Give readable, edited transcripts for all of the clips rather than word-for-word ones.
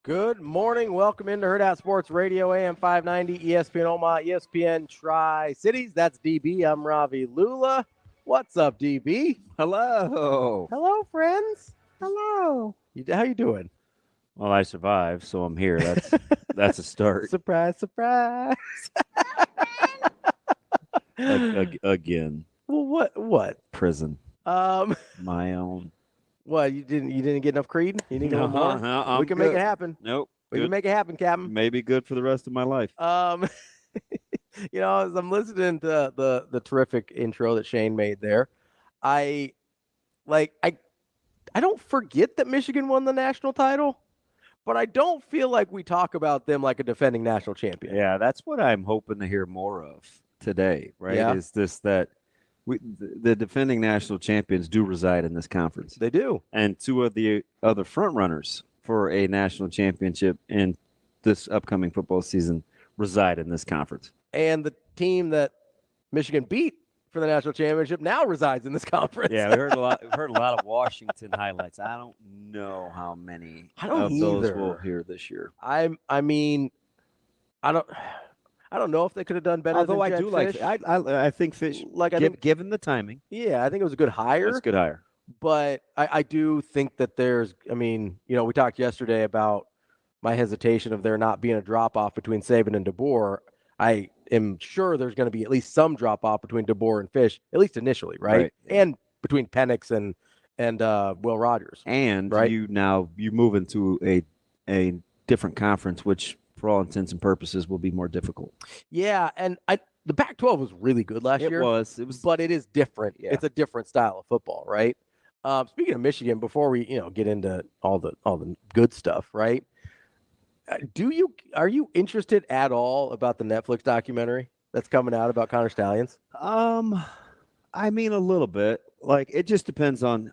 Good morning. Welcome into Hurrdat Sports Radio, AM 590, ESPN Omaha, ESPN Tri-Cities. That's DB. I'm Ravi. Lulla. What's up, DB? Hello. Hello, friends. Hello. How you doing? Well, I survived, so I'm here. That's a start. Surprise, surprise. Again. Well, what? Prison. My own. What? You didn't get enough Creed? You need a little more? I'm We can good. make it happen. Nope. We Good. can make it happen, Captain. Maybe good for the rest of my life. As I'm listening to the terrific intro that Shane made there, I don't forget that Michigan won the national title, but I don't feel like we talk about them like a defending national champion. Yeah, that's what I'm hoping to hear more of today, right? Yeah. Is this that the defending national champions do reside in this conference. They do. And two of the other front runners for a national championship in this upcoming football season reside in this conference. And the team that Michigan beat for the national championship now resides in this conference. Yeah, we heard a lot. We've heard a lot of Washington highlights. I don't know how many of those we'll hear this year. I don't know if they could have done better. Although than I do Fish. I think Fish, given the timing, yeah, I think it was a good hire. It's a good hire. But I do think that we talked yesterday about my hesitation of there not being a drop-off between Saban and DeBoer. I am sure there's going to be at least some drop-off between DeBoer and Fish, at least initially, right? And between Penix and Will Rogers. And right? you move into a different conference, which for all intents and purposes will be more difficult. Yeah, and the Pac-12 was really good last year. It was, but it is different. Yeah. It's a different style of football, right? Speaking of Michigan, before we get into all the good stuff, right? Are you interested at all about the Netflix documentary that's coming out about Connor Stallions? I mean, a little bit. Like, it just depends on.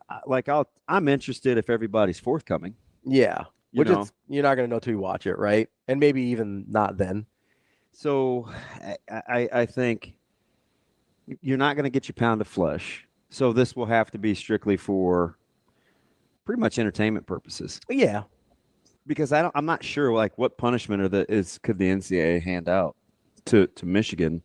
I'm interested if everybody's forthcoming. Yeah, you're not going to know till you watch it, right? And maybe even not then. So, I think you're not going to get your pound of flesh. So this will have to be strictly for pretty much entertainment purposes. Yeah. Because I'm not sure what punishment could the NCAA hand out to Michigan.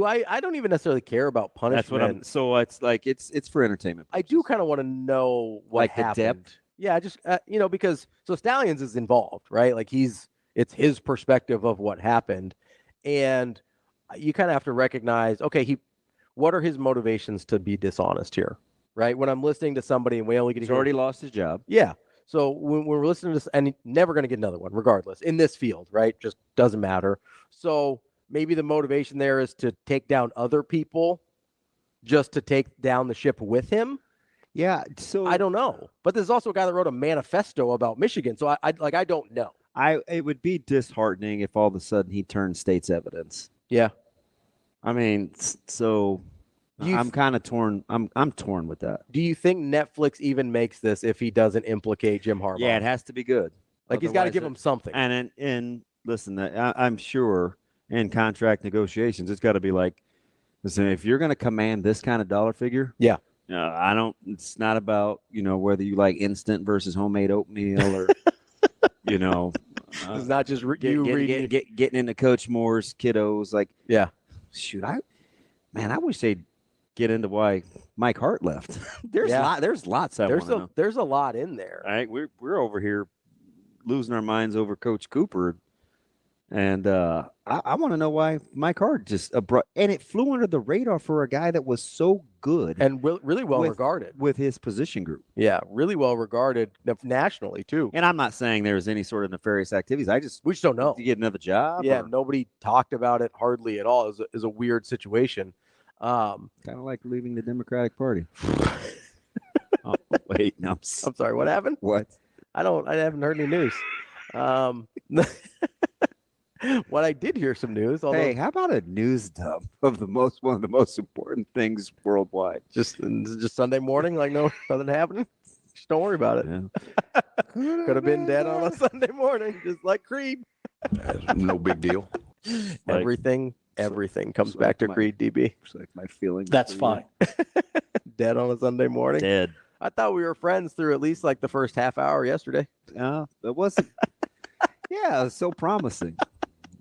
I don't even necessarily care about punishment. That's what it's for entertainment purposes. I do kind of want to know what happened. The depth. Yeah, just because Stallions is involved, right? Like it's his perspective of what happened, and you kind of have to recognize, okay, what are his motivations to be dishonest here, right? When I'm listening to somebody and we only get he's already lost his job. Yeah. So when we're listening to this, and never going to get another one, regardless, in this field, right? Just doesn't matter. So maybe the motivation there is to take down other people just to take down the ship with him. Yeah. So I don't know. But there's also a guy that wrote a manifesto about Michigan. So I don't know. It would be disheartening if all of a sudden he turned state's evidence. Yeah. I mean, so I'm kind of torn. I'm torn with that. Do you think Netflix even makes this if he doesn't implicate Jim Harbaugh? Yeah, it has to be good. Like, he's got to give him something. And listen, I'm sure in contract negotiations, it's got to be like, listen, if you're going to command this kind of dollar figure, yeah, it's not about whether you like instant versus homemade oatmeal or it's not just getting into Coach Moore's kiddos. Like, yeah. Shoot, I wish they'd get into why Mike Hart left. There's lots. There's a lot in there. All right, we're over here losing our minds over Coach Cooper, and I want to know why Mike Hart just and it flew under the radar for a guy that was so good and really well regarded with his position group. Yeah, really well regarded nationally too. And I'm not saying there's any sort of nefarious activities. We just don't know. To get another job. Yeah, nobody talked about it hardly at all. Is a weird situation. Kind of like leaving the Democratic Party. Oh, wait, no, I'm sorry. What happened? What? I haven't heard any news. What I did hear some news. Hey, how about a news dump of one of the most important things worldwide? Just Sunday morning, like nothing happening. Just don't worry about it. Yeah. Could have been dead on a Sunday morning, just like Creed. No big deal. Everything comes back to Creed, DB. It's like my feeling. That's fine. Dead on a Sunday morning. Dead. I thought we were friends through at least like the first half hour yesterday. It wasn't. Yeah, it was so promising.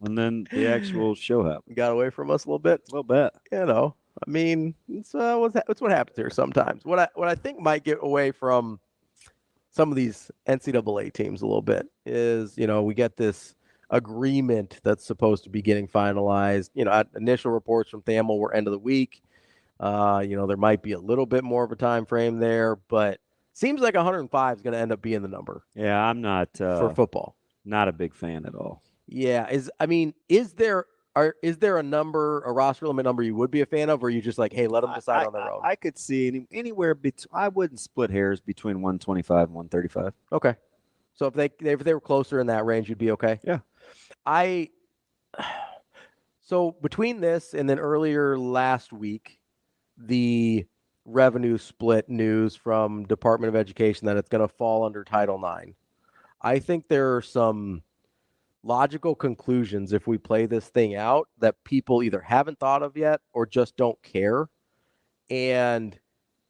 And then the actual show happened. Got away from us a little bit. A little bit. You know, I mean, it's what happens here sometimes. What I think might get away from some of these NCAA teams a little bit is, you know, we get this agreement that's supposed to be getting finalized. You know, initial reports from Thamel were end of the week. You know, there might be a little bit more of a time frame there, but seems like 105 is going to end up being the number. Yeah, I'm not for football. Not a big fan at all. Yeah, is there a number, a roster limit number you would be a fan of, or are you just like, hey, let them decide on their own? I could see anywhere between. I wouldn't split hairs between 125 and 135. Okay, so if they were closer in that range, you'd be okay. Yeah, So between this and then earlier last week, the revenue split news from Department of Education that it's going to fall under Title IX. I think there are some logical conclusions if we play this thing out that people either haven't thought of yet or just don't care. And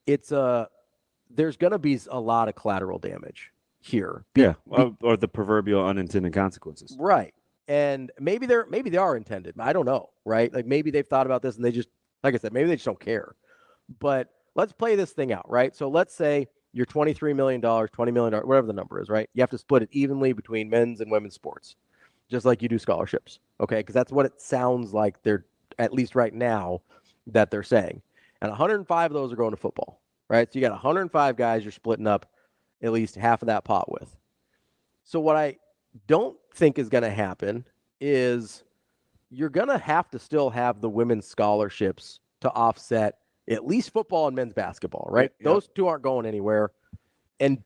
there's going to be a lot of collateral damage here. Yeah, or the proverbial unintended consequences. Right. And maybe they are intended. I don't know, right? Like maybe they've thought about this and they just, like I said, maybe they just don't care. But let's play this thing out, right? So let's say you're $23 million, $20 million, whatever the number is, right? You have to split it evenly between men's and women's sports, just like you do scholarships, okay? Because that's what it sounds like they're, at least right now, that they're saying. And 105 of those are going to football, right? So you got 105 guys you're splitting up at least half of that pot with. So what I don't think is going to happen is you're going to have to still have the women's scholarships to offset at least football and men's basketball, right? Yep. Those two aren't going anywhere. And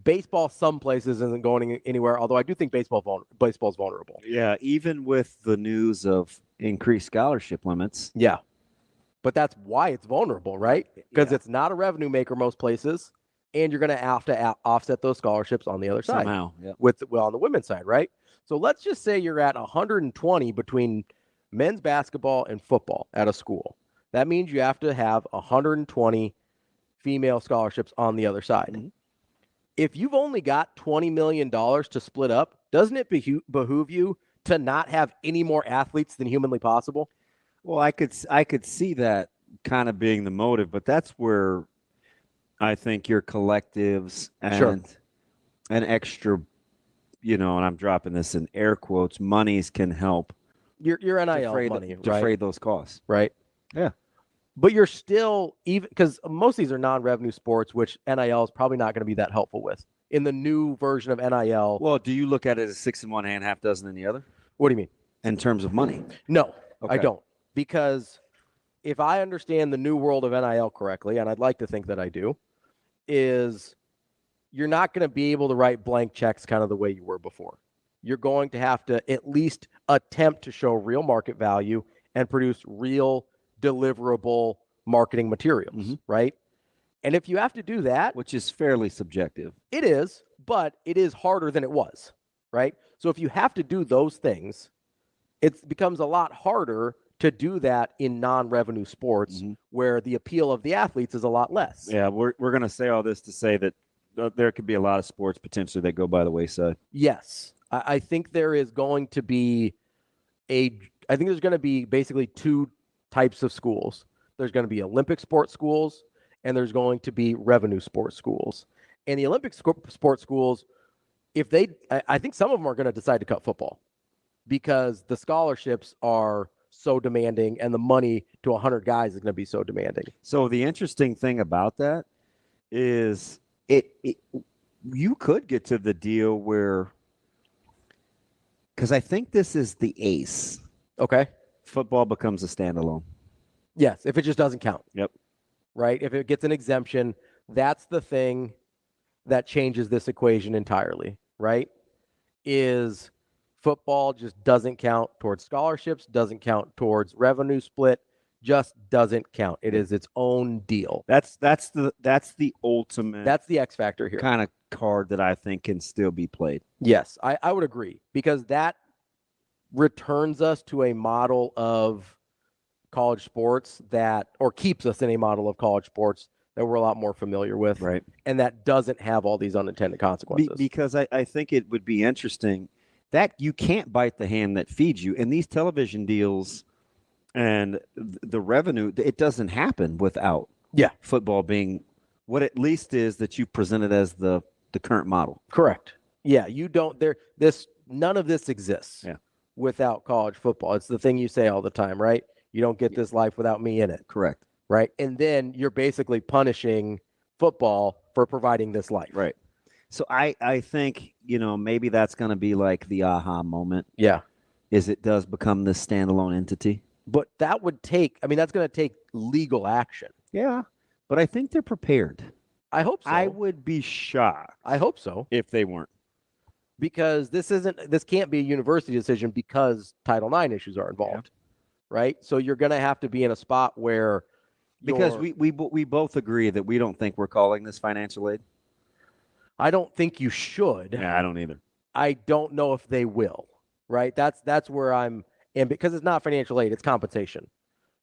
baseball, some places isn't going anywhere, although I do think baseball's vulnerable. Yeah, even with the news of increased scholarship limits. Yeah. But that's why it's vulnerable, right? Because it's not a revenue maker most places, and you're going to have to offset those scholarships on the other side. Somehow, yeah. On the women's side, right? So let's just say you're at 120 between men's basketball and football at a school. That means you have to have 120 female scholarships on the other side. Mm-hmm. If you've only got $20 million to split up, doesn't it behoove you to not have any more athletes than humanly possible? Well, I could see that kind of being the motive, but that's where I think your collectives and an extra, you know, and I'm dropping this in air quotes, monies can help. Your NIL money, right? Defray those costs. Right. Yeah. But you're still, even because most of these are non-revenue sports, which NIL is probably not going to be that helpful with. In the new version of NIL. Well, do you look at it as 6 in one hand, half dozen in the other? What do you mean? In terms of money? No, okay. I don't. Because if I understand the new world of NIL correctly, and I'd like to think that I do, is you're not going to be able to write blank checks kind of the way you were before. You're going to have to at least attempt to show real market value and produce real deliverable marketing materials, right? And if you have to do that, which is fairly subjective. It is, but it is harder than it was, right? So if you have to do those things, it becomes a lot harder to do that in non-revenue sports where the appeal of the athletes is a lot less. Yeah, we're going to say all this to say that there could be a lot of sports potentially that go by the wayside. Yes. I think there is going to be there's going to be basically two types of schools. There's going to be Olympic sports schools and there's going to be revenue sports schools. And the Olympic sports schools, I think some of them are going to decide to cut football because the scholarships are so demanding and the money to 100 guys is going to be so demanding. So the interesting thing about that is you could get to the deal where, because I think this is the ace. Okay. Football becomes a standalone. Yes, if it just doesn't count. Yep. Right? If it gets an exemption, that's the thing that changes this equation entirely, right? Is football just doesn't count towards scholarships, doesn't count towards revenue split, just doesn't count. It is its own deal. That's the ultimate. That's the X factor here. Kind of card that I think can still be played. Yes, I would agree because that returns us to a model of college sports or keeps us in a model of college sports that we're a lot more familiar with. Right. And that doesn't have all these unintended consequences. Because I think it would be interesting that you can't bite the hand that feeds you. And these television deals and the revenue, it doesn't happen without football being what at least is that you presented as the current model. Correct. Yeah, you don't none of this exists without college football. It's the thing you say all the time, right? You don't get this life without me in it. Correct. Right? And then you're basically punishing football for providing this life. Right. So I think, maybe that's going to be like the aha moment. Yeah. Is it does become this standalone entity. But that would that's going to take legal action. Yeah. But I think they're prepared. I hope so. I would be shocked. I hope so. If they weren't. Because this can't be a university decision because Title IX issues are involved. Right? So you're going to have to be in a spot where because we both agree that we don't think we're calling this financial aid. I don't think you should. Yeah, I don't either. I don't know if they will. Right? That's where I'm and because it's not financial aid, it's compensation.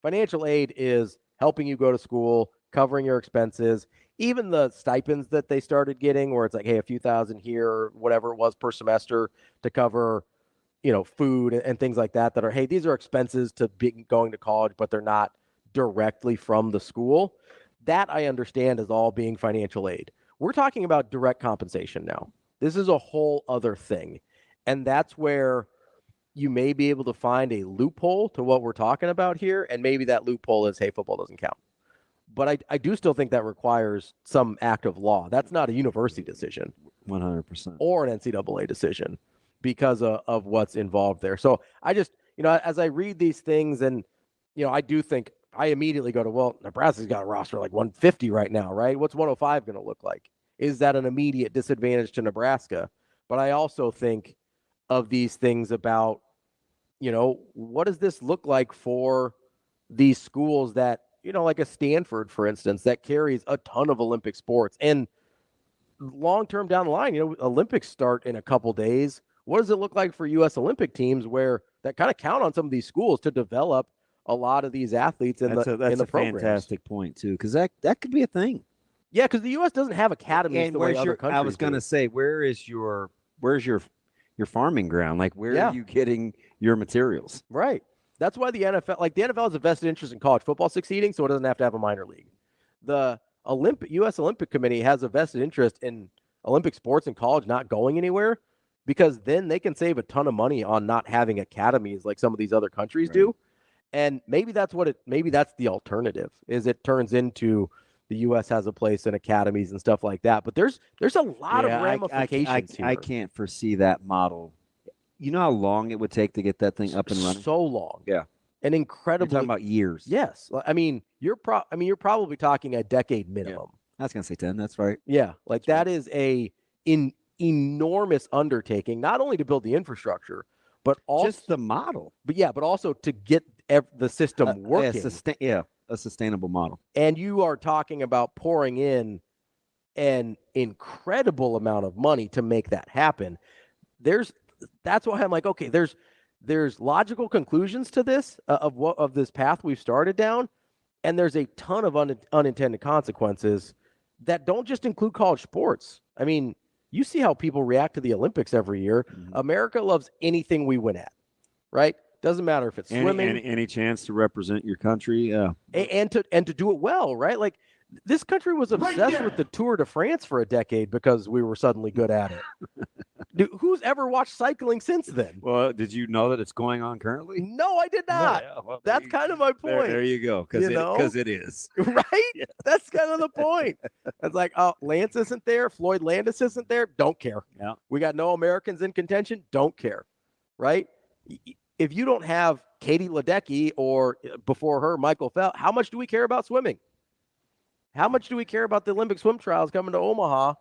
Financial aid is helping you go to school, covering your expenses, even the stipends that they started getting where it's like, hey, a few thousand here or whatever it was per semester to cover, food and things like that are, hey, these are expenses to be going to college, but they're not directly from the school. That I understand is all being financial aid. We're talking about direct compensation now. This is a whole other thing. And that's where you may be able to find a loophole to what we're talking about here. And maybe that loophole is, hey, football doesn't count. But I do still think that requires some act of law. That's not a university decision. 100%. Or an NCAA decision because of what's involved there. So I just, as I read these things and, I do think I immediately go to, well, Nebraska's got a roster like 150 right now, right? What's 105 going to look like? Is that an immediate disadvantage to Nebraska? But I also think of these things about, what does this look like for these schools that, like a Stanford, for instance, that carries a ton of Olympic sports. And long-term down the line, Olympics start in a couple days. What does it look like for U.S. Olympic teams where that kind of count on some of these schools to develop a lot of these athletes in the programs? That's a fantastic point, too, because that could be a thing. Yeah, because the U.S. doesn't have academies the way other countries I was going to say, where's your farming ground? Like, where are you getting your materials? Right. That's why the NFL has a vested interest in college football succeeding, so it doesn't have to have a minor league. The U.S. Olympic Committee has a vested interest in Olympic sports and college not going anywhere because then they can save a ton of money on not having academies like some of these other countries do. And maybe that's the alternative is it turns into the U.S. has a place in academies and stuff like that. But there's a lot of ramifications here. I can't foresee that model. You know how long it would take to get that thing up and running? So long. Yeah. An incredible. You're talking about years. Yes. I mean, you're probably talking a decade minimum. Yeah. I was going to say 10. That's right. Yeah. Like that is an enormous undertaking, not only to build the infrastructure, but also just the model. But also to get the system working. A sustainable model. And you are talking about pouring in an incredible amount of money to make that happen. That's why I'm like, okay, there's logical conclusions to this of this path we've started down, and there's a ton of unintended consequences that don't just include college sports. I mean, you see how people react to the Olympics every year. Mm-hmm. America loves anything we win at, right? Doesn't matter if it's swimming, any chance to represent your country, and to do it well, right? Like this country was obsessed with the Tour de France for a decade because we were suddenly good at it. Dude, who's ever watched cycling since then? Well, did you know that it's going on currently? No, I did not. No, well, that's kind of my point. There you go. Because it is. Right? Yeah. That's kind of the point. It's like, oh, Lance isn't there. Floyd Landis isn't there. Don't care. Yeah. We got no Americans in contention. Don't care. Right? If you don't have Katie Ledecky or before her, Michael Phelps, how much do we care about swimming? How much do we care about the Olympic swim trials coming to Omaha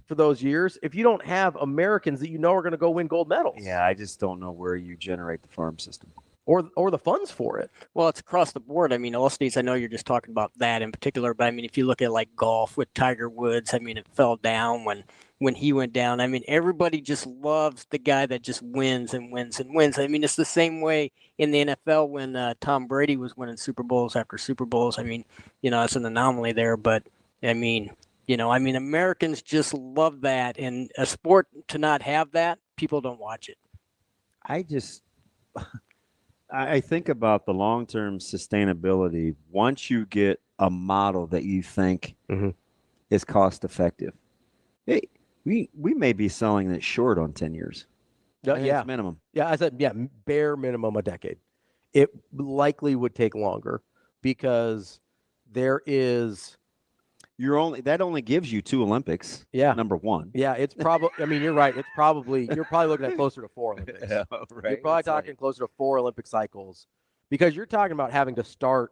for those years if you don't have Americans that are going to go win gold medals? Yeah, I just don't know where you generate the farm system. Or the funds for it. Well, it's across the board. I mean, all states, I know you're just talking about that in particular, but I mean, if you look at like golf with Tiger Woods, I mean, it fell down when he went down. I mean, everybody just loves the guy that just wins and wins and wins. I mean, it's the same way in the NFL when Tom Brady was winning Super Bowls after Super Bowls. I mean, it's an anomaly there, but I mean, Americans just love that. And a sport to not have that, people don't watch it. I think about the long-term sustainability once you get a model that you think is cost-effective. Hey, we may be selling it short on 10 years. I think it's minimum. Yeah, I said, bare minimum a decade. It likely would take longer because there is... That only gives you 2 Olympics. Yeah. Number 1. Yeah, it's probably... I mean, you're right. You're probably looking at closer to 4 Olympics. Yeah, right. You're probably talking closer to 4 Olympic cycles because you're talking about having to start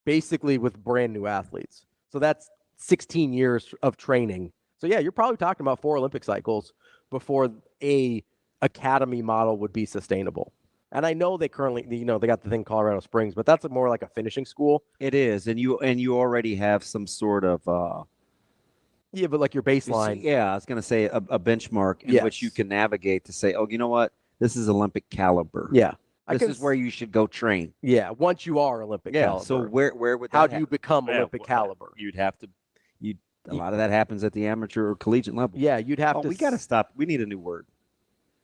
basically with brand new athletes. So that's 16 years of training. So, yeah, you're probably talking about 4 Olympic cycles before a academy model would be sustainable. And I know they currently, they got the thing Colorado Springs, but that's more like a finishing school. It is, and you already have some sort of but like your baseline. I was going to say a benchmark in which you can navigate to say, oh, you know what, this is Olympic caliber. Yeah, this is where you should go train. Yeah, once you are Olympic caliber. So where would how do you become Olympic caliber? A lot of that happens at the amateur or collegiate level. Yeah, you'd have to. We got to stop. We need a new word.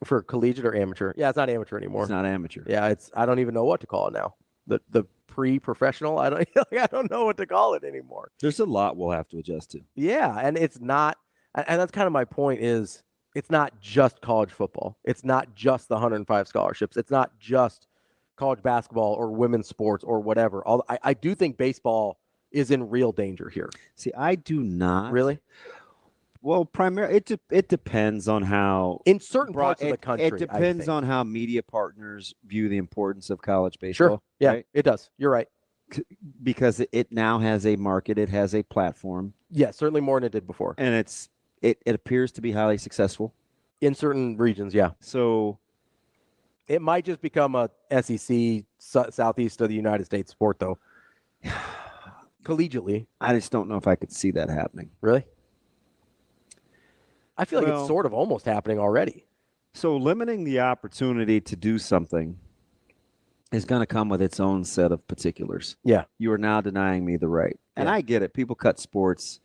For collegiate or amateur? Yeah, it's not amateur anymore. It's not amateur. Yeah, I don't even know what to call it now. The pre-professional. I don't know what to call it anymore. There's a lot we'll have to adjust to. Yeah, and it's not. And that's kind of my point. Is it's not just college football. It's not just the 105 scholarships. It's not just college basketball or women's sports or whatever. I do think baseball is in real danger here. See, I do not really. Well, primarily, it depends on how... In certain parts of the country, it depends on how media partners view the importance of college baseball. Sure, yeah, right? It does. You're right. Because it now has a market. It has a platform. Yeah, certainly more than it did before. And it appears to be highly successful. In certain regions, yeah. So... It might just become a SEC, Southeast of the United States sport, though. Collegiately. I just don't know if I could see that happening. Really? I feel like it's sort of almost happening already. So limiting the opportunity to do something is going to come with its own set of particulars. Yeah. You are now denying me the right. And I get it. People cut sports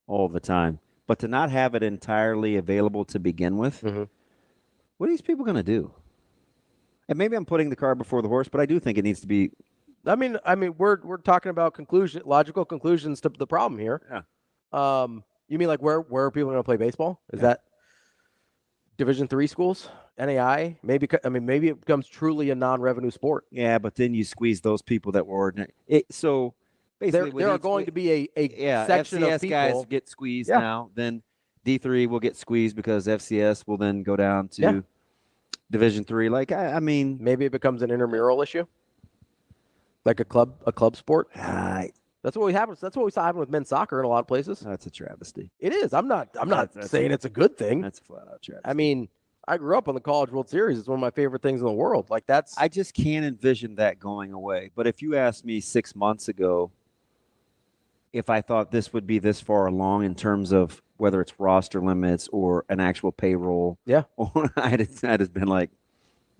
all the time. But to not have it entirely available to begin with, what are these people going to do? And maybe I'm putting the cart before the horse, but I do think it needs to be. I mean, we're talking about logical conclusions to the problem here. Yeah. You mean like where are people going to play baseball? Is that Division III schools, NAI? Maybe it becomes truly a non-revenue sport. Yeah, but then you squeeze those people that were ordinary. So basically, there are going to be a section FCS of people. Guys get squeezed now. Then D3 will get squeezed because FCS will then go down to Division III. Like I mean, maybe it becomes an intramural issue, like a club sport. That's what happens. That's what we saw happen with men's soccer in a lot of places. That's a travesty. It is. I'm not saying it's a good thing. That's a flat out travesty. I mean, I grew up on the College World Series. It's one of my favorite things in the world. Like I just can't envision that going away. But if you asked me 6 months ago if I thought this would be this far along in terms of whether it's roster limits or an actual payroll, or I'd have been like,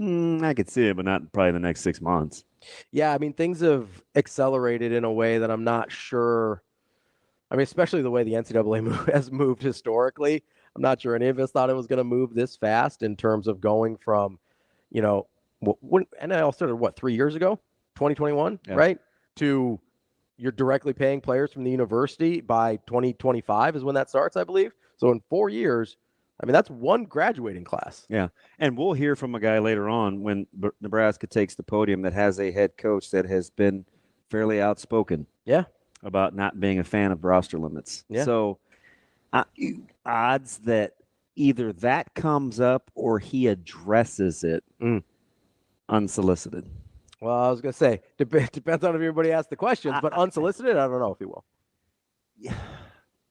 I could see it, but not probably the next 6 months. Yeah, I mean, things have accelerated in a way that I'm not sure. I mean, especially the way the NCAA has moved historically. I'm not sure any of us thought it was going to move this fast in terms of going from, when NIL started, 3 years ago, 2021, right? To you're directly paying players from the university by 2025 is when that starts, I believe. So in 4 years, I mean, that's one graduating class. Yeah. And we'll hear from a guy later on when Nebraska takes the podium that has a head coach that has been fairly outspoken about not being a fan of roster limits. Yeah. So odds that either that comes up or he addresses it unsolicited. Well, I was going to say, depends on if everybody asks the questions, but unsolicited, I don't know if he will. Yeah,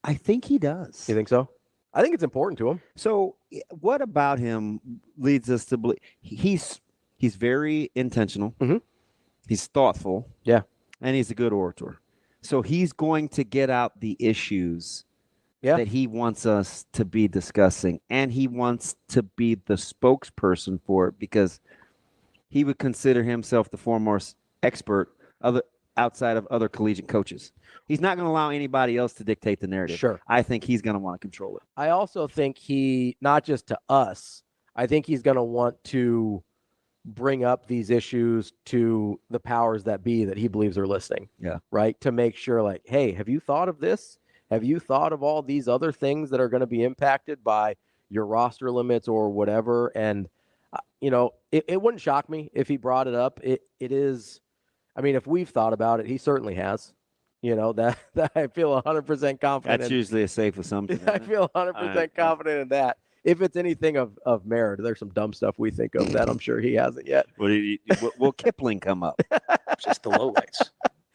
I think he does. You think so? I think it's important to him. So what about him leads us to believe he's very intentional. Mm-hmm. He's thoughtful. Yeah. And he's a good orator. So he's going to get out the issues that he wants us to be discussing. And he wants to be the spokesperson for it because he would consider himself the foremost expert outside of other collegiate coaches. He's not going to allow anybody else to dictate the narrative. Sure. I think he's going to want to control it. I also think he, not just to us, I think he's going to want to bring up these issues to the powers that be that he believes are listening. Yeah. Right. To make sure, like, hey, have you thought of this? Have you thought of all these other things that are going to be impacted by your roster limits or whatever? And, it wouldn't shock me if he brought it up. It is, I mean, if we've thought about it, he certainly has. That I feel 100% confident. That's in. usually a safe assumption. I feel 100% confident in that. If it's anything of merit, there's some dumb stuff we think of that I'm sure he hasn't yet. Will Kipling come up? Just the lowlights.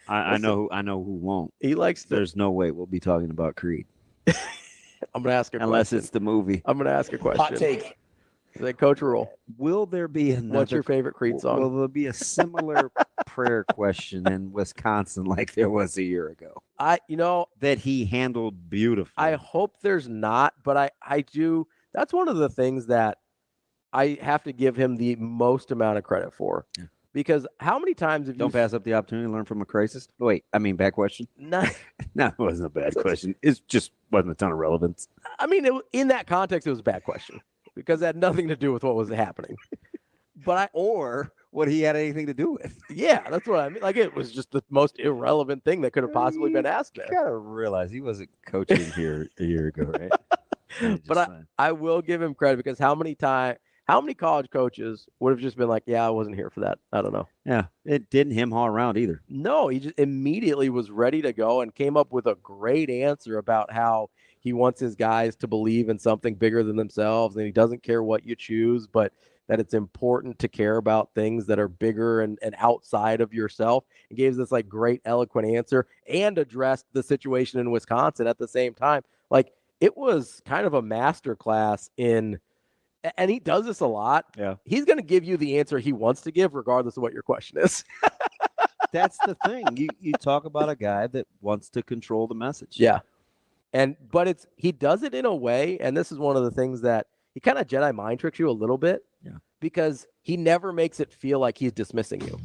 I know who won't. He likes. There's no way we'll be talking about Creed. I'm gonna ask a unless question. It's the movie. I'm gonna ask a question. Hot take. Is that Coach Rhule? Will there be another? What's your favorite Creed song? Will there be a similar prayer question in Wisconsin like there was a year ago? That he handled beautifully. I hope there's not, but I do. That's one of the things that I have to give him the most amount of credit for. Yeah. Because how many times have Don't pass up the opportunity to learn from a crisis. Wait, bad question. No, it wasn't a bad question. It just wasn't a ton of relevance. I mean, in that context, it was a bad question because it had nothing to do with what was happening. Or what he had anything to do with. Yeah, that's what I mean. Like, it was just the most irrelevant thing that could have possibly been asked there. You gotta realize he wasn't coaching here a year ago, right? But I will give him credit because how many college coaches would have just been like, yeah, I wasn't here for that. I don't know. Yeah, it didn't hem haw around either. No, he just immediately was ready to go and came up with a great answer about how he wants his guys to believe in something bigger than themselves, and he doesn't care what you choose, but that it's important to care about things that are bigger and outside of yourself. He gave this like great eloquent answer and addressed the situation in Wisconsin at the same time. Like, it was kind of a masterclass in, and he does this a lot. Yeah. He's going to give you the answer he wants to give, regardless of what your question is. That's the thing. You talk about a guy that wants to control the message. Yeah. But he does it in a way, and this is one of the things that he kind of Jedi mind tricks you a little bit. Yeah. Because he never makes it feel like he's dismissing you.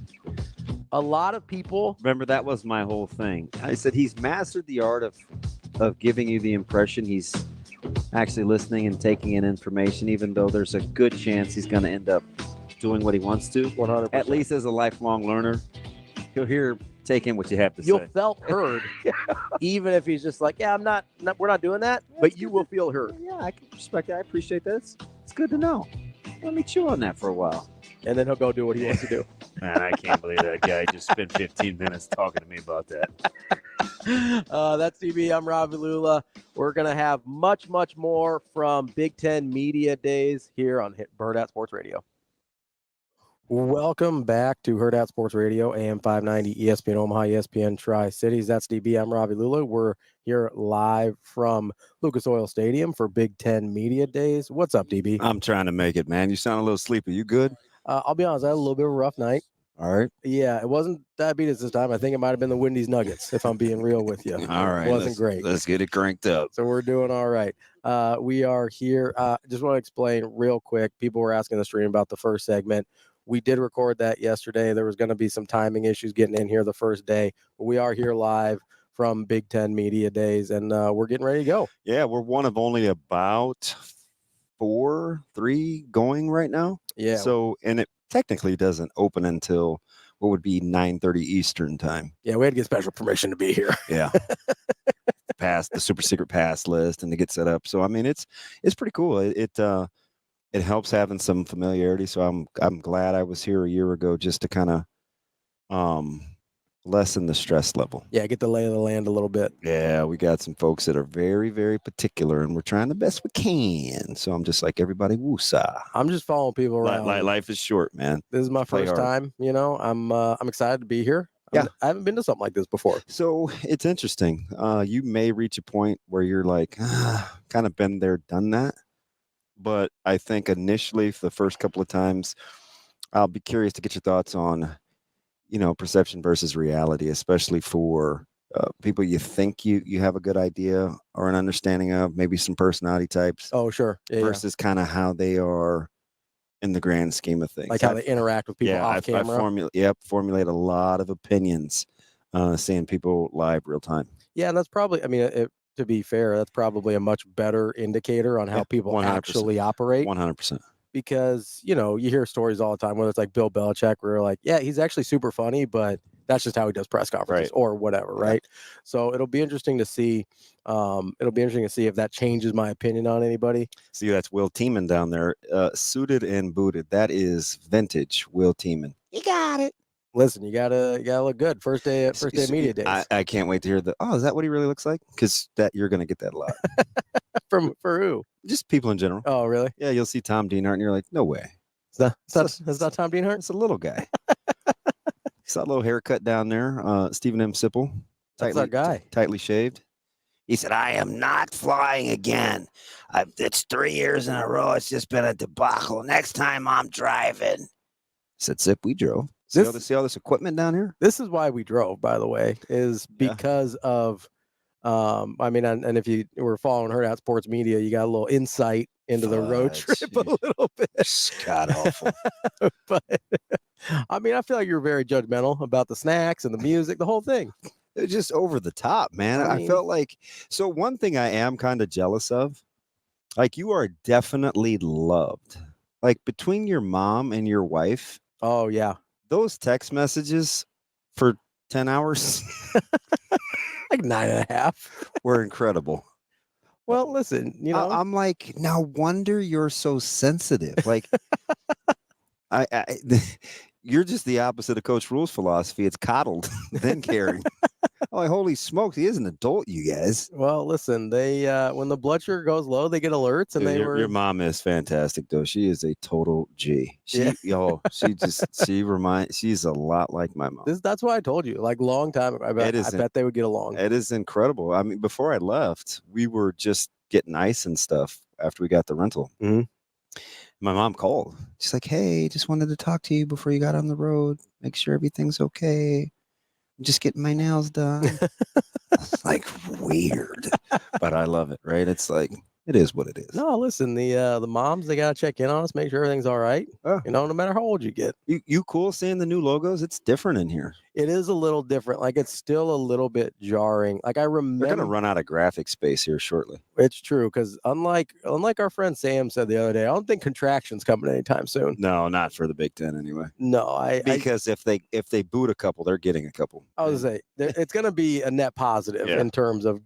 A lot of people. Remember, that was my whole thing. I said he's mastered the art of giving you the impression he's actually listening and taking in information, even though there's a good chance he's going to end up doing what he wants to. 100%. At least as a lifelong learner, he'll take in what you have to You'll say. felt heard, even if he's just like, yeah, we're not doing that, but you will feel heard. Yeah, I can respect that. I appreciate that. It's good to know. Let me chew on that for a while. And then he'll go do what he wants to do. Man, I can't believe that guy just spent 15 minutes talking to me about that. That's DB. I'm Ravi Lulla. We're going to have much, much more from Big Ten Media Days here on Hurrdat Sports Radio. Welcome back to Hurrdat Sports Radio, AM 590, ESPN Omaha, ESPN Tri-Cities. That's DB. I'm Ravi Lulla. We're here live from Lucas Oil Stadium for Big Ten Media Days. What's up, DB? I'm trying to make it, man. You sound a little sleepy. You good? I'll be honest, I had a little bit of a rough night. All right. Yeah, it wasn't diabetes this time. I think it might have been the Wendy's Nuggets, if I'm being real with you. All right. It wasn't great. Let's get it cranked up. So we're doing all right. We are here. Just want to explain real quick. People were asking the stream about the first segment. We did record that yesterday. There was going to be some timing issues getting in here the first day. But we are here live from Big Ten Media Days, and we're getting ready to go. Yeah, we're one of only about 3 going right now. Yeah. So, and it technically doesn't open until what would be 9:30 Eastern time. Yeah, we had to get special permission to be here. Yeah. Pass the super secret pass list and to get set up. So, I mean, it's pretty cool. It helps having some familiarity. So I'm glad I was here a year ago just to kind of lessen the stress level. Yeah, get the lay of the land a little bit. Yeah, we got some folks that are very, very particular, and we're trying the best we can. So I'm just like, everybody, woosah. I'm just following people around. Life is short, man. This is my Play first hard. time. I'm excited to be here. Yeah. I haven't been to something like this before. So it's interesting. You may reach a point where you're like, kind of been there, done that. But I think initially, for the first couple of times, I'll be curious to get your thoughts on, perception versus reality, especially for people you think you have a good idea or an understanding of, maybe some personality types. Oh, sure. Yeah, versus kind of how they are in the grand scheme of things. like how they interact with people off camera. I formulate a lot of opinions, seeing people live real time. Yeah, and that's probably, to be fair, that's probably a much better indicator on how people 100%. actually operate. 100%. because, you hear stories all the time, whether it's like Bill Belichick, where you're like, yeah, he's actually super funny, but that's just how he does press conferences or whatever, right? So it'll be interesting to see. If that changes my opinion on anybody. See, that's Will Tiemann down there, suited and booted. That is vintage Will Tiemann. You got it. Listen, you gotta look good first day of media days. I can't wait to hear is that what he really looks like? Because you're gonna get that a lot. For who? Just people in general. Oh, really? Yeah, you'll see Tom Dienhart and you're like, no way. Is that Tom Dienhart? It's a little guy. He's got a little haircut down there. Stephen M. Sipple. That's our guy. Tightly shaved. He said, I am not flying again. It's 3 years in a row. It's just been a debacle. Next time I'm driving. I said, Sip, we drove. See all this equipment down here? This is why we drove, by the way, is because of, and if you were following Hurrdat Sports Media, you got a little insight into the road trip a little bit. God awful. But, I feel like you're very judgmental about the snacks and the music, the whole thing. It's just over the top, man. I felt like, so one thing I am kind of jealous of, like you are definitely loved. Like between your mom and your wife. Oh, yeah. Those text messages for 10 hours, like 9.5, were incredible. Well, listen, I'm like, no wonder you're so sensitive. Like, you're just the opposite of Coach Rhule's philosophy. It's coddled, then caring. Oh, holy smokes, he is an adult, you guys. Well, listen, they when the blood sugar goes low, they get alerts, and your mom is fantastic, though. She is a total G. She's a lot like my mom. That's why I told you, like long time. I bet they would get along. It is incredible. I mean, before I left, we were just getting ice and stuff after we got the rental. Mm-hmm. My mom called. She's like, hey, just wanted to talk to you before you got on the road. Make sure everything's okay. I'm just getting my nails done. It's like weird, but I love it, right? It's like, it is what it is. No, listen, the moms, they got to check in on us, make sure everything's all right. No matter how old you get. You cool seeing the new logos? It's different in here. It is a little different. Like, it's still a little bit jarring. Like, I remember. They're going to run out of graphic space here shortly. It's true, because unlike our friend Sam said the other day, I don't think contraction's coming anytime soon. No, not for the Big Ten anyway. No, because if they boot a couple, they're getting a couple. I was going to say, it's going to be a net positive in terms of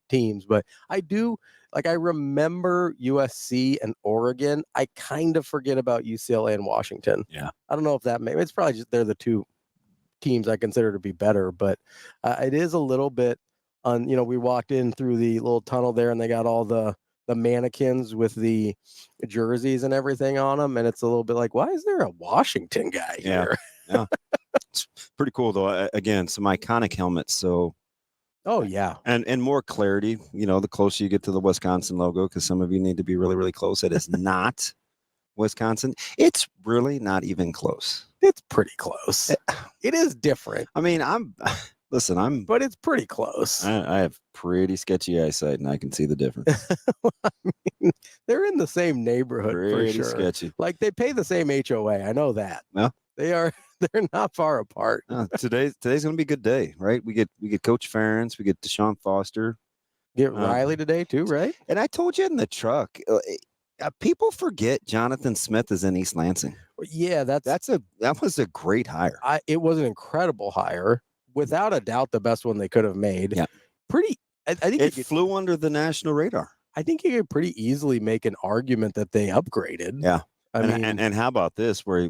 teams. But I do, like, I remember USC and Oregon. I kind of forget about UCLA and Washington. Yeah. I don't know if it's probably just they're the two teams I consider to be better, but it is a little bit we walked in through the little tunnel there, and they got all the mannequins with the jerseys and everything on them, and it's a little bit like, why is there a Washington guy here? Yeah. It's pretty cool though. Again, some iconic helmets. So oh yeah, and more clarity, the closer you get to the Wisconsin logo, because some of you need to be really, really close. It is not Wisconsin. It's really not even close. It's pretty close. It is different. I mean, but it's pretty close. I have pretty sketchy eyesight, and I can see the difference. They're in the same neighborhood pretty for sure. Sketchy. Like, they pay the same HOA. I know that. No, they're not far apart. Today's gonna be a good day, right? We get Coach Ferentz, we get Deshaun Foster, get Riley today too, right? And I told you in the truck. People forget Jonathan Smith is in East Lansing. Yeah, that was a great hire. It was an incredible hire, without a doubt, the best one they could have made. Yeah, I think it flew under the national radar. I think you could pretty easily make an argument that they upgraded. Yeah, and how about this, where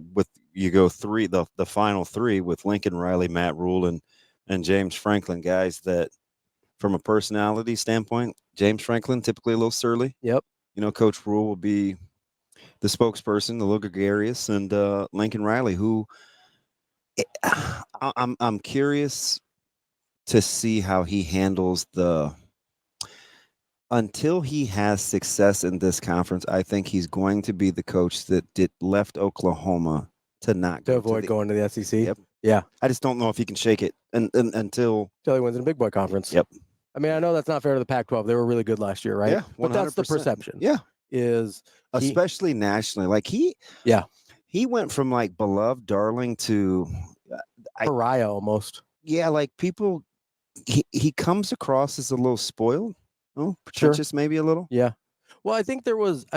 you go the final three with Lincoln Riley, Matt Rhule, and James Franklin, guys that, from a personality standpoint, James Franklin typically a little surly. Yep. Coach Rhule will be the spokesperson, a little gregarious, and Lincoln Riley, who I'm curious to see how he handles until he has success in this conference. I think he's going to be the coach that left Oklahoma to avoid going to the SEC. Yep. Yeah. I just don't know if he can shake it until he wins in a big boy conference. Yep. I mean, I know that's not fair to the Pac-12. They were really good last year, right? Yeah, 100%. But that's the perception. Yeah. Especially nationally. Like he went from like beloved darling to pariah almost. Yeah, like people, he comes across as a little spoiled, pretentious maybe a little. Yeah. Well, I think there was,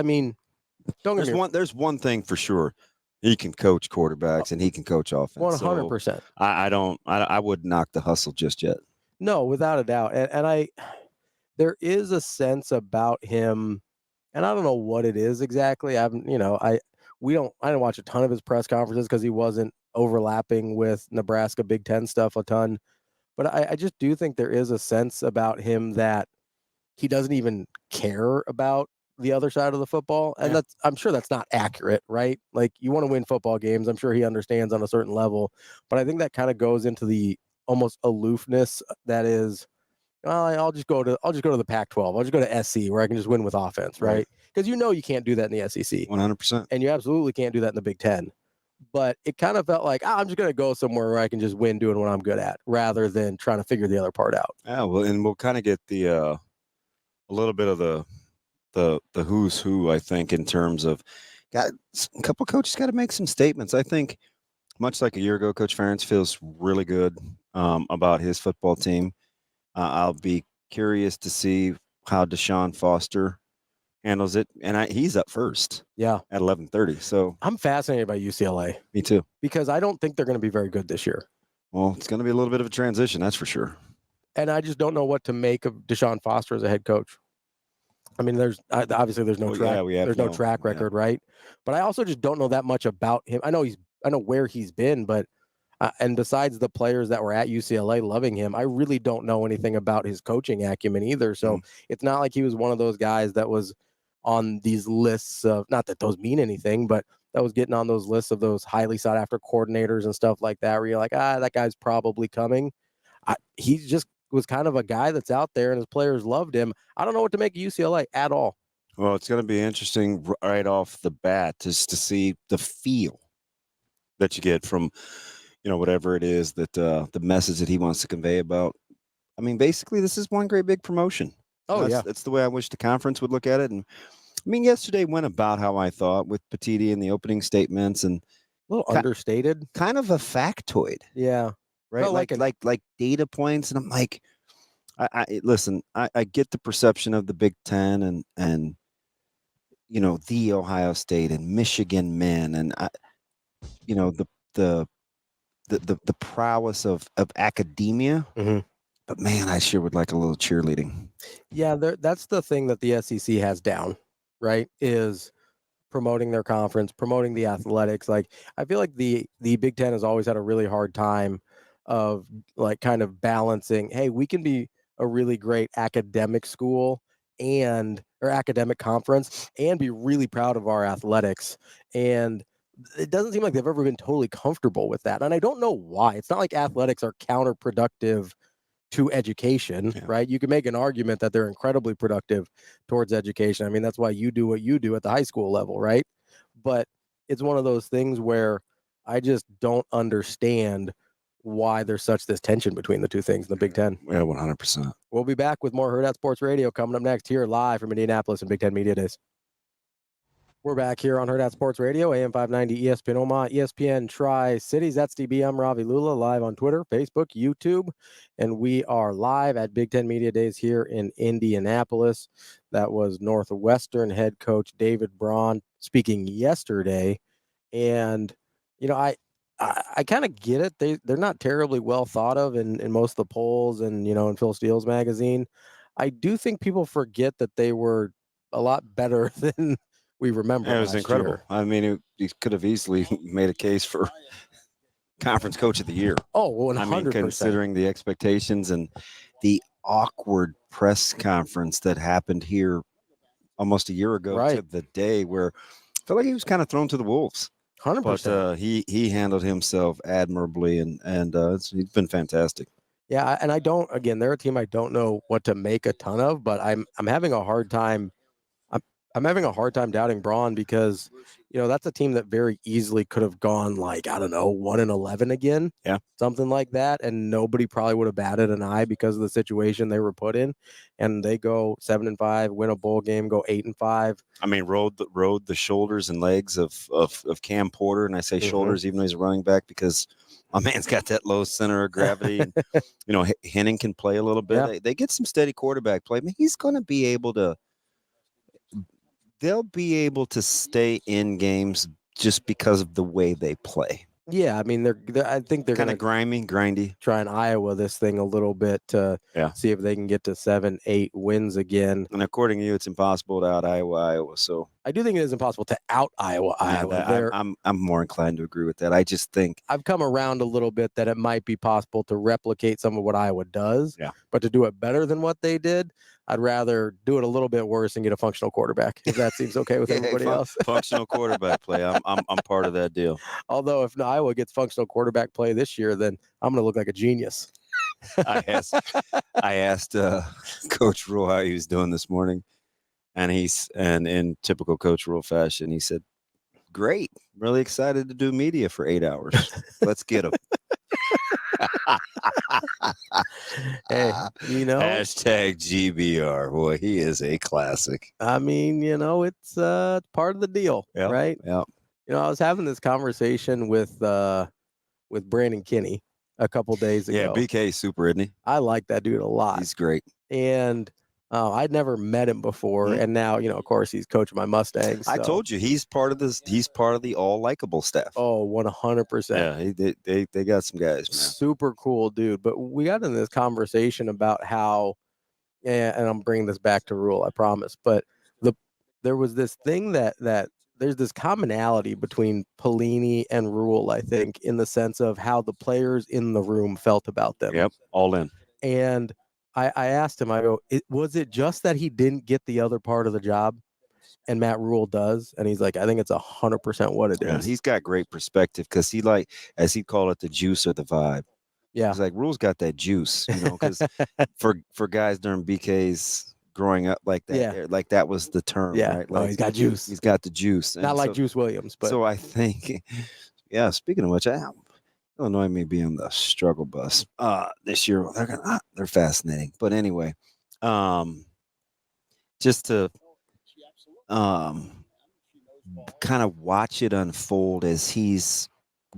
Don't get me wrong. There's one thing for sure. He can coach quarterbacks and he can coach offense. 100%. So I wouldn't knock the hustle just yet. No, without a doubt. And there is a sense about him, and I don't know what it is exactly. I didn't watch a ton of his press conferences because he wasn't overlapping with Nebraska Big Ten stuff a ton. But I just do think there is a sense about him that he doesn't even care about the other side of the football. And I'm sure that's not accurate, right? Like, you want to win football games. I'm sure he understands on a certain level, but I think that kind of goes into the almost aloofness that is, well, I'll just go to the Pac-12. I'll just go to SC where I can just win with offense, right? Because you can't do that in the SEC. 100%. And you absolutely can't do that in the Big Ten. But it kind of felt like, I'm just going to go somewhere where I can just win doing what I'm good at rather than trying to figure the other part out. Yeah, well, and we'll kind of get the a little bit of the who's who, I think, in terms of a couple of coaches got to make some statements. I think much like a year ago, Coach Ferentz feels really good about his football team. I'll be curious to see how Deshaun Foster handles it, and he's up first. Yeah, at 11:30. So I'm fascinated by UCLA. Me too, because I don't think they're going to be very good this year. Well, it's going to be a little bit of a transition, that's for sure. And I just don't know what to make of Deshaun Foster as a head coach. I mean, there's no track record, right? But I also just don't know that much about him. I know where he's been, but and besides the players that were at UCLA loving him, I really don't know anything about his coaching acumen either. So It's not like he was one of those guys that was on these lists of, not that those mean anything, but that was getting on those lists of those highly sought after coordinators and stuff like that, where you're like, that guy's probably coming. He just was kind of a guy that's out there and his players loved him. I don't know what to make of UCLA at all. Well, it's going to be interesting right off the bat just to see the feel that you get from, whatever it is that the message that he wants to convey about. I mean, basically, this is one great big promotion. That's the way I wish the conference would look at it. And I mean, yesterday went about how I thought with Petiti and the opening statements and a little understated, kind of a factoid. Yeah. Right. Like data points. And I'm like, I get the perception of the Big Ten and the Ohio State and Michigan men and the prowess of academia. Mm-hmm. But man, I sure would like a little cheerleading. Yeah, that's the thing that the SEC has down, right? Is promoting their conference, promoting the athletics. Like, I feel like the Big Ten has always had a really hard time of like kind of balancing, hey, we can be a really great academic school or academic conference and be really proud of our athletics. And it doesn't seem like they've ever been totally comfortable with that. And I don't know why. It's not like athletics are counterproductive to education, right? You can make an argument that they're incredibly productive towards education. I mean, that's why you do what you do at the high school level, right? But it's one of those things where I just don't understand why there's such this tension between the two things in the Big Ten. Yeah, 100%. We'll be back with more Hurrdat Sports Radio coming up next here live from Indianapolis and Big Ten Media Days. We're back here on Hurrdat Sports Radio, AM 590, ESPN Omaha, ESPN Tri-Cities. That's DB. I'm Ravi Lulla, live on Twitter, Facebook, YouTube, and we are live at Big Ten Media Days here in Indianapolis. That was Northwestern head coach David Braun speaking yesterday, and I kind of get it. They're not terribly well thought of in most of the polls and in Phil Steele's magazine. I do think people forget that they were a lot better than we remember. It was incredible. Year. I mean, he could have easily made a case for conference coach of the year. Oh, 100%. I mean, considering the expectations and the awkward press conference that happened here almost a year ago to the day, where I felt like he was kind of thrown to the wolves. 100%. But he handled himself admirably, and he's been fantastic. Yeah, and they're a team I don't know what to make a ton of, but I'm having a hard time. I'm having a hard time doubting Braun because, that's a team that very easily could have gone 1-11 again. Yeah. Something like that. And nobody probably would have batted an eye because of the situation they were put in. And they go 7-5, win a bowl game, go 8-5. I mean, rode the shoulders and legs of Cam Porter. And I say shoulders, even though he's a running back, because my man's got that low center of gravity. And, Henning can play a little bit. Yeah. They get some steady quarterback play. I mean, he's going to be able to they'll be able to stay in games just because of the way they play. Yeah, I mean, I think they're Kind going of to grimy, grindy. try and Iowa this thing a little bit to see if they can get to 7-8 wins again. And according to you, it's impossible to out Iowa. So I do think it is impossible to out Iowa. I'm more inclined to agree with that. I just think I've come around a little bit that it might be possible to replicate some of what Iowa does, Yeah. but to do it better than what they did, I'd rather do it a little bit worse and get a functional quarterback, if that seems okay with everybody else. Functional quarterback play. I'm part of that deal. Although if Iowa gets functional quarterback play this year, then I'm going to look like a genius. I asked Coach Rhule how he was doing this morning, and in typical Coach Rhule fashion, he said, "Great, really excited to do media for 8 hours. Let's get him." Hey, hashtag GBR. Boy, he is a classic. I mean, it's part of the deal, right? Yeah. I was having this conversation with Brandon Kinney a couple days ago. Yeah, BK is super, isn't he? I like that dude a lot. He's great. And I'd never met him before, and now of course he's coaching my Mustangs. So. I told you he's part of this. He's part of the all likable staff. Oh, 100%. Yeah, they got some guys, man. Super cool dude. But we got in this conversation about how, and I'm bringing this back to Rhule, I promise. But there was this thing that there's this commonality between Pelini and Rhule, I think, in the sense of how the players in the room felt about them. Yep, all in. And I asked him, I go, was it just that he didn't get the other part of the job and Matt Rhule does? And he's like, I think it's 100% what it is. He's got great perspective because he, like, as he call it, the juice or the vibe. Yeah. He's like, Rhule's got that juice, because for guys during BK's growing up like that, like that was the term, right? Like, he's got juice. He's got the juice. Not like Juice Williams, but. So I think, speaking of which, Illinois may be on the struggle bus this year. They're fascinating, but anyway, just to kind of watch it unfold as he's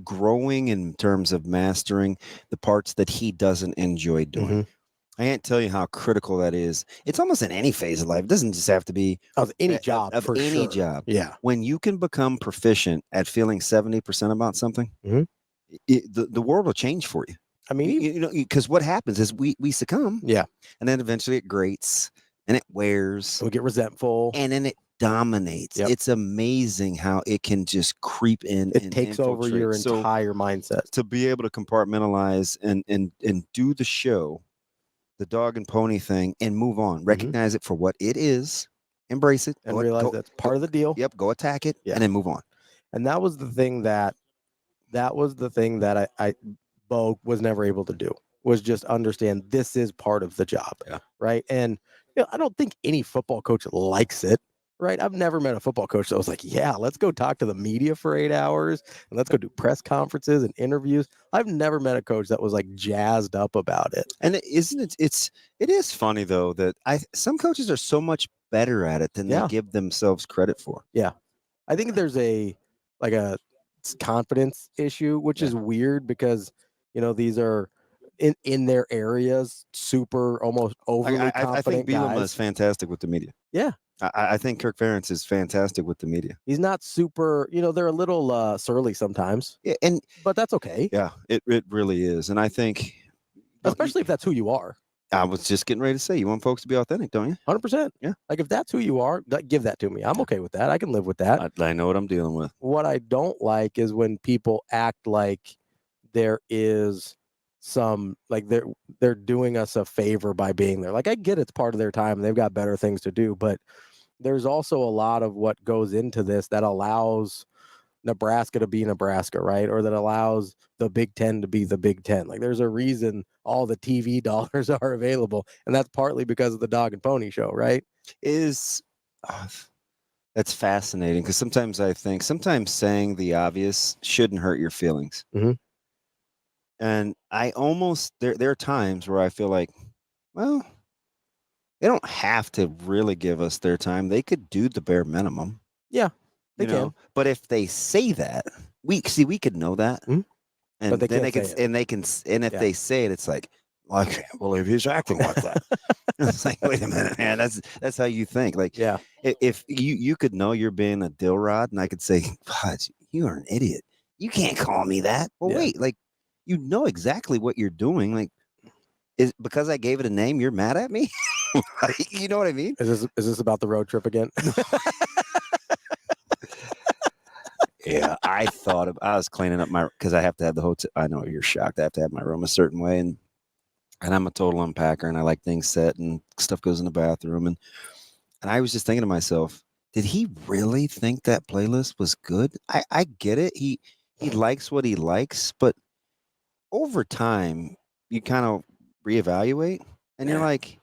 growing in terms of mastering the parts that he doesn't enjoy doing. Mm-hmm. I can't tell you how critical that is. It's almost in any phase of life. It doesn't just have to be of any job. Of any job. Yeah. When you can become proficient at feeling 70% about something, the world will change for you. I mean, because what happens is we succumb. Yeah. And then eventually it grates and it wears. We get resentful. And then it dominates. Yep. It's amazing how it can just creep in. It takes over your entire mindset. To be able to compartmentalize and do the show, the dog and pony thing, and move on. Recognize it for what it is. Embrace it. And realize that's part of the deal. Yep. Go attack it and then move on. And that was the thing that I Bo was never able to do, was just understand this is part of the job. Yeah. Right. And I don't think any football coach likes it. Right. I've never met a football coach that was like, yeah, let's go talk to the media for 8 hours and let's go do press conferences and interviews. I've never met a coach that was like jazzed up about it. And it is funny though that some coaches are so much better at it than they give themselves credit for. Yeah. I think there's a confidence issue, which is weird because, these are in their areas, super almost overly confident I think Bielema guys. is fantastic with the media. Yeah. I think Kirk Ferentz is fantastic with the media. He's not super, they're a little surly sometimes. Yeah, but that's okay. Yeah, it really is. And I think, especially if that's who you are. I was just getting ready to say, you want folks to be authentic, don't you? 100%. Yeah. Like if that's who you are, give that to me. I'm okay with that. I can live with that. I know what I'm dealing with. What I don't like is when people act like there is some, like they're doing us a favor by being there. Like I get it's part of their time and they've got better things to do, but there's also a lot of what goes into this that allows Nebraska to be Nebraska, right? Or that allows the Big Ten to be the Big Ten. Like there's a reason all the TV dollars are available. And that's partly because of the dog and pony show, right? That's fascinating because sometimes I think saying the obvious shouldn't hurt your feelings. Mm-hmm. And I almost, there are times where I feel like, well, they don't have to really give us their time. They could do the bare minimum. Yeah, they can. But if they say that, we could know that. Mm-hmm. And but then they can, if they say it, it's like, I can't believe he's acting like that. It's like, wait a minute, man. That's how you think. Like, Yeah. if you could know you're being a dill rod, and I could say, Fudge, you are an idiot. You can't call me that. Well, Yeah. wait, like, you know exactly what you're doing. Like, is because I gave it a name, you're mad at me? Like, you know what I mean? Is this about the road trip again? Yeah, I was cleaning up because I have to have the hotel. I know you're shocked. I have to have my room a certain way, and I'm a total unpacker, and I like things set, and stuff goes in the bathroom, and I was just thinking to myself, did he really think that playlist was good? I get it. He likes what he likes, but over time, you kind of reevaluate, and you're like,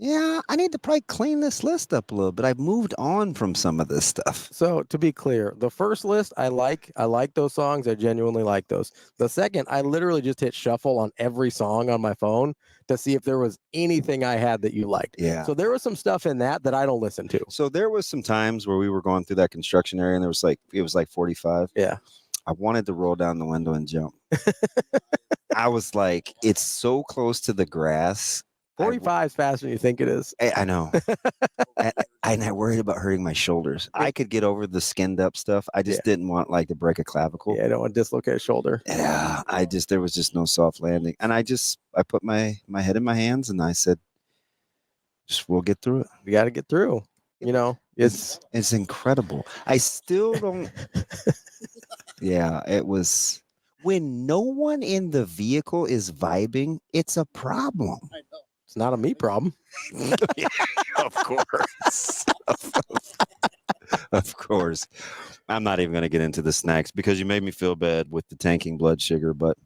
yeah, I need to probably clean this list up a little bit. I've moved on from some of this stuff. So to be clear, the first list I like those songs. I genuinely like those. The second, I literally just hit shuffle on every song on my phone to see if there was anything I had that you liked. Yeah. So there was some stuff in that I don't listen to. So there was some times where we were going through that construction area, and it was like 45. Yeah. I wanted to roll down the window and jump. I was like, it's so close to the grass. 45 is faster than you think it is. I know. And I worried about hurting my shoulders. I could get over the skinned up stuff. I just didn't want like to break a clavicle. Yeah, I don't want to dislocate a shoulder. Yeah, there was just no soft landing. And I put my head in my hands and I said, we'll get through it. We got to get through. You know, it's incredible. I still don't. Yeah, it was. When no one in the vehicle is vibing, it's a problem. I know. It's not a me problem. Yeah, of course. Of course. I'm not even going to get into the snacks because you made me feel bad with the tanking blood sugar, but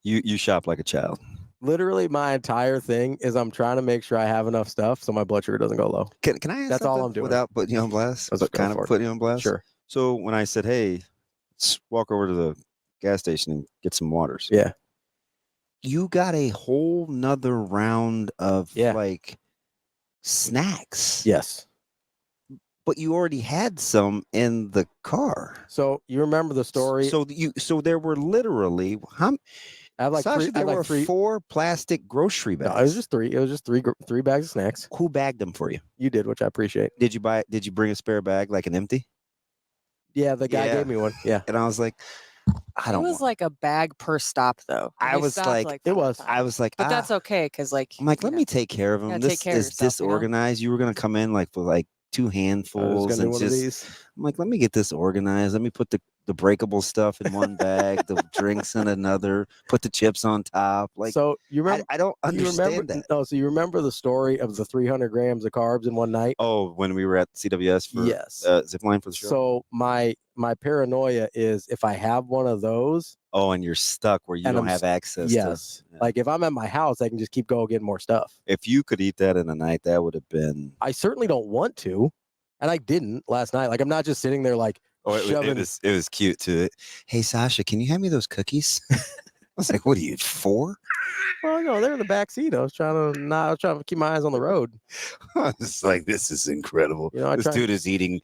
you shop like a child. Literally, my entire thing is I'm trying to make sure I have enough stuff so my blood sugar doesn't go low. Can I ask That's all I'm doing. Without putting you on blast? Kind of putting you on blast? Sure. So when I said, hey, let's walk over to the gas station and get some waters. Yeah. You got a whole nother round of like snacks. Yes. But you already had some in the car. So you remember the story? So there were literally I have like Sasha, there were three. 4 plastic grocery bags. No, it was just 3. It was just three bags of snacks. Who bagged them for you? You did, which I appreciate. Did you bring a spare bag, like an empty? Yeah, the guy gave me one. Yeah. And I was like, It was like a bag per stop, though. I was like, but that's okay because, like, I'm like, let me take care of him. This is disorganized. You were gonna come in like with like 2 handfuls and just. I'm like, let me get this organized. Let me put the breakable stuff in one bag, the drinks in another, put the chips on top. Like, so you remember? I don't understand that. No, so you remember the story of the 300 grams of carbs in one night? Oh, when we were at CWS for zipline for the show. So my paranoia is if I have one of those. Oh, and you're stuck where you don't have access. Yes. Like if I'm at my house, I can just keep going getting more stuff. If you could eat that in a night, that would have been. I certainly don't want to, and I didn't last night. Like I'm not just sitting there like. Oh, it was cute too. Hey, Sasha, can you hand me those cookies? I was like, what are you, 4? Well, no, they're in the back seat. I was trying to keep my eyes on the road. I was like, this is incredible. You know, this dude is eating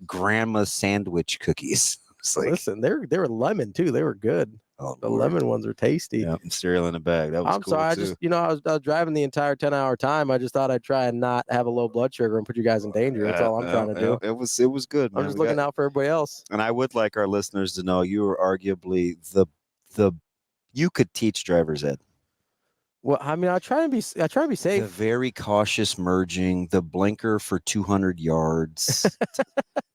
grandma's sandwich cookies. Like, listen, they were lemon too. They were good. Oh, the lemon ones are tasty. Yeah, cereal in a bag. That was I'm cool sorry. too. I just, I was driving the entire 10-hour time. I just thought I'd try and not have a low blood sugar and put you guys in danger. That's all I'm trying to do. It was good, man. I'm just looking out for everybody else. And I would like our listeners to know you are arguably you could teach driver's ed. Well, I mean, I try to be safe. The very cautious merging, the blinker for 200 yards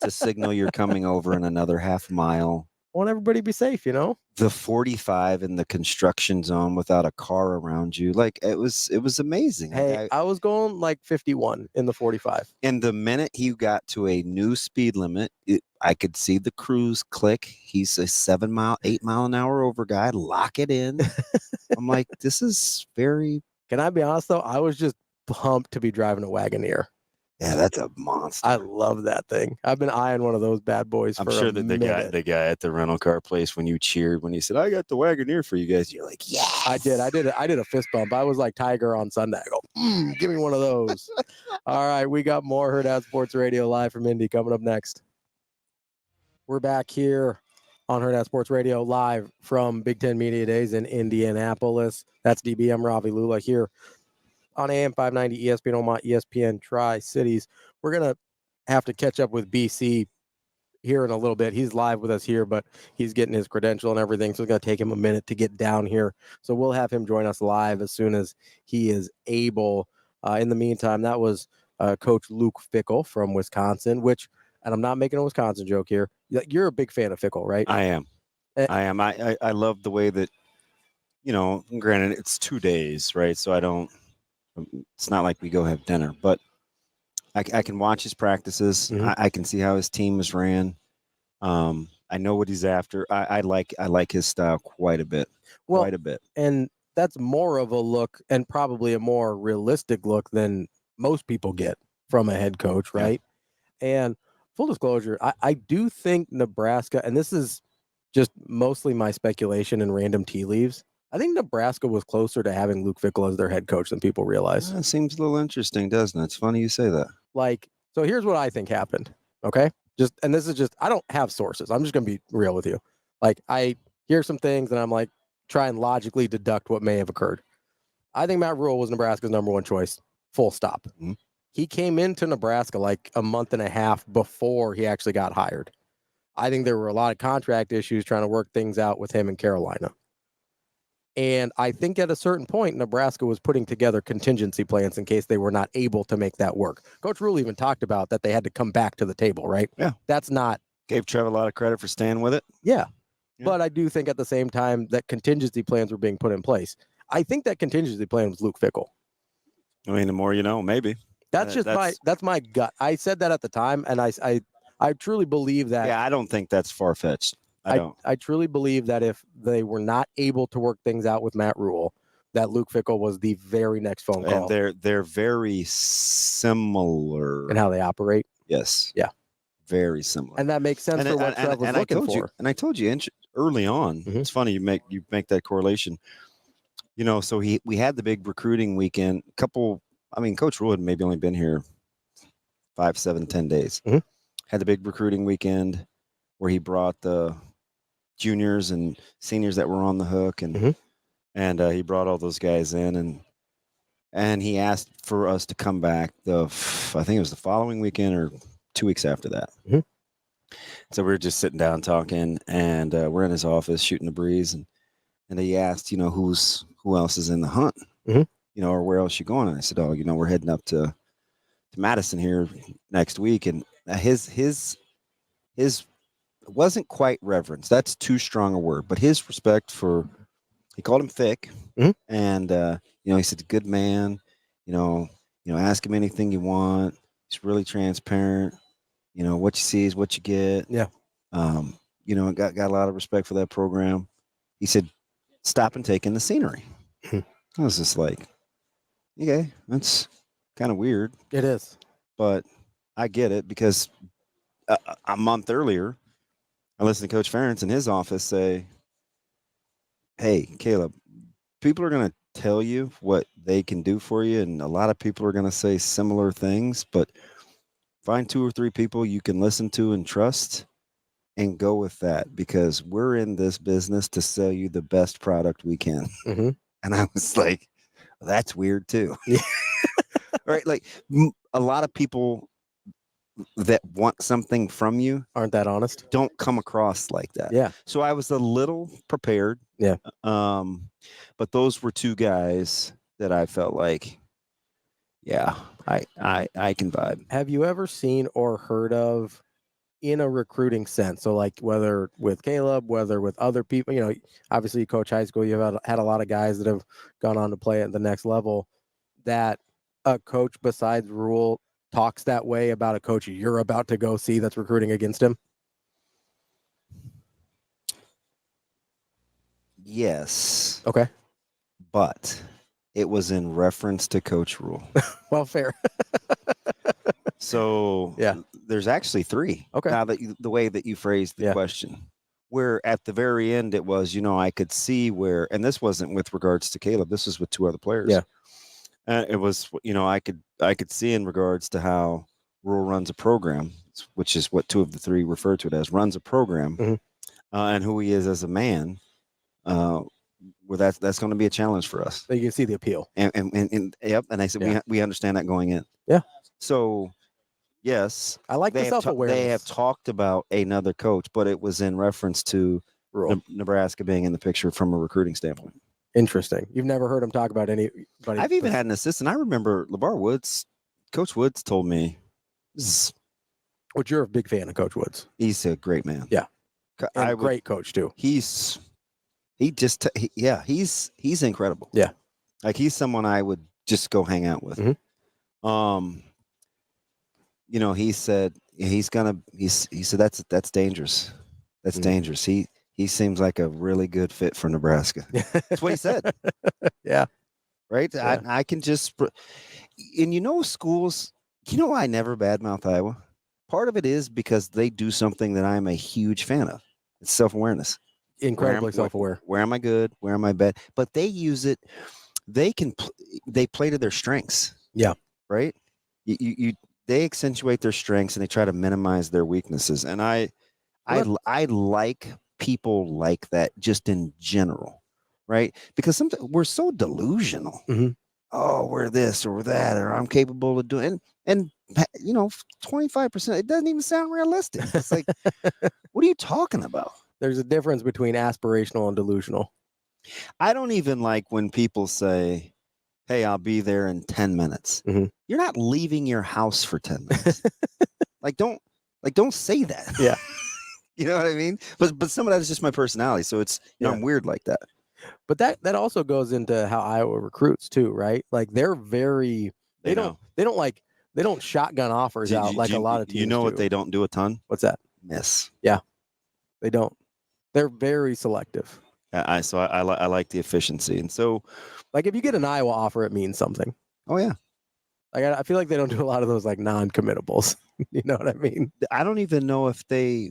to signal you're coming over in another half mile. I want everybody to be safe, you know? The 45 in the construction zone without a car around you. Like it was amazing. Hey, I was going like 51 in the 45. And the minute he got to a new speed limit, I could see the cruise click. He's a 8 mile an hour over guy. Lock it in. I'm like, this is very. Can I be honest though? I was just pumped to be driving a Wagoneer. Yeah, that's a monster. I love that thing. I've been eyeing one of those bad boys for a minute. I'm sure that the guy at the rental car place, when you cheered, when he said, I got the Wagoneer for you guys, you're like, yeah. I did a fist bump. I was like Tiger on Sunday. I go, give me one of those. All right, we got more Hurrdat Sports Radio live from Indy coming up next. We're back here on Hurrdat Sports Radio, live from Big Ten Media Days in Indianapolis. That's DB. I'm Ravi Lulla here on AM 590 ESPN Omaha, ESPN Tri-Cities. We're going to have to catch up with BC here in a little bit. He's live with us here, but he's getting his credential and everything, so it's going to take him a minute to get down here. So we'll have him join us live as soon as he is able. In the meantime, that was Coach Luke Fickell from Wisconsin, and I'm not making a Wisconsin joke here. You're a big fan of Fickell, right? I am. I love the way that, granted it's 2 days, right? So it's not like we go have dinner, but I can watch his practices. Mm-hmm. I can see how his team is ran. I know what he's after. I like his style quite a bit. And that's more of a look, and probably a more realistic look than most people get from a head coach, right? Yeah. And full disclosure, I do think Nebraska, and this is just mostly my speculation and random tea leaves, I think Nebraska was closer to having Luke Fickell as their head coach than people realize. That seems a little interesting, doesn't it? It's funny you say that. So here's what I think happened, okay? And this is I don't have sources. I'm just going to be real with you. I hear some things, and I'm try and logically deduct what may have occurred. I think Matt Rhule was Nebraska's number one choice, full stop. Mm-hmm. He came into Nebraska a month and a half before he actually got hired. I think there were a lot of contract issues trying to work things out with him in Carolina. And I think at a certain point, Nebraska was putting together contingency plans in case they were not able to make that work. Coach Rhule even talked about that they had to come back to the table, right? Yeah. That's not... Gave Trev a lot of credit for staying with it. Yeah. But I do think at the same time that contingency plans were being put in place. I think that contingency plan was Luke Fickell. I mean, the more you know, maybe. That's my gut. I said that at the time, and I truly believe that. Yeah, I don't think that's far-fetched. I truly believe that if they were not able to work things out with Matt Rhule, that Luke Fickell was the very next phone call. And they're very similar in how they operate. Yes. Yeah. Very similar. And that makes sense for what Trev was looking for. I told you early on. Mm-hmm. It's funny you make that correlation. So we had the big recruiting weekend. Coach Rhule had maybe only been here 5, 7, 10 days. Mm-hmm. Had the big recruiting weekend where he brought the juniors and seniors that were on the hook, and he brought all those guys in, and he asked for us to come back I think it was the following weekend or 2 weeks after that. Mm-hmm. So we were just sitting down talking, and we're in his office shooting the breeze, and he asked, who else is in the hunt, or where else you going? And I said, we're heading up to Madison here next week, and his wasn't quite reverence. That's too strong a word, but his respect for, he called him thick, and he said, good man, ask him anything you want. He's really transparent. What you see is what you get. Yeah. Got a lot of respect for that program. He said, stop and take in the scenery. I was just like, okay, that's kind of weird. It is. But I get it, because a month earlier, I listened to Coach Ferentz in his office say, hey, Caleb, people are going to tell you what they can do for you, and a lot of people are going to say similar things, but find 2 or 3 people you can listen to and trust and go with that, because we're in this business to sell you the best product we can. Mm-hmm. And I was like, well, that's weird too. Right? A lot of people that want something from you aren't that honest, don't come across like that. Yeah. So I was a little prepared. Yeah. But those were 2 guys that I felt like, yeah, I can vibe. Have you ever seen or heard of, in a recruiting sense, so whether with Caleb, whether with other people, obviously you coach high school, you've had a lot of guys that have gone on to play at the next level, that a coach besides Rhule talks that way about a coach you're about to go see that's recruiting against him? Yes. Okay. But it was in reference to Coach Rhule. Well, fair. So yeah, there's actually 3. Okay. Now that the way that you phrased the question, where at the very end it was, I could see where, and this wasn't with regards to Caleb, this was with 2 other players. Yeah. It was, I could see in regards to how Rhule runs a program, which is what 2 of the 3 refer to it as, runs a program. Mm-hmm. and who he is as a man, well, that's going to be a challenge for us. So you can see the appeal. And yep. And I said we understand that going in. Yeah. So yes, I like the self-awareness. They have talked about another coach, but it was in reference to Rhule. Nebraska being in the picture from a recruiting standpoint. Interesting. You've never heard him talk about anybody. I've even had an assistant. I remember Coach Woods told me, which you're a big fan of Coach Woods. He's a great man. Yeah. And great coach too. He's incredible. Yeah. Like he's someone I would just go hang out with. Mm-hmm. He said he said that's dangerous. That's dangerous. He seems like a really good fit for Nebraska. That's what he said. Yeah. Right? Yeah. I can just and schools, I never badmouth Iowa. Part of it is because they do something that I'm a huge fan of. It's self-awareness. Incredibly self-aware. Where am I good? Where am I bad? But they use it. They play to their strengths. Yeah. Right? They accentuate their strengths and they try to minimize their weaknesses. And I like people like that just in general, right? Because sometimes we're so delusional. Mm-hmm. Oh, we're this or we're that, or I'm capable of doing, and 25%. It doesn't even sound realistic. It's like, what are you talking about? There's a difference between aspirational and delusional. I don't even like when people say, "Hey, I'll be there in 10 minutes." Mm-hmm. You're not leaving your house for 10 minutes. don't say that. Yeah. You know what I mean? But some of that is just my personality. So it's I'm weird like that. But that also goes into how Iowa recruits too, right? Like they're very they don't shotgun offers out like a lot of teams. You know do. what they don't do a ton? What's that? Miss. Yeah. They don't. They're very selective. I like the efficiency. And so like if you get an Iowa offer, it means something. Oh yeah. Like I feel like they don't do a lot of those like non-committables. You know what I mean? I don't even know if they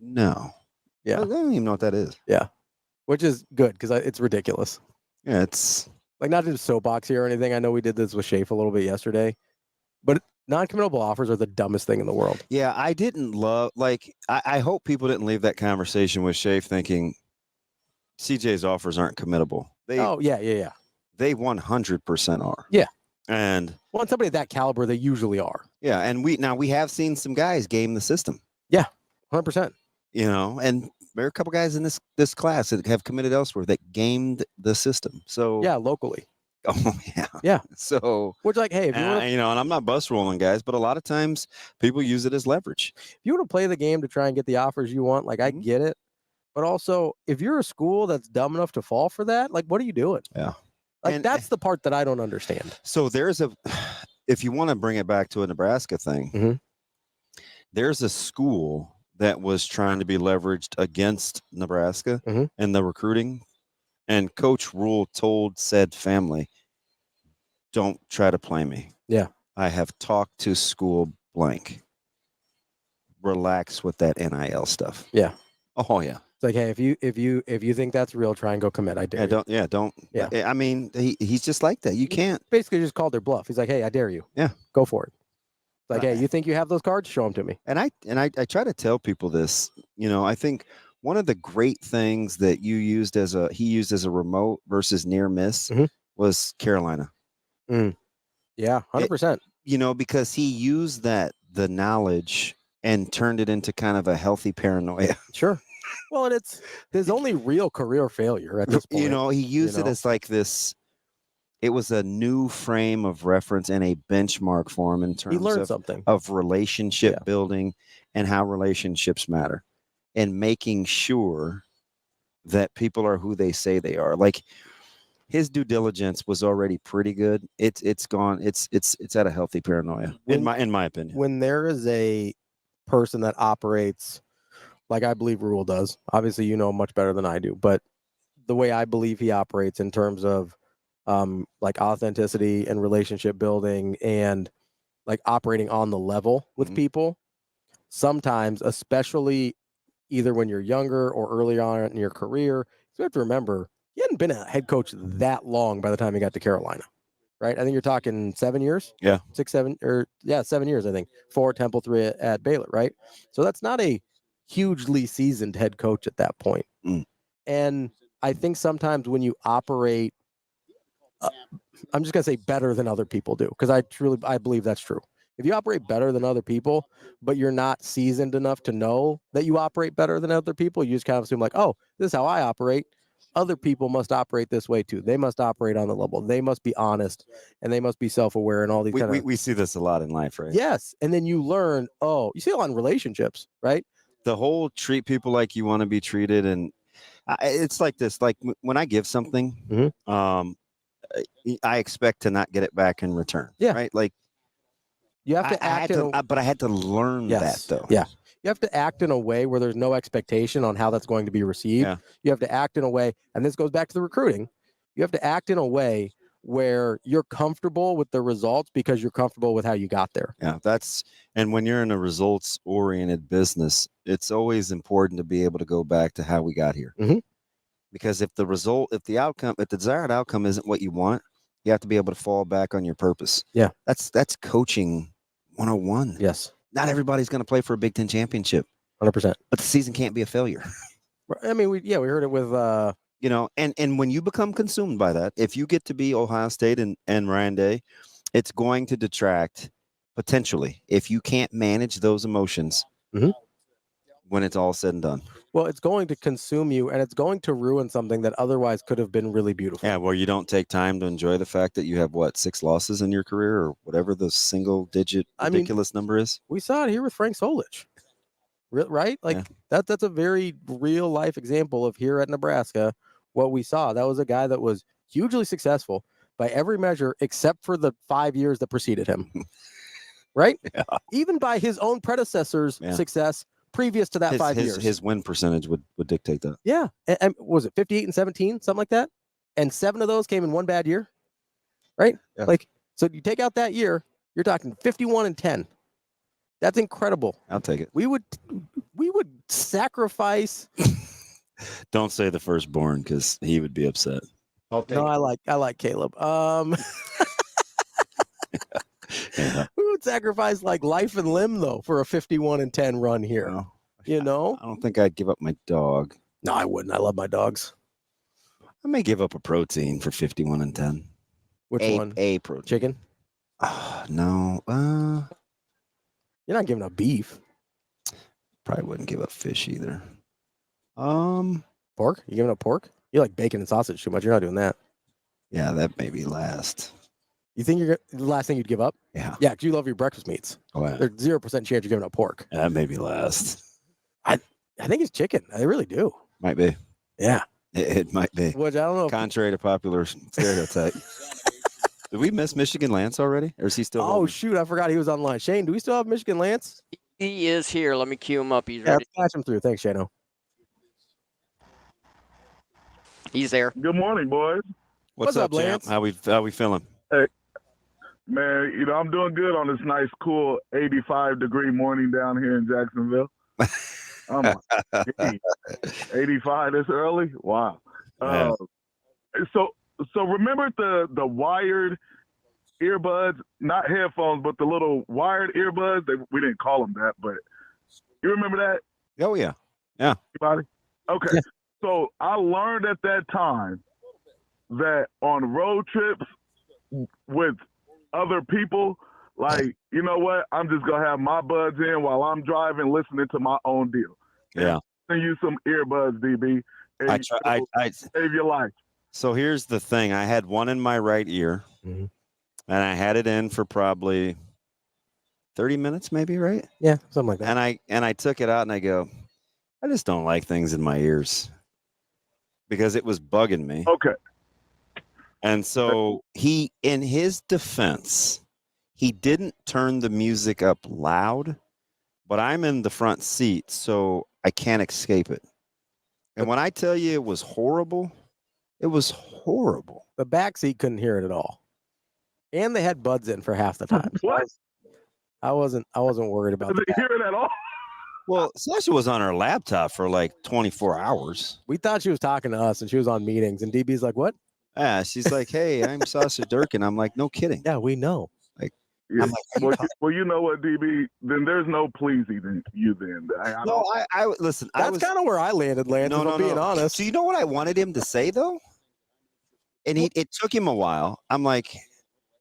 No. Yeah. I don't even know what that is. Yeah. Which is good because it's ridiculous. Yeah, it's like not just soapbox here or anything. I know we did this with Shafe a little bit yesterday, but non-committable offers are the dumbest thing in the world. Yeah, I didn't love I hope people didn't leave that conversation with Shafe thinking CJ's offers aren't committable. They 100% are. Yeah. And somebody at that caliber, they usually are. Yeah, and we have seen some guys game the system. Yeah, 100%. And there are a couple guys in this class that have committed elsewhere that gamed the system. So yeah, locally. Oh yeah, yeah. So which like, hey, if you want, and I'm not bus rolling guys, but a lot of times people use it as leverage. If you want to play the game to try and get the offers you want, like I get it, but also if you're a school that's dumb enough to fall for that, like what are you doing? Yeah, like that's the part that I don't understand. So if you want to bring it back to a Nebraska thing, there's a school that was trying to be leveraged against Nebraska in the recruiting. And Coach Rhule told said family, don't try to play me. Yeah. I have talked to school blank. Relax with that NIL stuff. Yeah. Oh yeah. It's like, hey, if you think that's real, try and go commit. I dare you. Don't. Yeah. I mean, he's just like that. You can't. Basically just called their bluff. He's like, hey, I dare you. Yeah. Go for it. It's like, hey, you think you have those cards? Show them to me. And I try to tell people this, I think one of the great things that he used as a remote versus near miss was Carolina. Yeah, 100%. Because he used the knowledge and turned it into kind of a healthy paranoia. Sure. Well, and it's his only real career failure at this point. He used it as like this. It was a new frame of reference and a benchmark for him in terms he learned something of relationship building and how relationships matter. And making sure that people are who they say they are. Like his due diligence was already pretty good. It's gone. It's at a healthy paranoia, in my opinion. When there is a person that operates like I believe Rhule does, obviously you know much better than I do, but the way I believe he operates in terms of like authenticity and relationship building and like operating on the level with people, sometimes, especially either when you're younger or early on in your career. So you have to remember, he hadn't been a head coach that long by the time he got to Carolina, right? I think you're talking 7 years. Yeah. 6, 7, or 7 years, I think. 4 at Temple, 3 at Baylor, right? So that's not a hugely seasoned head coach at that point. And I think sometimes when you operate, I'm just going to say better than other people do, because I believe that's true. If you operate better than other people, but you're not seasoned enough to know that you operate better than other people, you just kind of assume like, oh, this is how I operate. Other people must operate this way too. They must operate on the level. They must be honest, and they must be self-aware, and all these We see this a lot in life, right? Yes, and then you learn. Oh, you see a lot in relationships, right? The whole treat people like you want to be treated, and it's like this. Like when I give something, I expect to not get it back in return. Yeah, right. Like you have to act. But I had to learn that though. Yeah. You have to act in a way where there's no expectation on how that's going to be received. Yeah. You have to act in a way, and this goes back to the recruiting. You have to act in a way where you're comfortable with the results because you're comfortable with how you got there. Yeah, and when you're in a results-oriented business, it's always important to be able to go back to how we got here. Because if the desired outcome isn't what you want, you have to be able to fall back on your purpose. Yeah. That's coaching 101. Yes. Not everybody's going to play for a Big Ten championship. 100%. But the season can't be a failure. I mean, we heard it with and when you become consumed by that, if you get to be Ohio State and Ryan Day, it's going to detract potentially if you can't manage those emotions when it's all said and done. Well, it's going to consume you, and it's going to ruin something that otherwise could have been really beautiful. Yeah, where you don't take time to enjoy the fact that you have 6 losses in your career or whatever the single-digit ridiculous number is. We saw it here with Frank Solich, right? Like that's a very real life example of here at Nebraska. What we saw, that was a guy that was hugely successful by every measure except for the 5 years that preceded him. Right? Yeah. Even by his own predecessor's success previous to that 5 years. His win percentage would dictate that. Yeah. And was it 58 and 17, something like that? And 7 of those came in one bad year. Right? Yeah. Like, so you take out that year, you're talking 51 and 10. That's incredible. I'll take it. We would sacrifice. Don't say the firstborn because he would be upset. No, I like Caleb. Yeah. We would sacrifice like life and limb though for a 51 and 10 run here. Well, I don't think I'd give up my dog. No, I wouldn't. I love my dogs. I may give up a protein for 51 and 10. Which one? A protein. Chicken? No. You're not giving up beef. Probably wouldn't give up fish either. Pork? You giving up pork? You like bacon and sausage too much. You're not doing that. Yeah, that may be last. You think you're the last thing you'd give up? Yeah. Yeah, because you love your breakfast meats. Oh, yeah. There's 0% chance you're giving up pork. Yeah, that may be last. I think it's chicken. I really do. Might be. Yeah. It might be. Which I don't know. Contrary to popular stereotype. Did we miss Michigan Lance already? Or is he still rolling? Shoot. I forgot he was online. Shane, do we still have Michigan Lance? He is here. Let me cue him up. He's ready. Patch him through. Thanks, Shano. He's there. Good morning, boys. What's up, Lance? How we feeling? Hey, man, I'm doing good on this nice, cool 85-degree morning down here in Jacksonville. 85 this early? Wow. So remember the wired earbuds, not headphones, but the little wired earbuds? We didn't call them that, but you remember that? Oh, yeah. Yeah. Anybody? Okay. Yeah. So I learned at that time that on road trips with other people, like, you know what? I'm just going to have my buds in while I'm driving, listening to my own deal. Yeah. And use some earbuds, DB. I save your life. So here's the thing. I had one in my right ear, and I had it in for probably 30 minutes, maybe, right? Yeah, something like that. And I took it out, and I go, I just don't like things in my ears because it was bugging me. Okay. And so he, in his defense, he didn't turn the music up loud, but I'm in the front seat, so I can't escape it. And when I tell you it was horrible, it was horrible. The back seat couldn't hear it at all. And they had buds in for half the time. What? I wasn't worried about that. Did they hear it at all? Well, Sasha was on her laptop for like 24 hours. We thought she was talking to us, and she was on meetings, and DB's like, what? Yeah, she's like, hey, I'm Sasha Durkin. I'm like, no kidding. Yeah, we know. Like, Yeah. I'm like, Well, you know what, DB? Then there's no pleasing you. Then I listen. That's kind of where I landed, Lance. If I'm being honest. So you know what I wanted him to say though, and it took him a while. I'm like,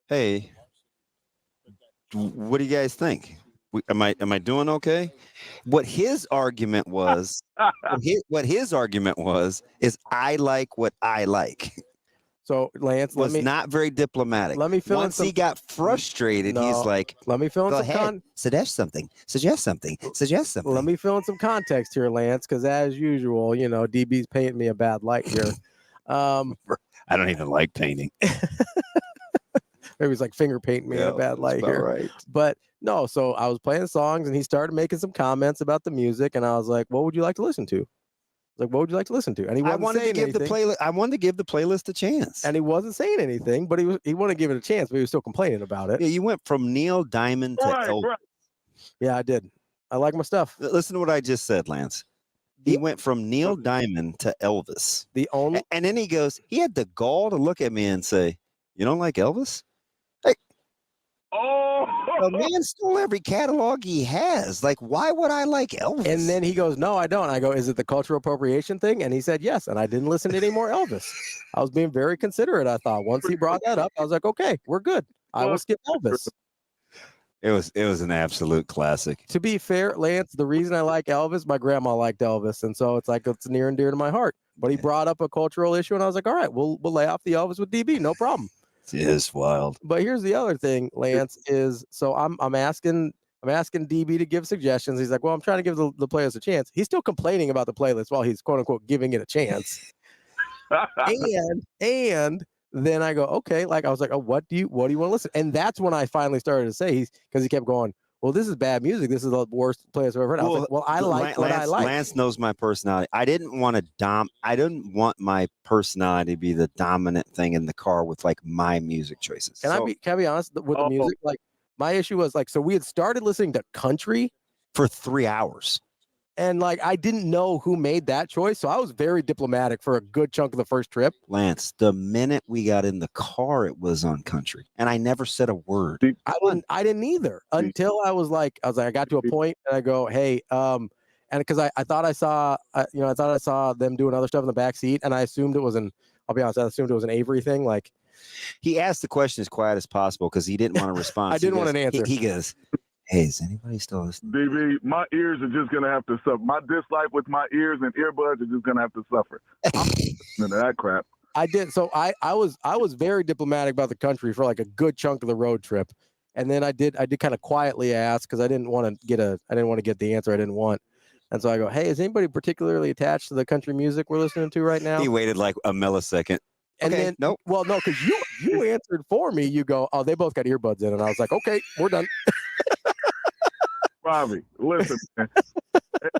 hey, what do you guys think? Am I doing okay? What his argument was, is I like what I like. So Lance Was not very diplomatic. Let me fill Once in he got frustrated, he's like, let me fill in go some ahead, suggest something. Let me fill in some context here, Lance, because as usual, DB's painting me a bad light here. I don't even like painting. Maybe he's like finger painting me in a bad light here. Right. But no, so I was playing songs and he started making some comments about the music, and I was like, "What would you like to listen to?" Like, what would you like to listen to? And he wasn't saying anything. I wanted to give the playlist a chance. And he wasn't saying anything, but he wanted to give it a chance, but he was still complaining about it. Yeah, you went from Neil Diamond to Elvis. Right. Yeah, I did. I like my stuff. Listen to what I just said, Lance. He went from Neil Diamond to Elvis. And then he had the gall to look at me and say, "You don't like Elvis?" Hey, the man stole every catalog he has. Like, why would I like Elvis? And then he goes, "No, I don't." I go, "Is it the cultural appropriation thing?" And he said, "Yes." And I didn't listen to any more Elvis. I was being very considerate, I thought. Once he brought that up, I was like, "Okay, we're good. I will skip Elvis." It was an absolute classic. To be fair, Lance, the reason I like Elvis, my grandma liked Elvis, and so it's near and dear to my heart. But he brought up a cultural issue, and I was like, "All right, we'll lay off the Elvis with DB, no problem." It is wild. But here's the other thing, Lance, is so I'm asking DB to give suggestions. He's like, "Well, I'm trying to give the players a chance." He's still complaining about the playlist while he's quote unquote giving it a chance. and then I go, okay, like I was like, "Oh, what do you want to listen?" And that's when I finally started to say, because he kept going, "Well, this is bad music. This is the worst playlist I've ever heard." I was like, "Well, I like what I like." Lance knows my personality. I didn't want my personality to be the dominant thing in the car with like my music choices. Can I be honest with the music? Like my issue was like, so we had started listening to country for 3 hours. And like, I didn't know who made that choice. So I was very diplomatic for a good chunk of the first trip. Lance, the minute we got in the car, it was on country. And I never said a word. I didn't either until I got to a point and I go, "Hey, and because I thought I saw them doing other stuff in the back seat, and I assumed it was I'll be honest, I assumed it was an Avery thing. Like, he asked the question as quiet as possible because he didn't want to respond. I didn't want an answer. He goes, "Hey, is anybody still listening?" DB, my ears are just gonna have to suffer. My dislike with my ears and earbuds are just gonna have to suffer. I'm listening to that crap. I did. So I was very diplomatic about the country for like a good chunk of the road trip, and then I did kind of quietly ask because I didn't want to get the answer I didn't want. And so I go, "Hey, is anybody particularly attached to the country music we're listening to right now?" He waited like a millisecond. And okay, then, nope. Well, no, because you answered for me. You go, "Oh, they both got earbuds in," and I was like, "Okay, we're done." Ravi, listen, man.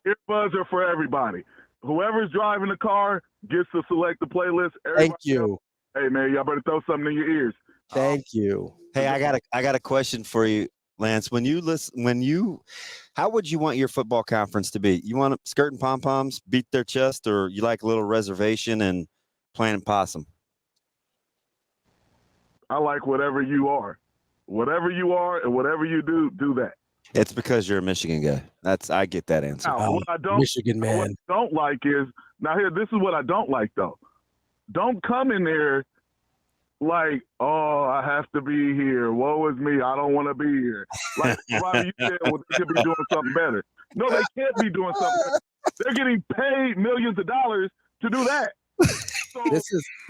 Earbuds are for everybody. Whoever's driving the car gets to select the playlist. Thank you. Else, hey, man, y'all better throw something in your ears. Thank you. Hey, I got a question for you, Lance. How would you want your football conference to be? You want them skirting pom-poms, beat their chest, or you like a little reservation and playing possum? I like whatever you are. Whatever you are and whatever you do that. It's because you're a Michigan guy. I get that answer. Now, what I don't, Michigan man. What I don't like is this is what I don't like though. Don't come in there like, "Oh, I have to be here. Woe is me. I don't want to be here." Like Robbie, you said, "Well, they could be doing something better." No, they can't be doing something better. They're getting paid millions of dollars to do that. So,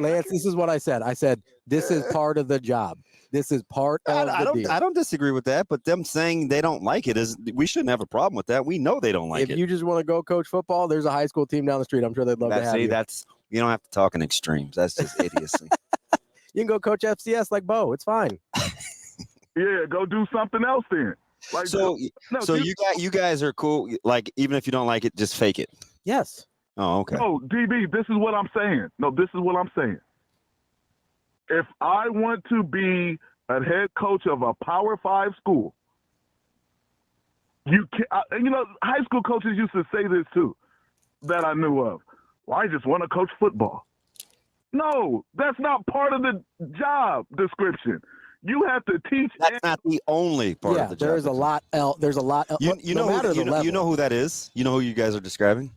Lance. This is what I said. I said this is part of the job. This is part of the deal. I don't disagree with that, but them saying they don't like it we shouldn't have a problem with that. We know they don't like it. If you just want to go coach football, there's a high school team down the street. I'm sure they'd love to have you. You don't have to talk in extremes. That's just idiocy. You can go coach FCS like Bo. It's fine. Yeah, go do something else then. Like, you guys are cool. Like, even if you don't like it, just fake it. Yes. Oh, okay. No, DB, this is what I'm saying. If I want to be a head coach of a Power 5 school, you can. High school coaches used to say this too, that I knew of. "Well, I just want to coach football." No, that's not part of the job description. You have to teach. That's not the only part of the job. There's a lot else. There's a lot. You know who that is? You know who you guys are describing?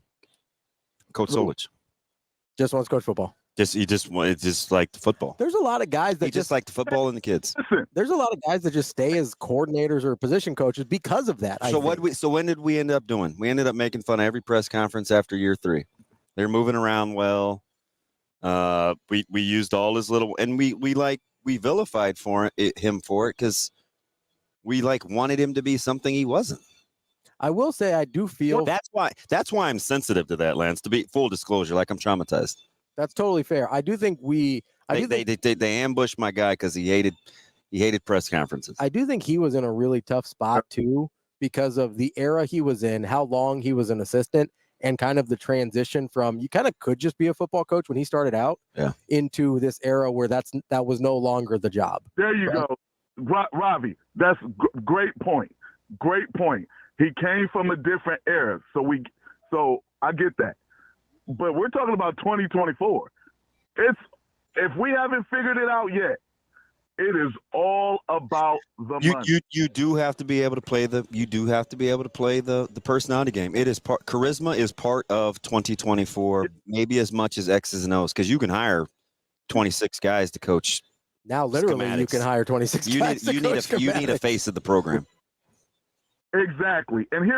Coach Solich. Just wants to coach football. It's just like the football. There's a lot of guys that just like the football and the kids. Listen, there's a lot of guys that just stay as coordinators or position coaches because of that. So when did we end up doing? We ended up making fun of every press conference after year 3. They're moving around well. We used all his little, and we vilified him for it because we wanted him to be something he wasn't. I will say I do feel that's why I'm sensitive to that, Lance. To be full disclosure, I'm traumatized. That's totally fair. I do think they ambushed my guy because he hated press conferences. I do think he was in a really tough spot too because of the era he was in, how long he was an assistant, and kind of the transition from you kind of could just be a football coach when he started out into this era where that was no longer the job. There you go, Ravi. That's great point. Great point. He came from a different era, so I get that. But we're talking about 2024. If we haven't figured it out yet, it is all about the money. You do have to be able to play the personality game. It is charisma is part of 2024, maybe as much as X's and O's, because you can hire 26 guys to coach. Now, literally, schematics. You can hire 26 guys. You need a face of the program. Exactly, and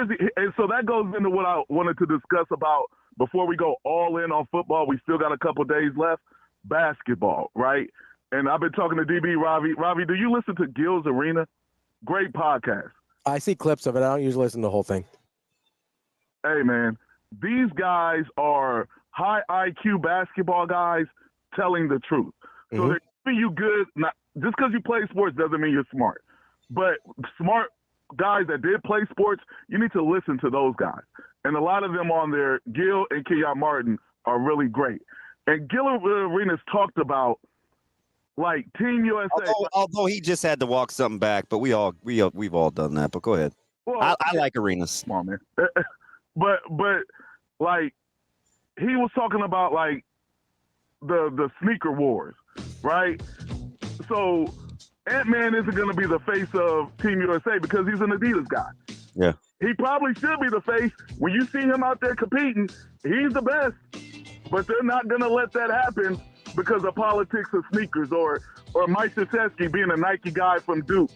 so that goes into what I wanted to discuss about before we go all in on football. We still got a couple days left. Basketball, right? And I've been talking to DB Ravi. Ravi, do you listen to Gil's Arena? Great podcast. I see clips of it. I don't usually listen to the whole thing. Hey, man, these guys are high IQ basketball guys telling the truth. So they're giving you good. Not, just because you play sports doesn't mean you're smart. But smart guys that did play sports, you need to listen to those guys. And a lot of them on there, Gil and Kenyon Martin, are really great. And Gil Arenas talked about Team USA. Although he just had to walk something back, but we've all done that. But go ahead. Well, I like Arenas. Come on, man. but he was talking about the sneaker wars, right? So Ant-Man isn't going to be the face of Team USA because he's an Adidas guy. Yeah. He probably should be the face. When you see him out there competing, he's the best. But they're not going to let that happen because of politics of sneakers or Mike Krzyzewski being a Nike guy from Duke.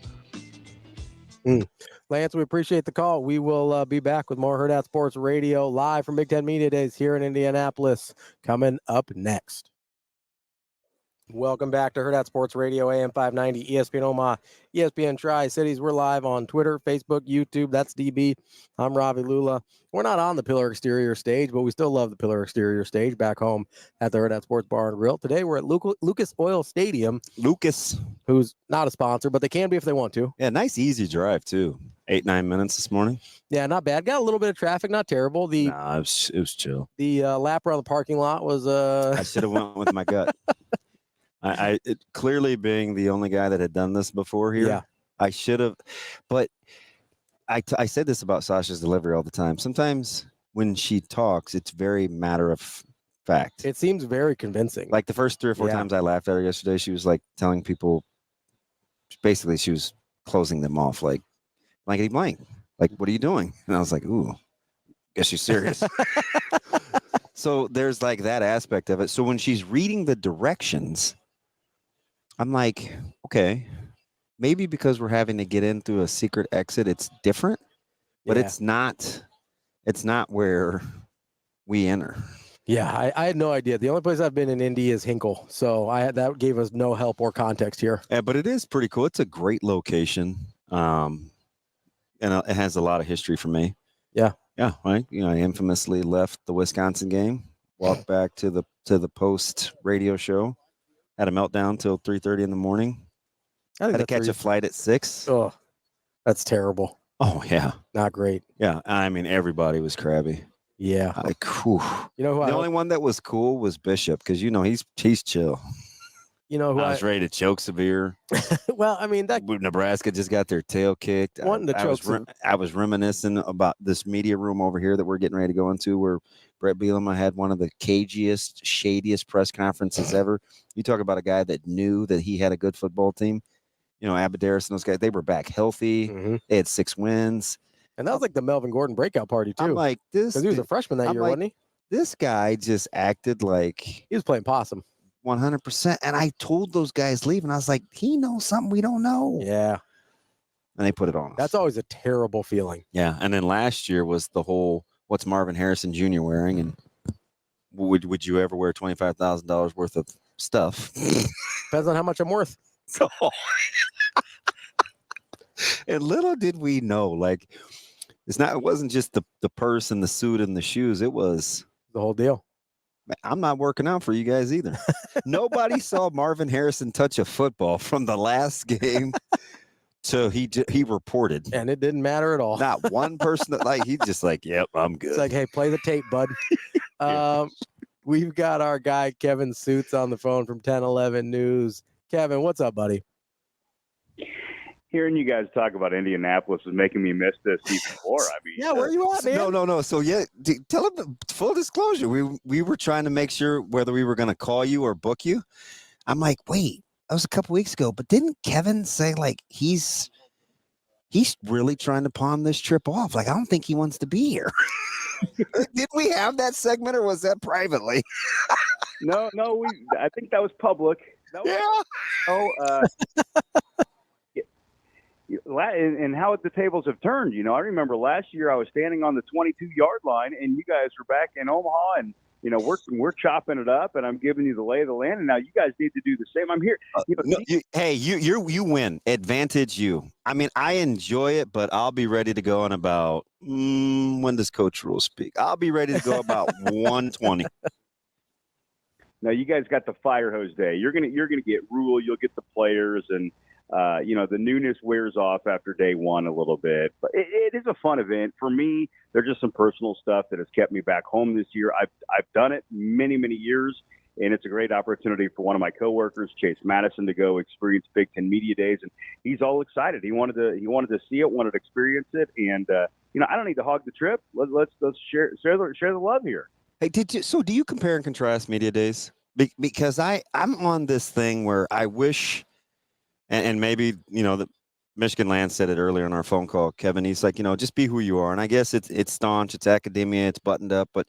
Lance, we appreciate the call. We will be back with more Hurrdat Sports Radio live from Big Ten Media Days here in Indianapolis coming up next. Welcome back to Hurrdat Sports Radio, AM 590, ESPN Omaha, ESPN Tri-Cities. We're live on Twitter, Facebook, YouTube. That's DB. I'm Ravi Lulla. We're not on the Pillar Exterior stage, but we still love the Pillar Exterior stage back home at the Hurrdat Sports Bar and Grill. Today, we're at Lucas Oil Stadium. Lucas. Who's not a sponsor, but they can be if they want to. Yeah, nice, easy drive, too. 8-9 minutes this morning. Yeah, not bad. Got a little bit of traffic, not terrible. It was chill. The lap around the parking lot was... I should have went with my gut. It clearly being the only guy that had done this before here. Yeah. I should have, but I said this about Sasha's delivery all the time. Sometimes when she talks, it's very matter of fact. It seems very convincing. Like the first 3 or 4 times I laughed at her yesterday, she was telling people, basically she was closing them off blankety blank. What are you doing? And I was like, ooh, guess she's serious. So there's that aspect of it. So when she's reading the directions, I'm like, okay, maybe because we're having to get in through a secret exit, it's different, but it's not where we enter. Yeah, I had no idea. The only place I've been in Indy is Hinkle, so that gave us no help or context here. Yeah, but it is pretty cool. It's a great location, and it has a lot of history for me. Yeah. Yeah, right. I infamously left the Wisconsin game, walked back to the post radio show, had a meltdown till 3:30 in the morning. I had to catch a flight at 6. Oh, that's terrible. Oh yeah, not great. Yeah, I mean everybody was crabby. Yeah, whew. You know who? The only one that was cool was Bishop because he's chill. You know who? I was ready to choke severe. Well, I mean that Nebraska just got their tail kicked. I was reminiscing about this media room over here that we're getting ready to go into, where Brett Bielema had one of the cagiest, shadiest press conferences ever. You talk about a guy that knew that he had a good football team. Abadaris and those guys, they were back healthy. Mm-hmm. They had 6 wins. And that was like the Melvin Gordon breakout party, too. I'm like, this. Because he was a freshman that year, wasn't he? This guy just acted like he was playing possum. 100%. And I told those guys leaving, I was like, he knows something we don't know. Yeah. And they put it on us. That's always a terrible feeling. Yeah. And then last year was the whole, what's Marvin Harrison Jr. wearing? And would you ever wear $25,000 worth of stuff? Depends on how much I'm worth. And little did we know, like, it wasn't just the purse and the suit and the shoes. It was the whole deal. I'm not working out for you guys either. Nobody saw Marvin Harrison touch a football from the last game till he reported. And it didn't matter at all. Not one person he's just like, yep, I'm good. It's like, hey, play the tape, bud. We've got our guy, Kevin Sjuts, on the phone from 1011 News. Kevin, what's up, buddy? Hearing you guys talk about Indianapolis is making me miss this even more. I mean, yeah, where you at, man? No. So yeah, tell them full disclosure. We were trying to make sure whether we were going to call you or book you. I'm like, wait, that was a couple weeks ago, but didn't Kevin say like he's really trying to pawn this trip off? Like, I don't think he wants to be here. Did we have that segment or was that privately? No, I think that was public. And how the tables have turned. I remember last year I was standing on the 22-yard line, and you guys were back in Omaha, and we're chopping it up, and I'm giving you the lay of the land, and now you guys need to do the same. I'm here. You win. Advantage you. I mean, I enjoy it, but I'll be ready to go in about when does Coach Rhule speak? I'll be ready to go about 1:20. Now you guys got the Firehose day. You're gonna get Rhule. You'll get the players, and the newness wears off after day one a little bit. But it is a fun event for me. There's just some personal stuff that has kept me back home this year. I've done it many years, and it's a great opportunity for one of my coworkers, Chase Madison, to go experience Big Ten Media Days, and he's all excited. He wanted to see it, wanted to experience it, and I don't need to hog the trip. Let's share the love here. Hey, do you compare and contrast media days? Because I'm on this thing where I wish, and maybe, the Michigan Land said it earlier in our phone call, Kevin, he's like, just be who you are. And I guess it's staunch, it's academia, it's buttoned up, but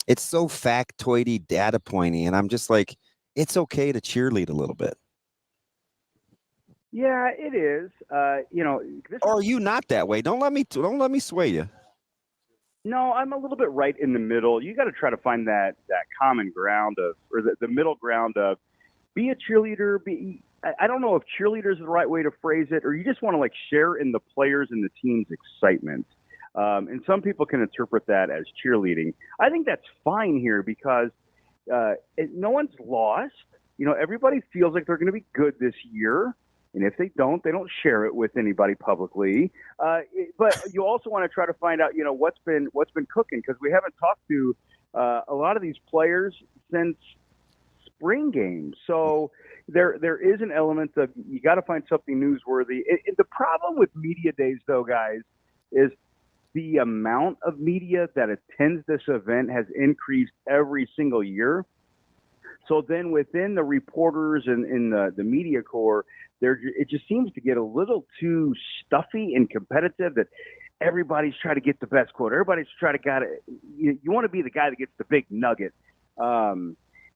it's so factoidy, data pointy. And I'm just like, it's okay to cheerlead a little bit. Yeah, it is. Or are you not that way? Don't let me sway you. No, I'm a little bit right in the middle. You got to try to find that common ground or the middle ground of be a cheerleader. I don't know if cheerleader is the right way to phrase it, or you just want to share in the players and the team's excitement. And some people can interpret that as cheerleading. I think that's fine here because no one's lost. Everybody feels like they're going to be good this year. And if they don't share it with anybody publicly. But you also want to try to find out, what's been cooking, because we haven't talked to a lot of these players since spring games. So there is an element of you got to find something newsworthy. The problem with media days, though, guys, is the amount of media that attends this event has increased every single year. So then within the reporters and in the media corps, it just seems to get a little too stuffy and competitive that everybody's trying to get the best quote. Everybody's trying to you want to be the guy that gets the big nugget.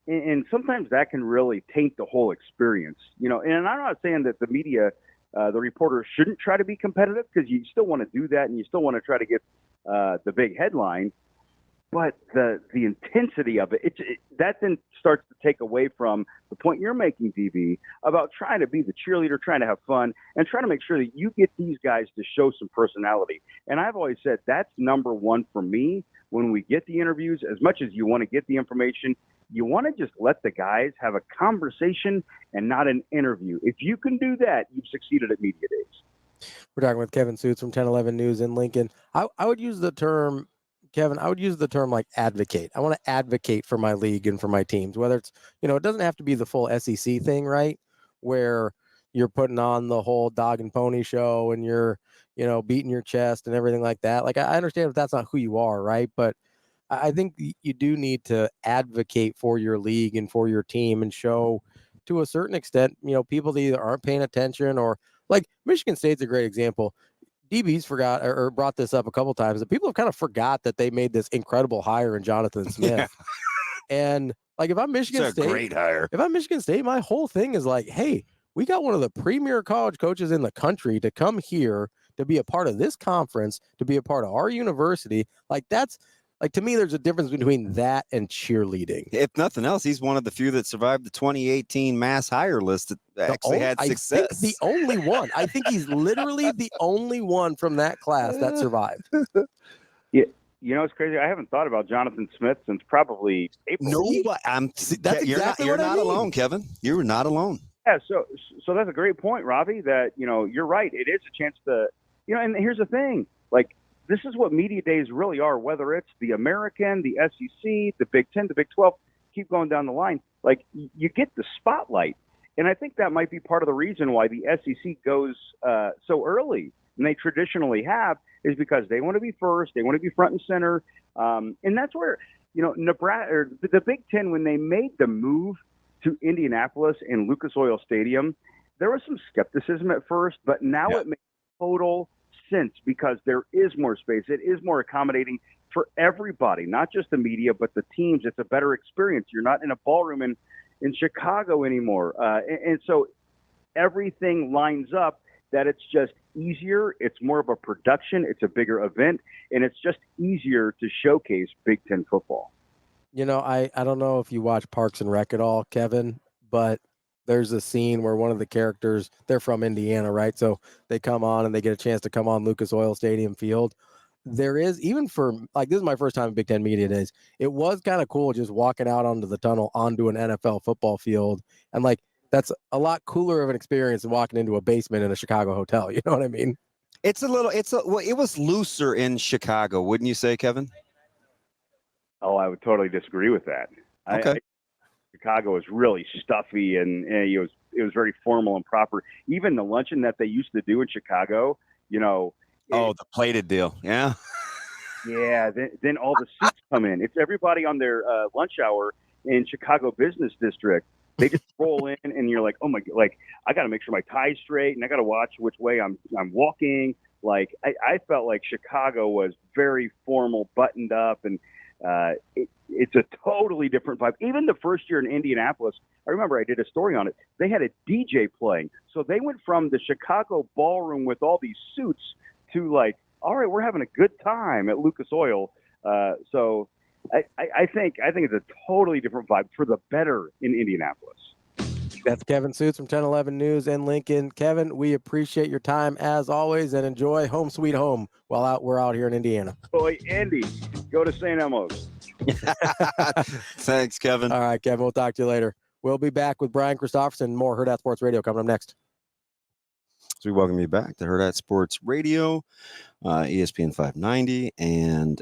And sometimes that can really taint the whole experience, and I'm not saying that the media, the reporters shouldn't try to be competitive, because you still want to do that and you still want to try to get the big headline. But the intensity of it, that then starts to take away from the point you're making, DB, about trying to be the cheerleader, trying to have fun, and trying to make sure that you get these guys to show some personality. And I've always said that's number one for me when we get the interviews. As much as you want to get the information, you want to just let the guys have a conversation and not an interview. If you can do that, you've succeeded at media days. We're talking with Kevin Sjuts from 1011 News in Lincoln. I would use the term, Kevin, like advocate. I want to advocate for my league and for my teams, whether it's, it doesn't have to be the full SEC thing, right? Where you're putting on the whole dog and pony show and you're, beating your chest and everything like that. Like, I understand if that's not who you are, right? But I think you do need to advocate for your league and for your team and show to a certain extent, people that either aren't paying attention or Like Michigan State's a great example. DB's forgot or brought this up a couple times that people have kind of forgot that they made this incredible hire in Jonathan Smith. Yeah. And like if I'm Michigan It's a State, great hire. if I'm Michigan State, my whole thing is like, hey, we got one of the premier college coaches in the country to come here to be a part of this conference, to be a part of our university. Like that's like, to me, there's a difference between that and cheerleading. If nothing else, he's one of the few that survived the 2018 mass hire list that actually had success. I think the only one. I think he's literally the only one from that class that survived. Yeah. You know, it's crazy. I haven't thought about Jonathan Smith since probably April. No, that's exactly you're what I not mean. alone, Kevin. You're not alone. Yeah, so that's a great point, Ravi, that, you know, you're right. It is a chance to, you know, and here's the thing, like, this is what media days really are, whether it's the American, the SEC, the Big 10, the Big 12, keep going down the line. Like, you get the spotlight. And I think that might be part of the reason why the SEC goes so early, and they traditionally have, is because they want to be first, they want to be front and center. And that's where, you know, Nebraska, or the Big 10, when they made the move to Indianapolis and Lucas Oil Stadium, there was some skepticism at first, but now it makes total sense because there is more space. It is more accommodating for everybody, not just the media, but the teams. It's a better experience. You're not in a ballroom in Chicago anymore. And so everything lines up that it's just easier. It's more of a production. It's a bigger event, and it's just easier to showcase Big Ten football. You know, I don't know if you watch Parks and Rec at all, Kevin, but there's a scene where one of the characters, they're from Indiana, right? So they come on and they get a chance to come on Lucas Oil Stadium field. There is, even for, like, this is my first time in Big Ten Media Days. It was kind of cool just walking out onto the tunnel onto an NFL football field. And, like, that's a lot cooler of an experience than walking into a basement in a Chicago hotel. You know what I mean? It was looser in Chicago, wouldn't you say, Kevin? Oh, I would totally disagree with that. Okay. Chicago was really stuffy, and it was very formal and proper. Even the luncheon that they used to do in Chicago, you know. The plated deal. Yeah. Yeah. Then all the suits come in. It's everybody on their lunch hour in Chicago Business District. They just roll in, and you're like, oh my, like, I got to make sure my tie's straight, and I got to watch which way I'm walking. Like, I felt like Chicago was very formal, buttoned up, and it's a totally different vibe. Even the first year in Indianapolis, I remember I did a story on it. They had a DJ playing. So they went from the Chicago ballroom with all these suits to, like, all right, we're having a good time at Lucas Oil. So I think it's a totally different vibe for the better in Indianapolis. That's Kevin Sjuts from 1011 News in Lincoln. Kevin, we appreciate your time as always, and enjoy home sweet home while we're out here in Indiana. Boy, Andy, go to St. Elmo's. Thanks, Kevin. All right, Kevin, we'll talk to you later. We'll be back with Brian Christopherson, more Hurrdat Sports Radio coming up next. So we welcome you back to Hurrdat Sports Radio, ESPN 590 and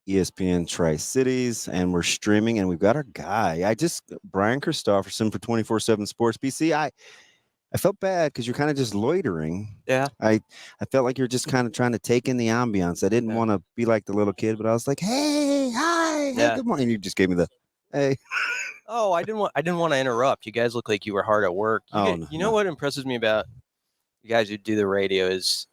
ESPN Tri-Cities, and we're streaming, and we've got our guy. Brian Christopherson for 24/7 Sports BC. I felt bad because you're kind of just loitering. Yeah. I felt like you're just kind of trying to take in the ambiance. I didn't want to be like the little kid, but I was like, hey, hi, hey, good morning. You just gave me the hey. Oh, I didn't want to interrupt. You guys look like you were hard at work. You know what impresses me about you guys who do the radio is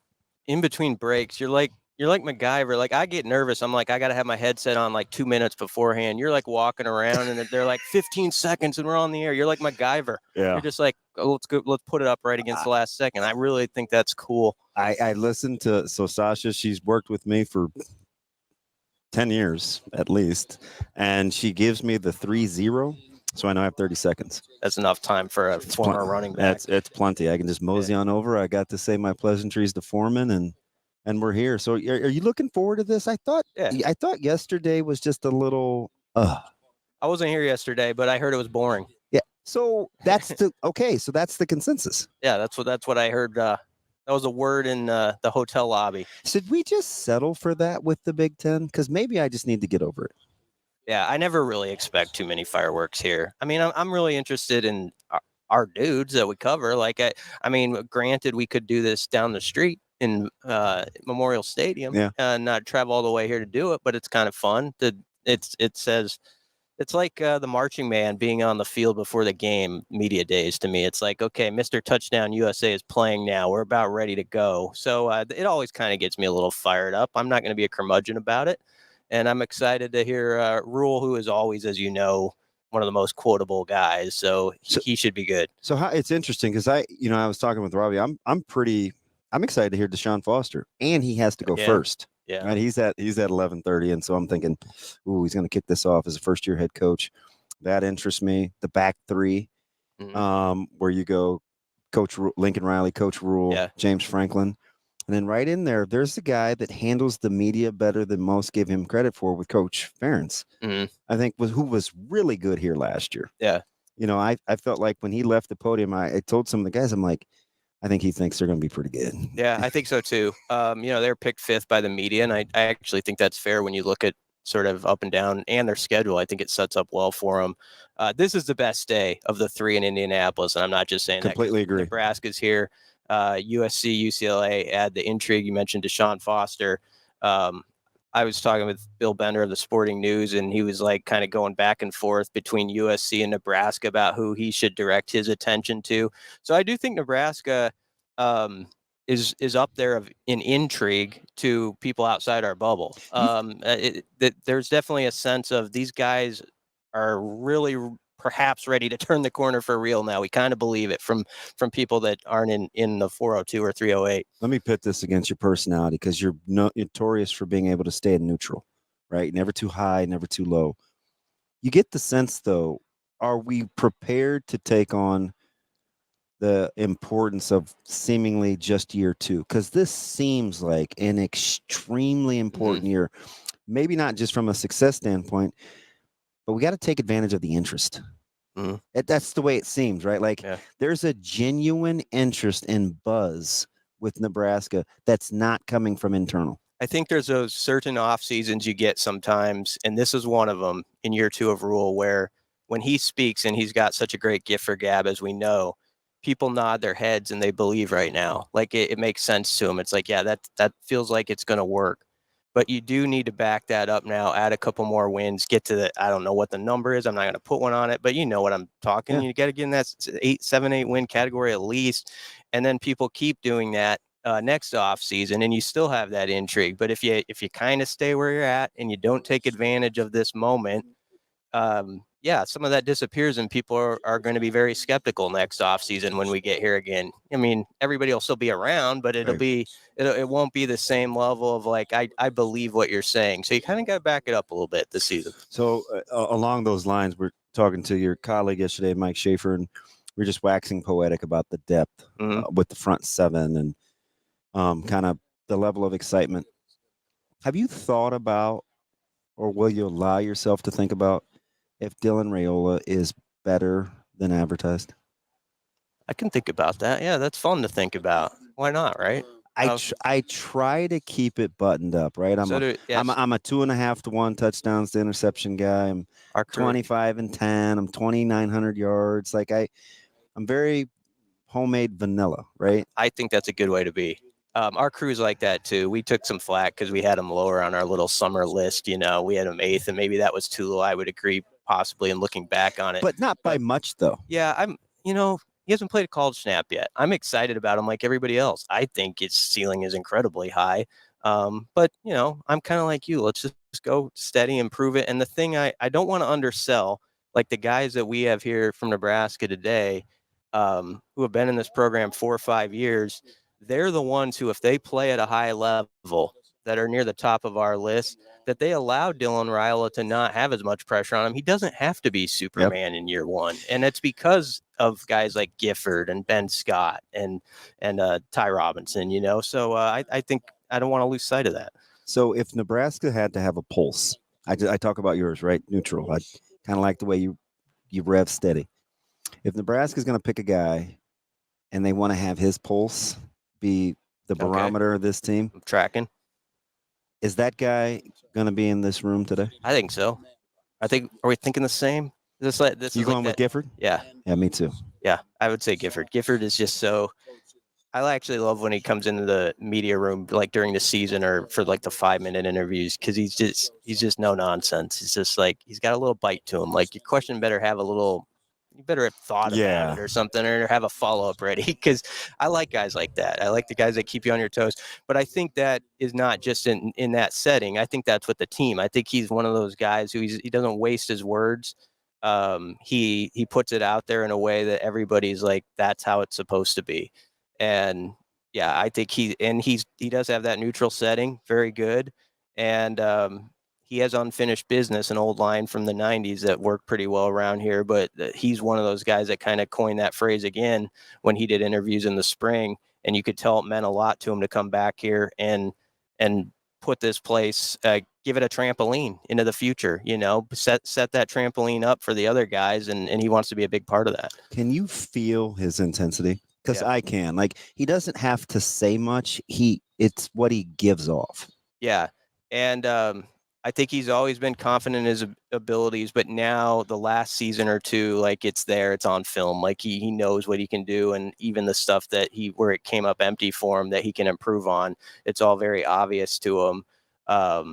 in between breaks, you're like MacGyver. Like, I get nervous. I'm like, I got to have my headset on like 2 minutes beforehand. You're like walking around and they're like 15 seconds and we're on the air. You're like MacGyver. Yeah. You're just like, oh, let's go. Let's put it up right against the last second. I really think that's cool. I listened to, so Sasha, she's worked with me for 10 years at least. And she gives me the 3-0. So I know I have 30 seconds. That's enough time for a former running back. It's plenty. I can just mosey on over. I got to say my pleasantries to Foreman, and we're here. So are you looking forward to this? I thought yesterday was just a little. I wasn't here yesterday, but I heard it was boring. Yeah. So that's so that's the consensus. Yeah, that's what I heard. That was a word in the hotel lobby. Should we just settle for that with the Big Ten? Because maybe I just need to get over it. Yeah, I never really expect too many fireworks here. I mean, I'm really interested in our dudes that we cover. Like, I mean, granted, we could do this down the street in Memorial Stadium and not travel all the way here to do it, but it's kind of fun. It it's like the marching man being on the field before the game media days to me. It's like, okay, Mr. Touchdown USA is playing now. We're about ready to go. So it always kind of gets me a little fired up. I'm not going to be a curmudgeon about it. And I'm excited to hear Rhule, who is always, as you know, one of the most quotable guys. So he should be good. So it's interesting because I was talking with Ravi. I'm excited to hear Deshaun Foster, and he has to go first. Yeah. Right. He's at 11:30, and so I'm thinking, ooh, he's going to kick this off as a first-year head coach. That interests me. The back three, where you go, Coach Lincoln Riley, Coach Rhule, James Franklin, and then right in there, there's the guy that handles the media better than most give him credit for, with Coach Ferentz. I think who was really good here last year. Yeah. I felt like when he left the podium, I told some of the guys, I'm like, I think he thinks they're going to be pretty good. Yeah, I think so too. They're picked 5th by the media, and I actually think that's fair when you look at sort of up and down and their schedule. I think it sets up well for them. This is the best day of the 3 in Indianapolis, and I'm not just saying completely that. Agree. Nebraska's here. USC, UCLA add the intrigue. You mentioned Deshaun Foster. I was talking with Bill Bender of the Sporting News, and he was like kind of going back and forth between USC and Nebraska about who he should direct his attention to. So I do think Nebraska is up there in intrigue to people outside our bubble. There's definitely a sense of these guys are really perhaps ready to turn the corner for real now. We kind of believe it from people that aren't in the 402 or 308. Let me pit this against your personality, because you're notorious for being able to stay in neutral, right? Never too high, never too low. You get the sense, though, are we prepared to take on the importance of seemingly just year 2? Because this seems like an extremely important year, maybe not just from a success standpoint, but we got to take advantage of the interest. That's the way it seems, right? Like there's a genuine interest in buzz with Nebraska that's not coming from internal. I think there's those certain off seasons you get sometimes, and this is one of them in year 2 of Rhule, where when he speaks, and he's got such a great gift for gab, as we know, people nod their heads and they believe right now. Like it makes sense to them. It's like, yeah, that feels like it's going to work. But you do need to back that up now, add a couple more wins, get to I don't know what the number is. I'm not going to put one on it, but you know what I'm talking. Yeah. You got to get in that 7-8 win category at least. And then people keep doing that next off season, and you still have that intrigue. But if you kind of stay where you're at and you don't take advantage of this moment, some of that disappears, and people are going to be very skeptical next offseason when we get here again. I mean, everybody will still be around, but it won't be the same level of like, I believe what you're saying. So you kind of got to back it up a little bit this season. So along those lines, we're talking to your colleague yesterday, Mike Schaefer, and we're just waxing poetic about the depth with the front 7 and kind of the level of excitement. Have you thought about, or will you allow yourself to think about, if Dylan Raiola is better than advertised? I can think about that. Yeah, that's fun to think about. Why not, right? I try to keep it buttoned up, right? I'm a 2.5 to 1 touchdowns to interception guy. I'm 25 and 10. I'm 2,900 yards. Like I'm very homemade vanilla, right? I think that's a good way to be. Our crew's like that too. We took some flack because we had him lower on our little summer list. We had him 8th, and maybe that was too low. I would agree, possibly, in looking back on it. But not by much, though. Yeah, he hasn't played a college snap yet. I'm excited about him like everybody else. I think his ceiling is incredibly high. But I'm kind of like you. Let's just go steady and prove it. And the thing I don't want to undersell, like the guys that we have here from Nebraska today, who have been in this program 4 or 5 years, they're the ones who, if they play at a high level, that are near the top of our list, that they allow Dylan Raiola to not have as much pressure on him. He doesn't have to be Superman in year 1. And it's because of guys like Gifford and Ben Scott and Ty Robinson, So I think I don't want to lose sight of that. So if Nebraska had to have a pulse, I talk about yours, right? Neutral. I kind of like the way you rev steady. If Nebraska is going to pick a guy and they want to have his pulse be the barometer of this team, I'm tracking. Is that guy going to be in this room today? I think so. Are we thinking the same? This you going with Gifford? Yeah. Yeah, me too. Yeah, I would say Gifford. Gifford is just so I actually love when he comes into the media room like during the season or for like the 5-minute interviews, because he's just no nonsense. He's just like, he's got a little bite to him. Like, your question better have a little, you better have thought about it or something, or have a follow-up ready, because I like guys like that. I like the guys that keep you on your toes. But I think that is not just in that setting. I think that's with the team. I think he's one of those guys who he doesn't waste his words. He puts it out there in a way that everybody's like, that's how it's supposed to be. And yeah, I think he does have that neutral setting, very good. And he has unfinished business, an old line from the 90s that worked pretty well around here. But he's one of those guys that kind of coined that phrase again when he did interviews in the spring. And you could tell it meant a lot to him to come back here and put this place, give it a trampoline into the future, set that trampoline up for the other guys. And he wants to be a big part of that. Can you feel his intensity? Because I can. Like, he doesn't have to say much. It's what he gives off. Yeah. And I think he's always been confident in his abilities, but now the last season or two, like, it's on film. Like, he knows what he can do. And even the stuff that where it came up empty for him that he can improve on, it's all very obvious to him. I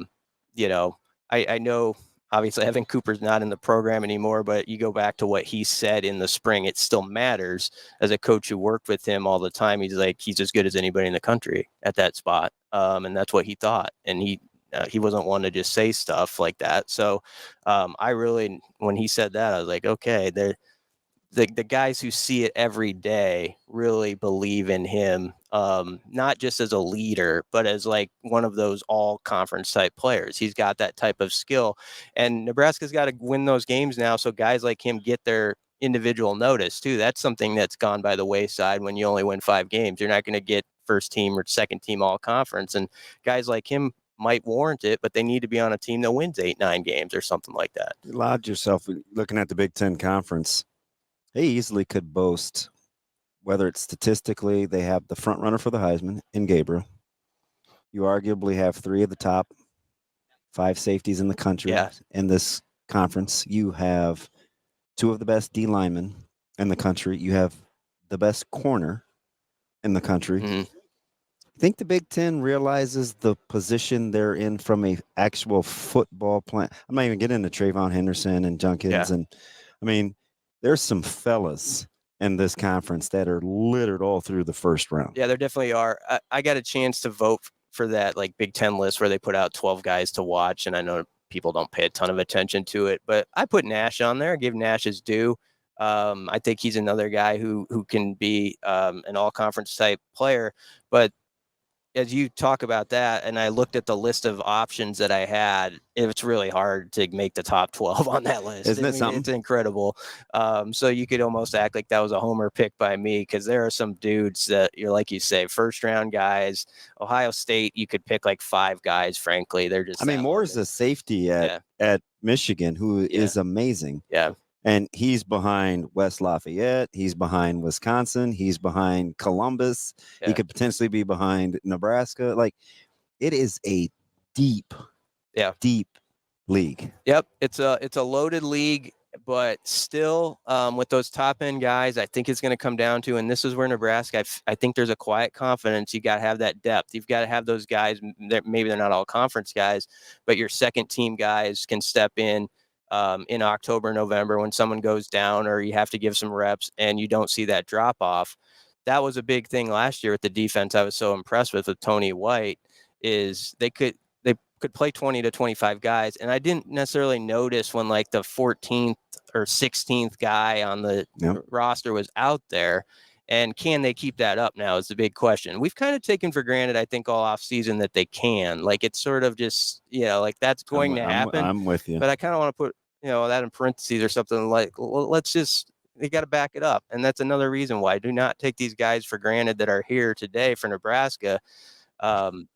know, obviously, Evan Cooper's not in the program anymore, but you go back to what he said in the spring, it still matters. As a coach who worked with him all the time, he's like, he's as good as anybody in the country at that spot. And that's what he thought. And he wasn't one to just say stuff like that. So I really, when he said that, I was like, okay, the guys who see it every day really believe in him, not just as a leader, but as like one of those all conference type players. He's got that type of skill, and Nebraska's got to win those games now. So guys like him get their individual notice too. That's something that's gone by the wayside when you only win 5 games. You're not going to get first team or second team all conference, and guys like him might warrant it, but they need to be on a team that wins 8-9 games or something like that. You allowed yourself, looking at the Big Ten Conference, they easily could boast, whether it's statistically, they have the front runner for the Heisman in Gabriel. You arguably have 3 of the top 5 safeties in the country in this conference. You have 2 of the best D linemen in the country. You have the best corner in the country. Mm-hmm. I think the Big Ten realizes the position they're in from a actual football plan. I'm not even getting into Trayvon Henderson and Junkins. And I mean, there's some fellas in this conference that are littered all through the first round. Yeah, there definitely are. I got a chance to vote for that like Big Ten list where they put out 12 guys to watch. And I know people don't pay a ton of attention to it, but I put Nash on there, give Nash his due. I think he's another guy who can be an all conference type player. But as you talk about that, and I looked at the list of options that I had, it's really hard to make the top 12 on that list. Isn't it something? It's incredible. So you could almost act like that was a homer pick by me, because there are some dudes that you're, like you say, first round guys. Ohio State, you could pick like 5 guys, frankly. They're just, I mean, Moore's a safety at Michigan who is amazing. Yeah. And he's behind West Lafayette. He's behind Wisconsin. He's behind Columbus. Yeah. He could potentially be behind Nebraska. Like, it is a deep league. Yep. It's a loaded league, but still with those top end guys, I think it's going to come down to, and this is where Nebraska, I think there's a quiet confidence. You got to have that depth. You've got to have those guys that maybe they're not all conference guys, but your second team guys can step in October, November, when someone goes down or you have to give some reps and you don't see that drop off. That was a big thing last year with the defense. I was so impressed with Tony White, is they could play 20 to 25 guys. And I didn't necessarily notice when like the 14th or 16th guy on the roster was out there. And can they keep that up now is the big question. We've kind of taken for granted, I think, all off season that they can. Like, it's sort of just, like that's going to happen. I'm with you. But I kind of want to put, that in parentheses or something, like, let's just, they got to back it up. And that's another reason why. Do not take these guys for granted that are here today for Nebraska.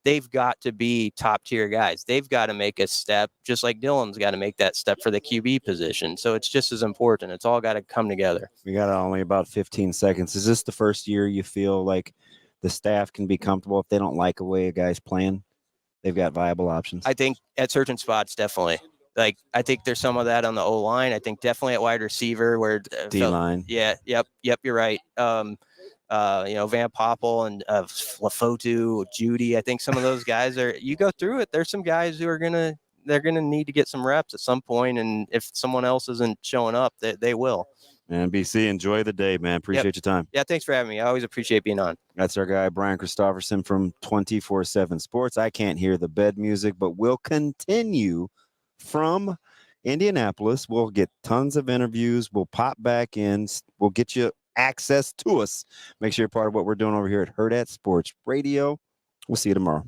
They've got to be top tier guys. They've got to make a step, just like Dylan's got to make that step for the QB position. So it's just as important. It's all got to come together. We got only about 15 seconds. Is this the first year you feel like the staff can be comfortable if they don't like a way a guy's playing? They've got viable options. I think at certain spots, definitely. Like, I think there's some of that on the O line. I think definitely at wide receiver where D line. Yeah. Yep. You're right. Van Poppel and Lafotu, Judy. I think some of those guys you go through it. There's some guys who they're going to need to get some reps at some point. And if someone else isn't showing up, they will. And BC, enjoy the day, man. Appreciate your time. Yeah, thanks for having me. I always appreciate being on. That's our guy, Brian Christopherson from 24/7 Sports. I can't hear the bed music, but we'll continue from Indianapolis. We'll get tons of interviews. We'll pop back in. We'll get you access to us. Make sure you're part of what we're doing over here at Hurrdat Sports Radio. We'll see you tomorrow.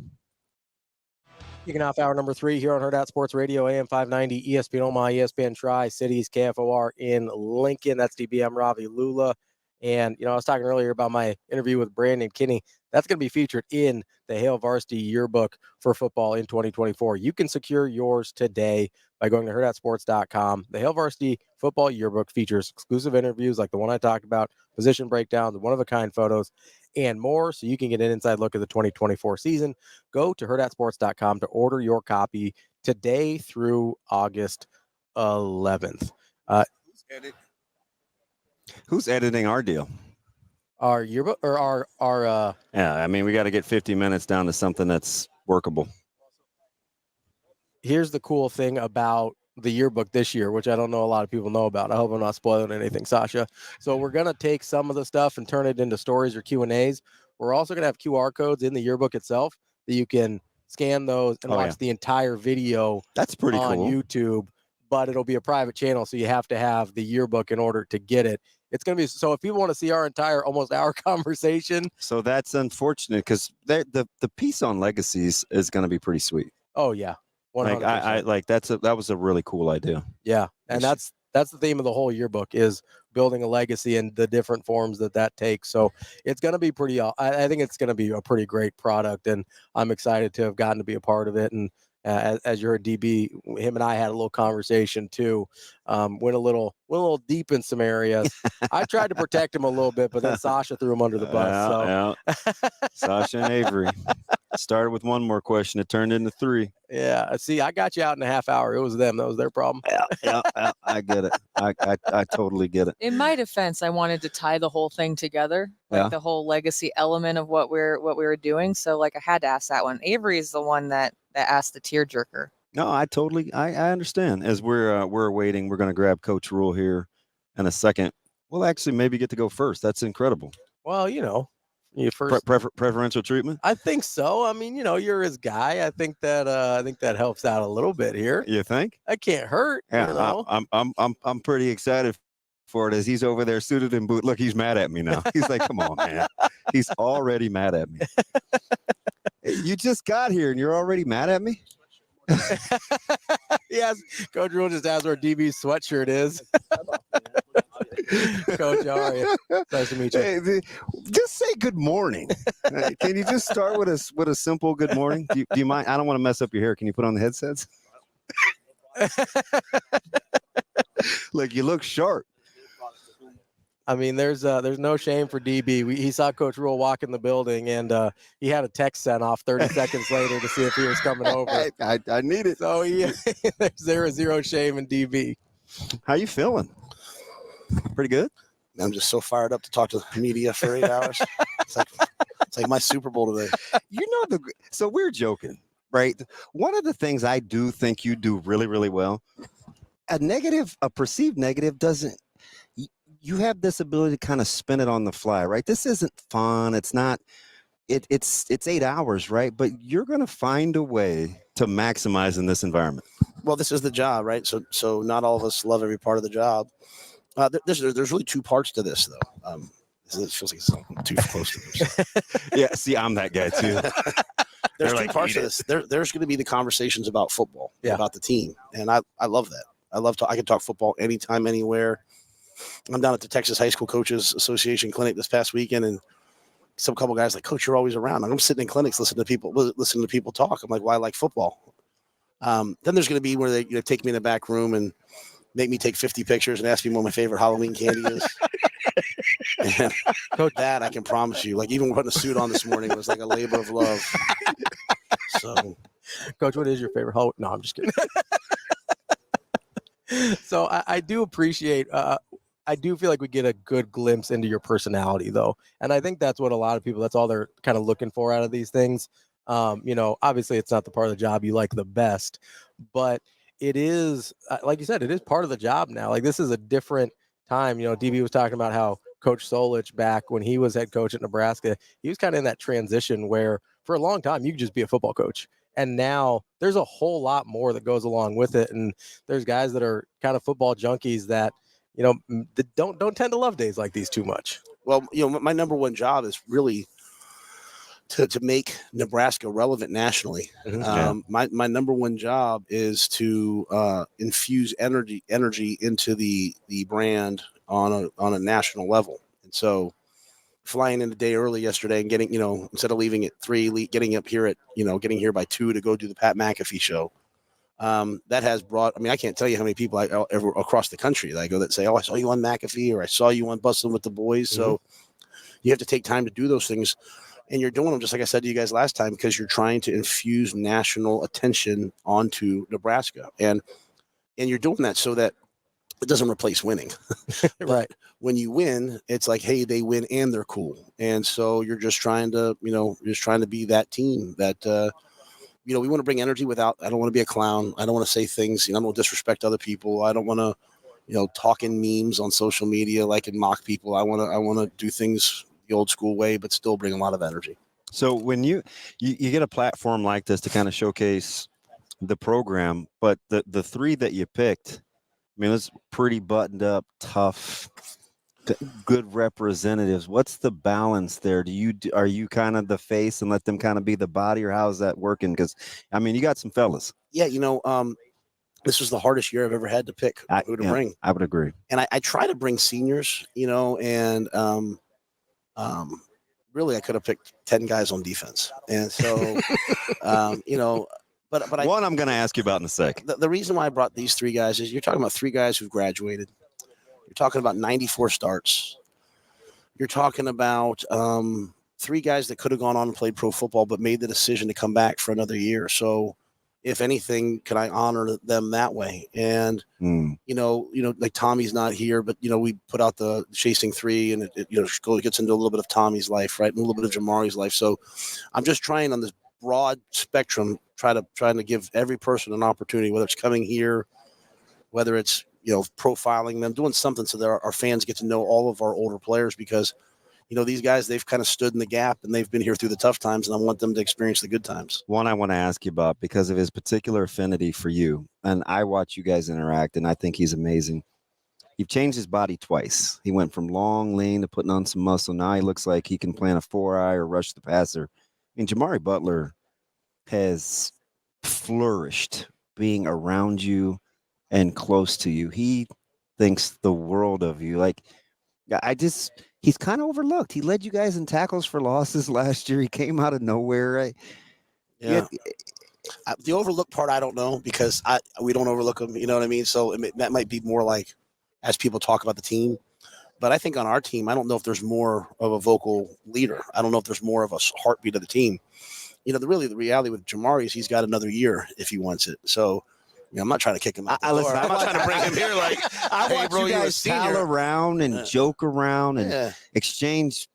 Kicking off hour number 3 here on Hurrdat Sports Radio, AM 590, ESPN Omaha, ESPN Tri-Cities, KFOR in Lincoln. That's DBM Ravi, Lulla. And, I was talking earlier about my interview with Brandon Kinney. That's going to be featured in the Hail Varsity Yearbook for football in 2024. You can secure yours today by going to hurrdatsports.com. The Hail Varsity Football Yearbook features exclusive interviews like the one I talked about, position breakdowns, one-of-a-kind photos, and more, so you can get an inside look at the 2024 season. Go to hurrdatsports.com to order your copy today through August 11th. Who's editing our deal? Our yearbook or our Yeah, I mean, we got to get 50 minutes down to something that's workable. Here's the cool thing about the yearbook this year, which I don't know a lot of people know about. I hope I'm not spoiling anything, Sasha. So we're going to take some of the stuff and turn it into stories or Q&As. We're also going to have QR codes in the yearbook itself that you can scan those and watch the entire video. That's pretty on cool. YouTube, but it'll be a private channel, so you have to have the yearbook in order to get it. It's going to be, so if people want to see our entire almost hour conversation. So that's unfortunate because the piece on legacies is going to be pretty sweet. Oh, yeah. 100%. That was a really cool idea. Yeah. And that's the theme of the whole yearbook is building a legacy and the different forms that takes. So it's going to be pretty, I think it's going to be a pretty great product, and I'm excited to have gotten to be a part of it. And as you're a DB, him and I had a little conversation too. Went a little deep in some areas. I tried to protect him a little bit, but then Sasha threw him under the bus. Sasha and Avery started with one more question. It turned into 3. Yeah. See, I got you out in a half hour. It was them. That was their problem. Yeah. I get it. I totally get it. In my defense, I wanted to tie the whole thing together, like the whole legacy element of what we were doing. So I had to ask that one. Avery is the one that asked the tearjerker. No, I understand. As we're waiting, we're going to grab Coach Rhule here in a second. We'll actually maybe get to go first. That's incredible. Well, you first preferential treatment. I think so. I mean, you're his guy. I think that helps out a little bit here. You think? That can't hurt. Yeah, I'm pretty excited for it as he's over there suited and boot. Look, he's mad at me now. He's like, come on, man. He's already mad at me. You just got here and you're already mad at me? Yes, Coach Rhule just asked where DB's sweatshirt is. Coach, how are you? Nice to meet you. Hey, just say good morning. Can you just start with a simple good morning? Do you mind? I don't want to mess up your hair. Can you put on the headsets? Look, you look sharp. I mean, there's no shame for DB. He saw Coach Rhule walk in the building, and he had a text sent off 30 seconds later to see if he was coming over. I need it. So there's zero shame in DB. How you feeling? Pretty good. I'm just so fired up to talk to the media for 8 hours. It's like my Super Bowl today. So we're joking, right? One of the things I do think you do really, really well, a perceived negative doesn't. You have this ability to kind of spin it on the fly, right? This isn't fun. It's not. It's 8 hours, right? But you're going to find a way to maximize in this environment. Well, this is the job, right? So not all of us love every part of the job. There's really 2 parts to this, though. It feels like it's too close to this. Yeah, see, I'm that guy too. There's 2 parts to this. There's going to be the conversations about football, about the team, and I love that. I can talk football anytime, anywhere. I'm down at the Texas High School Coaches Association clinic this past weekend, and some couple guys like, Coach, you're always around. I'm sitting in clinics listening to people talk. I'm like, well, I like football. Then there's going to be where they take me in the back room and make me take 50 pictures and ask me what my favorite Halloween candy is. And Coach, that I can promise you, even putting a suit on this morning was like a labor of love. So, Coach, what is your favorite Halloween? No, I'm just kidding. So I do appreciate I do feel like we get a good glimpse into your personality, though. And I think that's what a lot of people, that's all they're kind of looking for out of these things. Obviously it's not the part of the job you like the best, but it is, like you said, it is part of the job now. Like, this is a different time. DB was talking about how Coach Solich, back when he was head coach at Nebraska, he was kind of in that transition where for a long time you could just be a football coach. And now there's a whole lot more that goes along with it. And there's guys that are kind of football junkies that, that don't tend to love days like these too much. Well, my number one job is really to make Nebraska relevant nationally. My number one job is to infuse energy into the brand on a national level. And so flying in the day early yesterday and getting, instead of leaving at 3, getting up here at, getting here by 2 to go do the Pat McAfee show. That has brought, I can't tell you how many people ever across the country that I go that say, oh, I saw you on McAfee, or I saw you on Bustin' with the Boys. So you have to take time to do those things. And you're doing them, just like I said to you guys last time, because you're trying to infuse national attention onto Nebraska. And you're doing that so that it doesn't replace winning. Right. When you win, it's like, hey, they win and they're cool. And so you're just trying to, be that team that, we want to bring energy without, I don't want to be a clown. I don't want to say things, I don't want to disrespect other people. I don't want to, talk in memes on social media, and mock people. I want to do things the old school way, but still bring a lot of energy. So when you get a platform like this to kind of showcase the program, but the 3 that you picked, it's pretty buttoned up, tough, good representatives. What's the balance there? Are you kind of the face and let them kind of be the body, or how's that working? Because you got some fellas. Yeah, this was the hardest year I've ever had to pick who to bring. I would agree. And I try to bring seniors, and really I could have picked 10 guys on defense. And so, but one I'm going to ask you about in a second. The reason why I brought these 3 guys is you're talking about 3 guys who've graduated. You're talking about 94 starts. You're talking about 3 guys that could have gone on and played pro football, but made the decision to come back for another year. So, if anything, can I honor them that way? And like Tommy's not here, but we put out the Chasing 3, and it gets into a little bit of Tommy's life, right, and a little bit of Jamari's life. So, I'm just trying on this broad spectrum, trying to give every person an opportunity, whether it's coming here, whether it's profiling them, doing something so that our fans get to know all of our older players, because these guys, they've kind of stood in the gap and they've been here through the tough times, and I want them to experience the good times. One I want to ask you about, because of his particular affinity for you, and I watch you guys interact, and I think he's amazing. You've changed his body twice. He went from long, lean to putting on some muscle. Now he looks like he can plant a 4-eye or rush the passer. Jamari Butler has flourished being around you and close to you. He thinks the world of you. He's kind of overlooked. He led you guys in tackles for losses last year. He came out of nowhere. Right? Yeah. The overlooked part, I don't know, because we don't overlook him. You know what I mean? So that might be more like as people talk about the team. But I think on our team, I don't know if there's more of a vocal leader. I don't know if there's more of a heartbeat of the team. The reality with Jamari is he's got another year if he wants it. So, I'm not trying to kick him out the door. I'm not trying to bring him here I watch you guys pal around and joke around and exchange,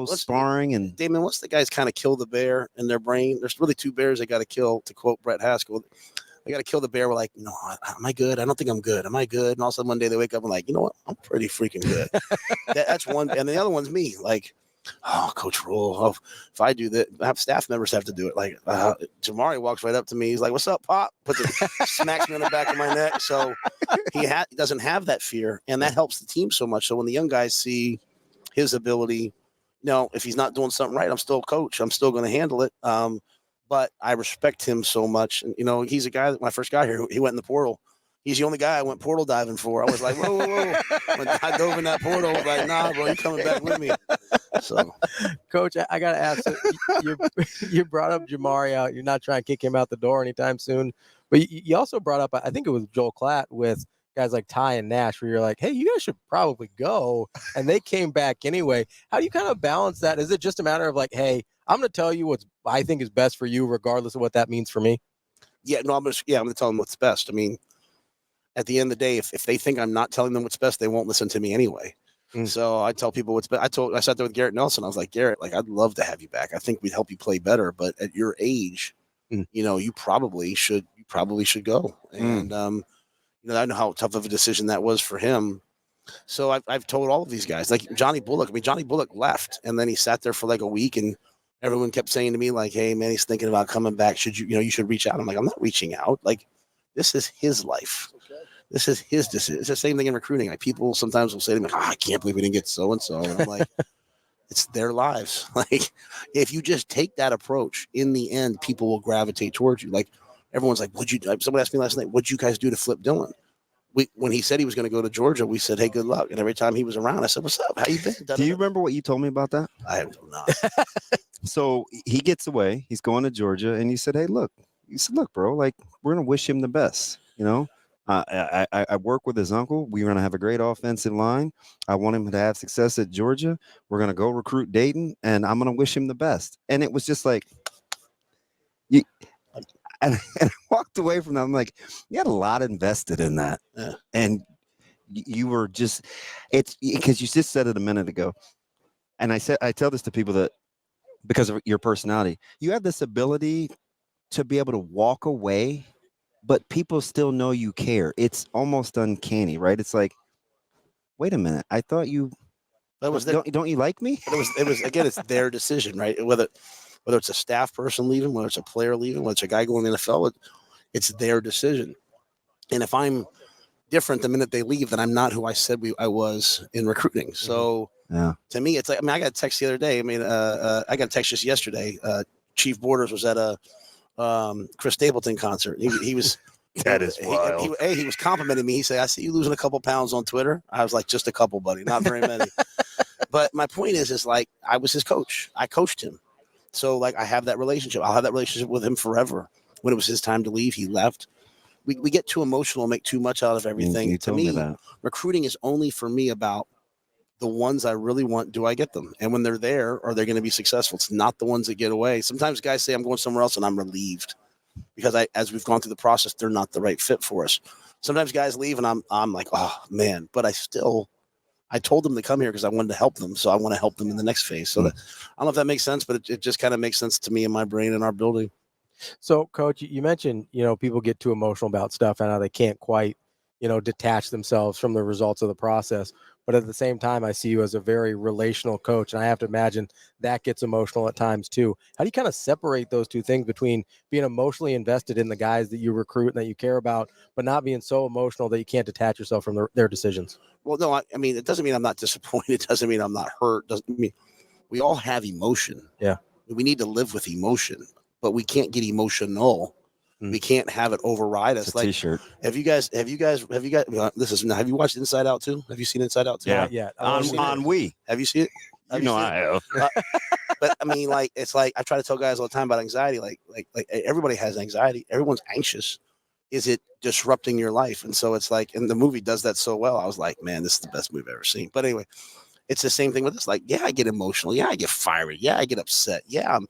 sparring. And Damon, once the guys kind of kill the bear in their brain, there's really 2 bears they got to kill, to quote Brett Haskell. They got to kill the bear. We're like, am I good? I don't think I'm good. Am I good? And all of a sudden one day they wake up and like, you know what? I'm pretty freaking good. That's one. And the other one's me. Like, oh, Coach Rhule, if I do that, I have staff members have to do it. Like Jamari walks right up to me. He's like, what's up, Pop? Smacks me on the back of my neck. So he doesn't have that fear, and that helps the team so much. So when the young guys see his ability, if he's not doing something right, I'm still a coach. I'm still going to handle it. But I respect him so much. And, he's a guy that when I first got here, he went in the portal. He's the only guy I went portal diving for. I was like, whoa. When I dove in that portal, I was like, nah, bro, you coming back with me. So, Coach, I got to ask, you brought up Jamari out. You're not trying to kick him out the door anytime soon. But you also brought up, I think it was Joel Klatt with guys like Ty and Nash, where you're like, hey, you guys should probably go. And they came back anyway. How do you kind of balance that? Is it just a matter of like, hey, I'm going to tell you what I think is best for you, regardless of what that means for me? Yeah, no, I'm going to tell them what's best. at the end of the day, if they think I'm not telling them what's best, they won't listen to me anyway. So I tell people what's best. I sat there with Garrett Nelson. I was like, Garrett, like, I'd love to have you back. I think we'd help you play better, but at your age, you probably should go. And, I know how tough of a decision that was for him. So I've told all of these guys, like Johnny Bullock. I mean, Johnny Bullock left, and then he sat there for like a week, and everyone kept saying to me, like, hey, man, he's thinking about coming back. Should you should reach out. I'm like, I'm not reaching out. Like, this is his life. This is his decision. It's the same thing in recruiting. Like, people sometimes will say to me, I can't believe we didn't get so-and-so. And I'm like, it's their lives. Like, if you just take that approach, in the end, people will gravitate towards you. Like, everyone's like, someone asked me last night, what'd you guys do to flip Dylan? When he said he was going to go to Georgia, we said, hey, good luck. And every time he was around, I said, what's up? How you been? Do you remember what you told me about that? I do not. So he gets away. He's going to Georgia. And you said, hey, look. You said, look, bro, like, we're going to wish him the best, I work with his uncle. We're going to have a great offensive line. I want him to have success at Georgia. We're going to go recruit Dayton, and I'm going to wish him the best. And it was just like, and I walked away from that. I'm like, you had a lot invested in that. Yeah. And you were just, it's because you just said it a minute ago. And I tell this to people that because of your personality, you have this ability to be able to walk away, but people still know you care. It's almost uncanny, right? It's like, wait a minute, I thought you. Don't you like me? It was again, it's their decision, right? Whether it's a staff person leaving, whether it's a player leaving, whether it's a guy going to the NFL, it's their decision. And if I'm different the minute they leave, then I'm not who I said I was in recruiting. So to me, it's like, I got a text the other day. I got a text just yesterday. Chief Borders was at a Chris Stapleton concert. He was that is wild. He was complimenting me. He said, I see you losing a couple pounds on Twitter. I was like, just a couple, buddy, not very many. But my point is like, I was his coach. I coached him. So like, I have that relationship. I'll have that relationship with him forever. When it was his time to leave, he left. We get too emotional, make too much out of everything. You told me that. Recruiting is only for me about the ones I really want. Do I get them? And when they're there, are they going to be successful? It's not the ones that get away. Sometimes guys say I'm going somewhere else and I'm relieved because as we've gone through the process, they're not the right fit for us. Sometimes guys leave and I'm like, oh man, but I told them to come here because I wanted to help them. So I want to help them in the next phase. So I don't know if that makes sense, but it just kind of makes sense to me in my brain and our building. So, Coach, you mentioned, people get too emotional about stuff and how they can't quite, detach themselves from the results of the process. But at the same time, I see you as a very relational coach, and I have to imagine that gets emotional at times too. How do you kind of separate those two things between being emotionally invested in the guys that you recruit and that you care about, but not being so emotional that you can't detach yourself from their decisions? Well, no, it doesn't mean I'm not disappointed. It doesn't mean I'm not hurt. Doesn't mean we all have emotion. Yeah. We need to live with emotion, but we can't get emotional. We can't have it override us. It's a T-shirt. Have you guys, have you watched Inside Out 2? Have you seen Inside Out 2? Yeah. Yeah. On we. Have you seen it? I have. But it's like I try to tell guys all the time about anxiety. Like everybody has anxiety. Everyone's anxious. Is it disrupting your life? And so it's like, and the movie does that so well. I was like, man, this is the best movie I've ever seen. But anyway, it's the same thing with this. Like, yeah, I get emotional. Yeah, I get fiery. Yeah, I get upset. Yeah, I'm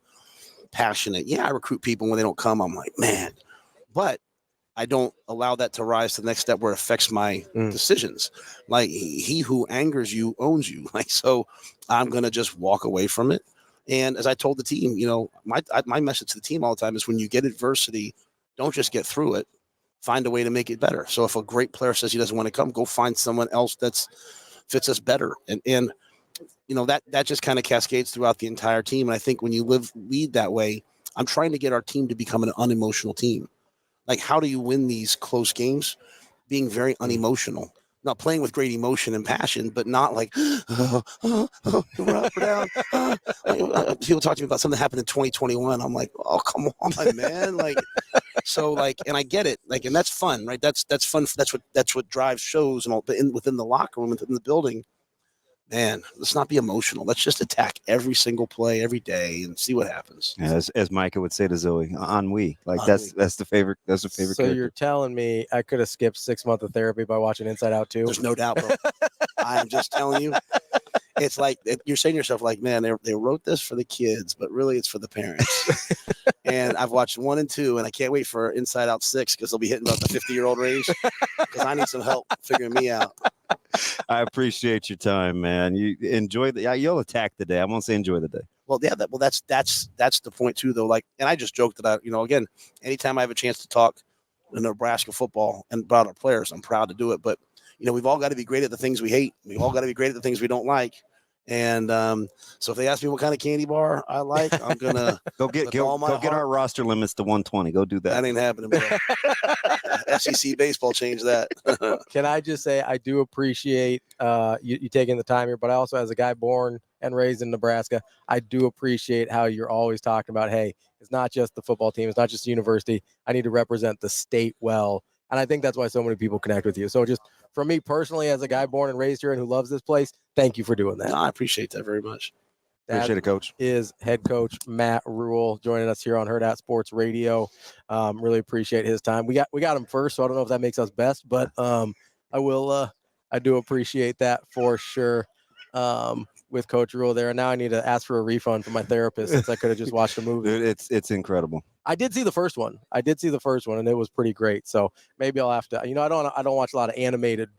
passionate. Yeah, I recruit people when they don't come. I'm like, man, but I don't allow that to rise to the next step where it affects my decisions. Like, he who angers you owns you. Like, so I'm going to just walk away from it. And as I told the team, my message to the team all the time is when you get adversity, don't just get through it, find a way to make it better. So if a great player says he doesn't want to come, go find someone else that fits us better. And that just kind of cascades throughout the entire team. And I think when you lead that way, I'm trying to get our team to become an unemotional team. Like, how do you win these close games? Being very unemotional, not playing with great emotion and passion, but not like, we're up, we're down. People talk to me about something that happened in 2021. I'm like, oh, come on, man. Like, so like, and I get it. Like, and that's fun, right? That's fun. That's what drives shows and all. But within the locker room, within the building, man, let's not be emotional. Let's just attack every single play every day and see what happens. Yeah, as Micah would say to Zoe, ennui. Like that's the favorite. That's the favorite. So character. You're telling me I could have skipped 6 months of therapy by watching Inside Out 2? There's no doubt, bro. I'm just telling you. It's like you're saying to yourself, like, man, they wrote this for the kids, but really it's for the parents. And I've watched 1 and 2, and I can't wait for Inside Out 6 because they'll be hitting about the 50-year-old range because I need some help figuring me out. I appreciate your time, man. You enjoy you'll attack the day. I won't say enjoy the day. Well, yeah, that's the point too, though. Like, and I just joked that again, anytime I have a chance to talk Nebraska football and about our players, I'm proud to do it. But we've all got to be great at the things we hate. We've all got to be great at the things we don't like. And so if they ask me what kind of candy bar I like, I'm gonna go get our roster limits to 120. Go do that. That ain't happening, bro. SEC baseball changed that. Can I just say I do appreciate you taking the time here, but I also, as a guy born and raised in Nebraska, I do appreciate how you're always talking about, hey, it's not just the football team, it's not just the university. I need to represent the state well. And I think that's why so many people connect with you. So just for me personally, as a guy born and raised here and who loves this place, thank you for doing that. No, I appreciate that very much. Appreciate it, Coach. Is head coach Matt Rhule joining us here on Hurrdat Sports Radio. Really appreciate his time. We got him first, so I don't know if that makes us best, but I do appreciate that for sure. With Coach Rhule there, and now I need to ask for a refund from my therapist since I could have just watched the movie. Dude, it's incredible. I did see the first one, and it was pretty great. So maybe I'll have to. I don't watch a lot of animated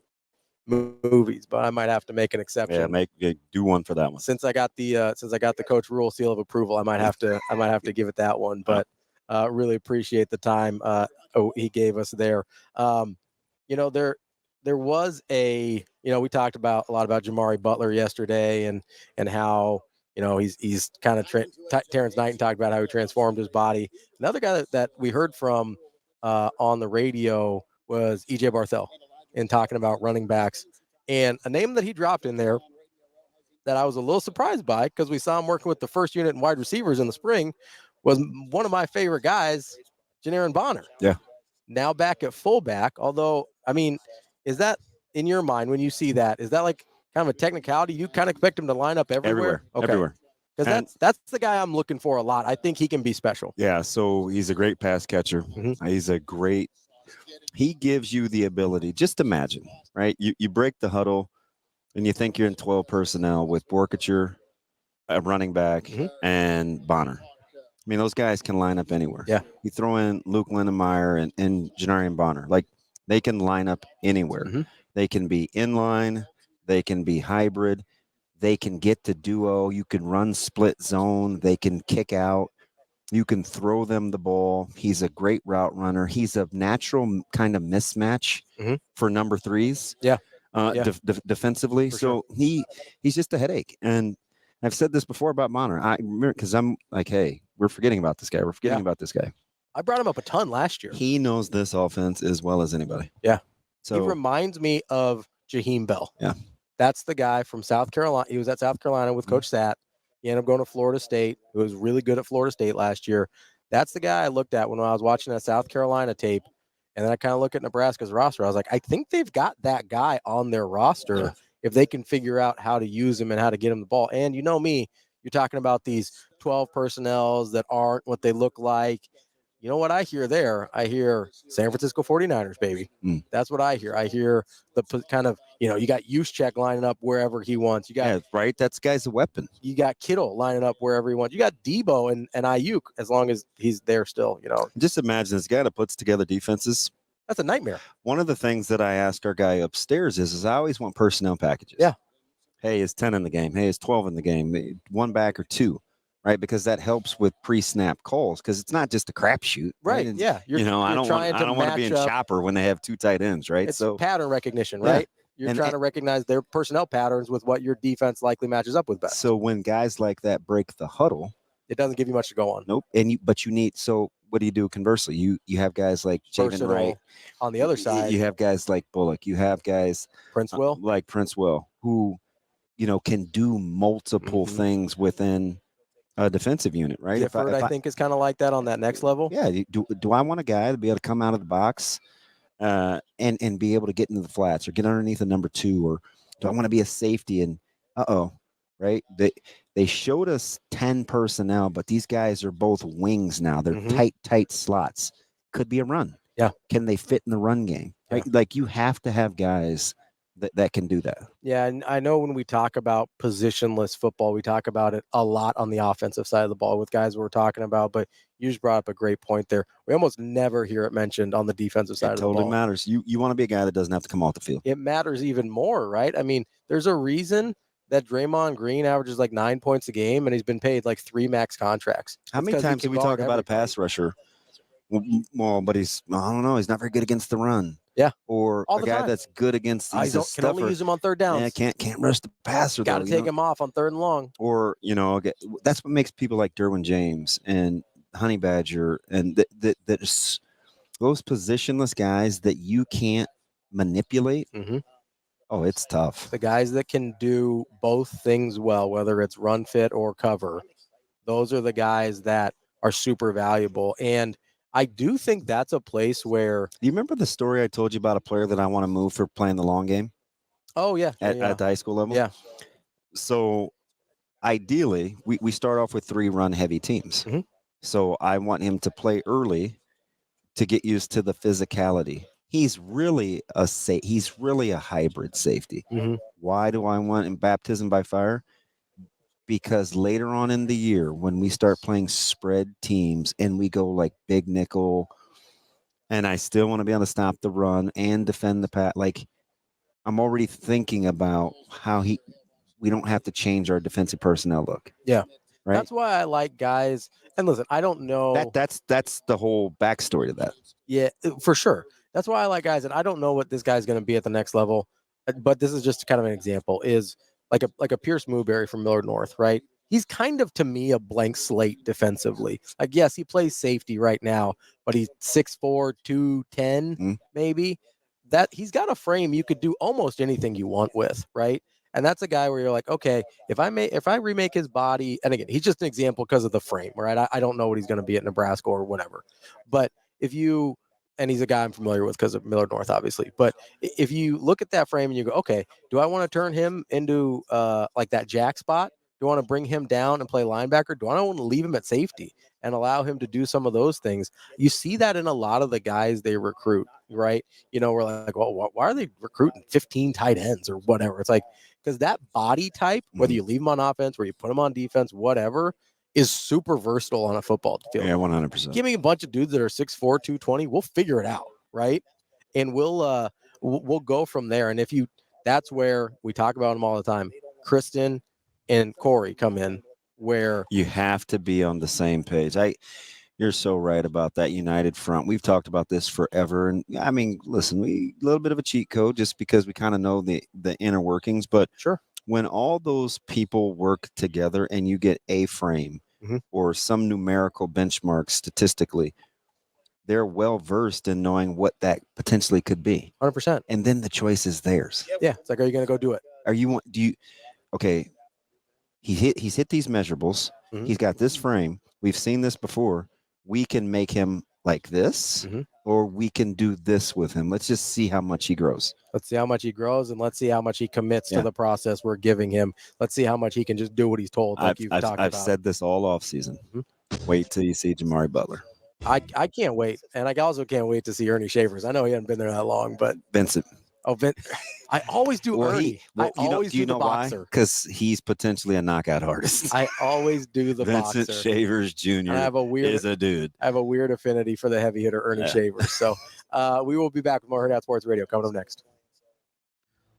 movies, but I might have to make an exception. Yeah, do one for that one. Since I got the Coach Rhule seal of approval, I might have to give it that one. But really appreciate the time he gave us there. There was we talked a lot about Jamari Butler yesterday and how, he's kind of Terrence Knighton talked about how he transformed his body. Another guy that we heard from on the radio was EJ Barthel in talking about running backs, and a name that he dropped in there that I was a little surprised by because we saw him working with the first unit and wide receivers in the spring was one of my favorite guys, Janiran Bonner. Yeah. Now back at fullback, although, is that in your mind when you see that? Is that like kind of a technicality? You kind of expect him to line up everywhere? Everywhere. Because that's the guy I'm looking for a lot. I think he can be special. Yeah, so he's a great pass catcher. Mm-hmm. He gives you the ability. Just imagine, right? You break the huddle and you think you're in 12 personnel with Borkature, a running back, and Bonner. Those guys can line up anywhere. Yeah. You throw in Luke Lindenmeyer and Janarian Bonner. Like, they can line up anywhere. Mm-hmm. They can be inline. They can be hybrid. They can get to duo. You can run split zone. They can kick out. You can throw them the ball. He's a great route runner. He's a natural kind of mismatch for number threes. Yeah. Defensively. For so sure. he's just a headache. And I've said this before about Bonner. I remember because I'm like, hey, we're forgetting about this guy. We're forgetting about this guy. I brought him up a ton last year. He knows this offense as well as anybody. Yeah. So he reminds me of Jaheim Bell. Yeah. That's the guy from South Carolina. He was at South Carolina with Coach Sat. He ended up going to Florida State. He was really good at Florida State last year. That's the guy I looked at when I was watching that South Carolina tape. And then I kind of look at Nebraska's roster. I was like, I think they've got that guy on their roster if they can figure out how to use him and how to get him the ball. And you know me, you're talking about these 12 personnels that aren't what they look like. You know what I hear there? I hear San Francisco 49ers, baby. That's what I hear. I hear the kind of, you got Juszczyk lining up wherever he wants. You got right. That guy's a weapon. You got Kittle lining up wherever he wants. You got Debo and Ayuk as long as he's there still, Just imagine this guy that puts together defenses. That's a nightmare. One of the things that I ask our guy upstairs is I always want personnel packages. Yeah. Hey, is 10 in the game? Hey, is 12 in the game? One back or two. Right, because that helps with pre-snap calls because it's not just a crapshoot. Right. Yeah. I don't want to be in chopper when they have two tight ends. Right. It's pattern recognition. Right. You're trying to recognize their personnel patterns with what your defense likely matches up with best. So when guys like that break the huddle, it doesn't give you much to go on. Nope. But you need. So what do you do conversely? You have guys like Javen Wright on the other side. You have guys like Bullock. You have guys Prince Will, who can do multiple things within a defensive unit, right? Gifford, I think, is kind of like that on that next level. Yeah. Do I want a guy to be able to come out of the box and be able to get into the flats or get underneath a number two, or do I want to be a safety and right? They showed us 10 personnel, but these guys are both wings now. They're tight slots. Could be a run. Yeah. Can they fit in the run game? Right? Yeah. Like you have to have guys that can do that. Yeah, and I know when we talk about positionless football, we talk about it a lot on the offensive side of the ball with guys we're talking about, but you just brought up a great point there. We almost never hear it mentioned on the defensive side of the ball. It totally matters. You want to be a guy that doesn't have to come off the field. It matters even more, right? I mean, there's a reason that Draymond Green averages like 9 points a game, and he's been paid like 3 max contracts. How many times do we talk about a pass rusher? Well, but I don't know. He's not very good against the run. Yeah. Or a guy that's good against these can only use him on third downs. Yeah, can't rush the passer. Got to take him off on third and long. Or, that's what makes people like Derwin James and Honey Badger and those positionless guys that you can't manipulate. Mm-hmm. Oh, it's tough. The guys that can do both things well, whether it's run fit or cover, those are the guys that are super valuable. And I do think that's a place where. Do you remember the story I told you about a player that I want to move for playing the long game? Oh, yeah. At the high school level? Yeah. So ideally, we start off with 3 run-heavy teams. Mm-hmm. So I want him to play early to get used to the physicality. He's really a hybrid safety. Mm-hmm. Why do I want him baptism by fire? Because later on in the year, when we start playing spread teams and we go like big nickel, and I still want to be able to stop the run and defend the pass, like I'm already thinking about how we don't have to change our defensive personnel look. Yeah. Right. That's why I like guys. And listen, I don't know. That's the whole backstory to that. Yeah, for sure. That's why I like guys, and I don't know what this guy's going to be at the next level, but this is just kind of an example. Is like a Pierce Mooberry from Millard North, right? He's kind of, to me, a blank slate defensively. Like, yes, he plays safety right now, but he's 6'4", 210, maybe. That he's got a frame you could do almost anything you want with, right? And that's a guy where you're like, okay, if I remake his body, and again, he's just an example because of the frame, right? I don't know what he's going to be at Nebraska or whatever, but and he's a guy I'm familiar with because of Millard North, obviously. But if you look at that frame and you go, okay, do I want to turn him into like that jack spot? Do I want to bring him down and play linebacker? Do I want to leave him at safety and allow him to do some of those things? You see that in a lot of the guys they recruit, right? We're like, well, why are they recruiting 15 tight ends or whatever? It's like, because that body type, whether you leave him on offense, where you put him on defense, whatever, is super versatile on a football field. Yeah, 100%. Give me a bunch of dudes that are 6'4", 220. We'll figure it out, right? And we'll go from there. And that's where we talk about them all the time. Kristen and Corey come in, where you have to be on the same page. You're so right about that united front. We've talked about this forever. And I mean, listen, a little bit of a cheat code just because we kind of know the inner workings. But sure, when all those people work together and you get a frame or some numerical benchmark statistically, they're well versed in knowing what that potentially could be. 100%. And then the choice is theirs. Yeah. It's like, are you going to go do it? Okay. He's hit these measurables. He's got this frame. We've seen this before. We can make him like this, or we can do this with him. Let's just see how much he grows. Let's see how much he grows, and let's see how much he commits to the process we're giving him. Let's see how much he can just do what he's told. Like I've said this all off season. Wait till you see Jamari Butler. I can't wait, and I also can't wait to see Ernie Shavers. I know he hasn't been there that long, but Vincent. Oh, I always do Ernie. I always do the boxer. Because he's potentially a knockout artist. I always do the Vincent boxer. Shavers Jr. is a dude. I have a weird affinity for the heavy hitter Ernie Shavers. So we will be back with more Hurrdat Sports Radio coming up next.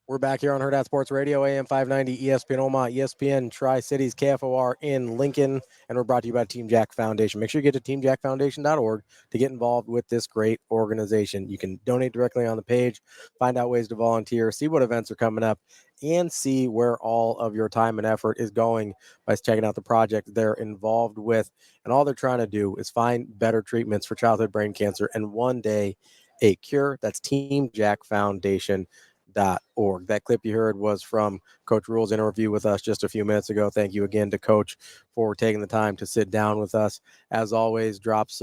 We're back here on Hurrdat Sports Radio, AM 590, ESPN Omaha, ESPN Tri-Cities, KFOR in Lincoln, and we're brought to you by Team Jack Foundation. Make sure you get to teamjackfoundation.org to get involved with this great organization. You can donate directly on the page, find out ways to volunteer, see what events are coming up, and see where all of your time and effort is going by checking out the project they're involved with. And all they're trying to do is find better treatments for childhood brain cancer and one day a cure. That's teamjackfoundation.org. That clip you heard was from Coach Rhule's interview with us just a few minutes ago. Thank you again to Coach for taking the time to sit down with us. As always, drops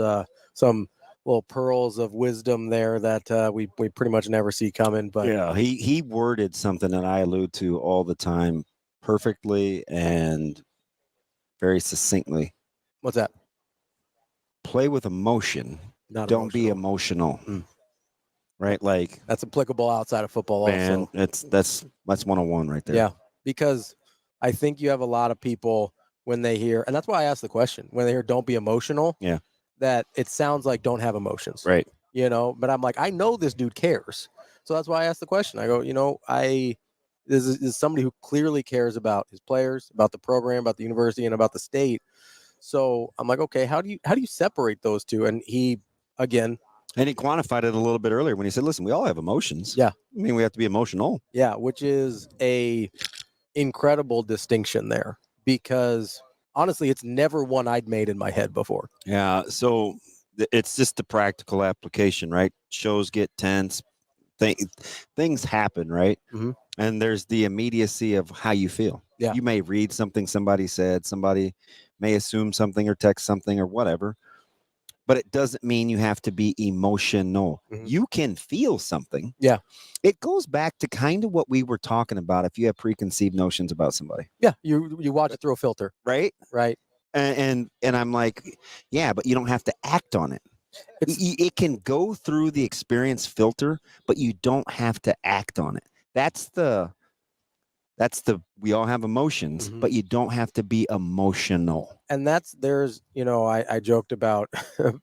some little pearls of wisdom there that we pretty much never see coming. But yeah, he worded something that I allude to all the time perfectly and very succinctly. What's that? Play with emotion. Don't be emotional. right? Like that's applicable outside of football man, also. That's 101 right there. Yeah, because I think you have a lot of people when they hear, and that's why I asked the question, when they hear "don't be emotional," Yeah, that it sounds like don't have emotions, right? But I'm like, I know this dude cares, so that's why I asked the question. I go, this is somebody who clearly cares about his players, about the program, about the university, and about the state. So I'm like, okay, how do you separate those two? And he, again, and he quantified it a little bit earlier when he said, "Listen, we all have emotions. Yeah, I mean, we have to be emotional. Yeah, which is a incredible distinction there, because honestly, it's never one I'd made in my head before. Yeah, so it's just the practical application, right? Shows get tense, things happen, right? Mm-hmm. And there's the immediacy of how you feel. Yeah. You may read something somebody said, somebody may assume something or text something or whatever, but it doesn't mean you have to be emotional. Mm-hmm. You can feel something. Yeah. It goes back to kind of what we were talking about if you have preconceived notions about somebody. Yeah, you watch it through a filter. Right? Right. And I'm like, yeah, but you don't have to act on it. It can go through the experience filter, but you don't have to act on it. That's the we all have emotions, Mm-hmm. but you don't have to be emotional. And there's I joked about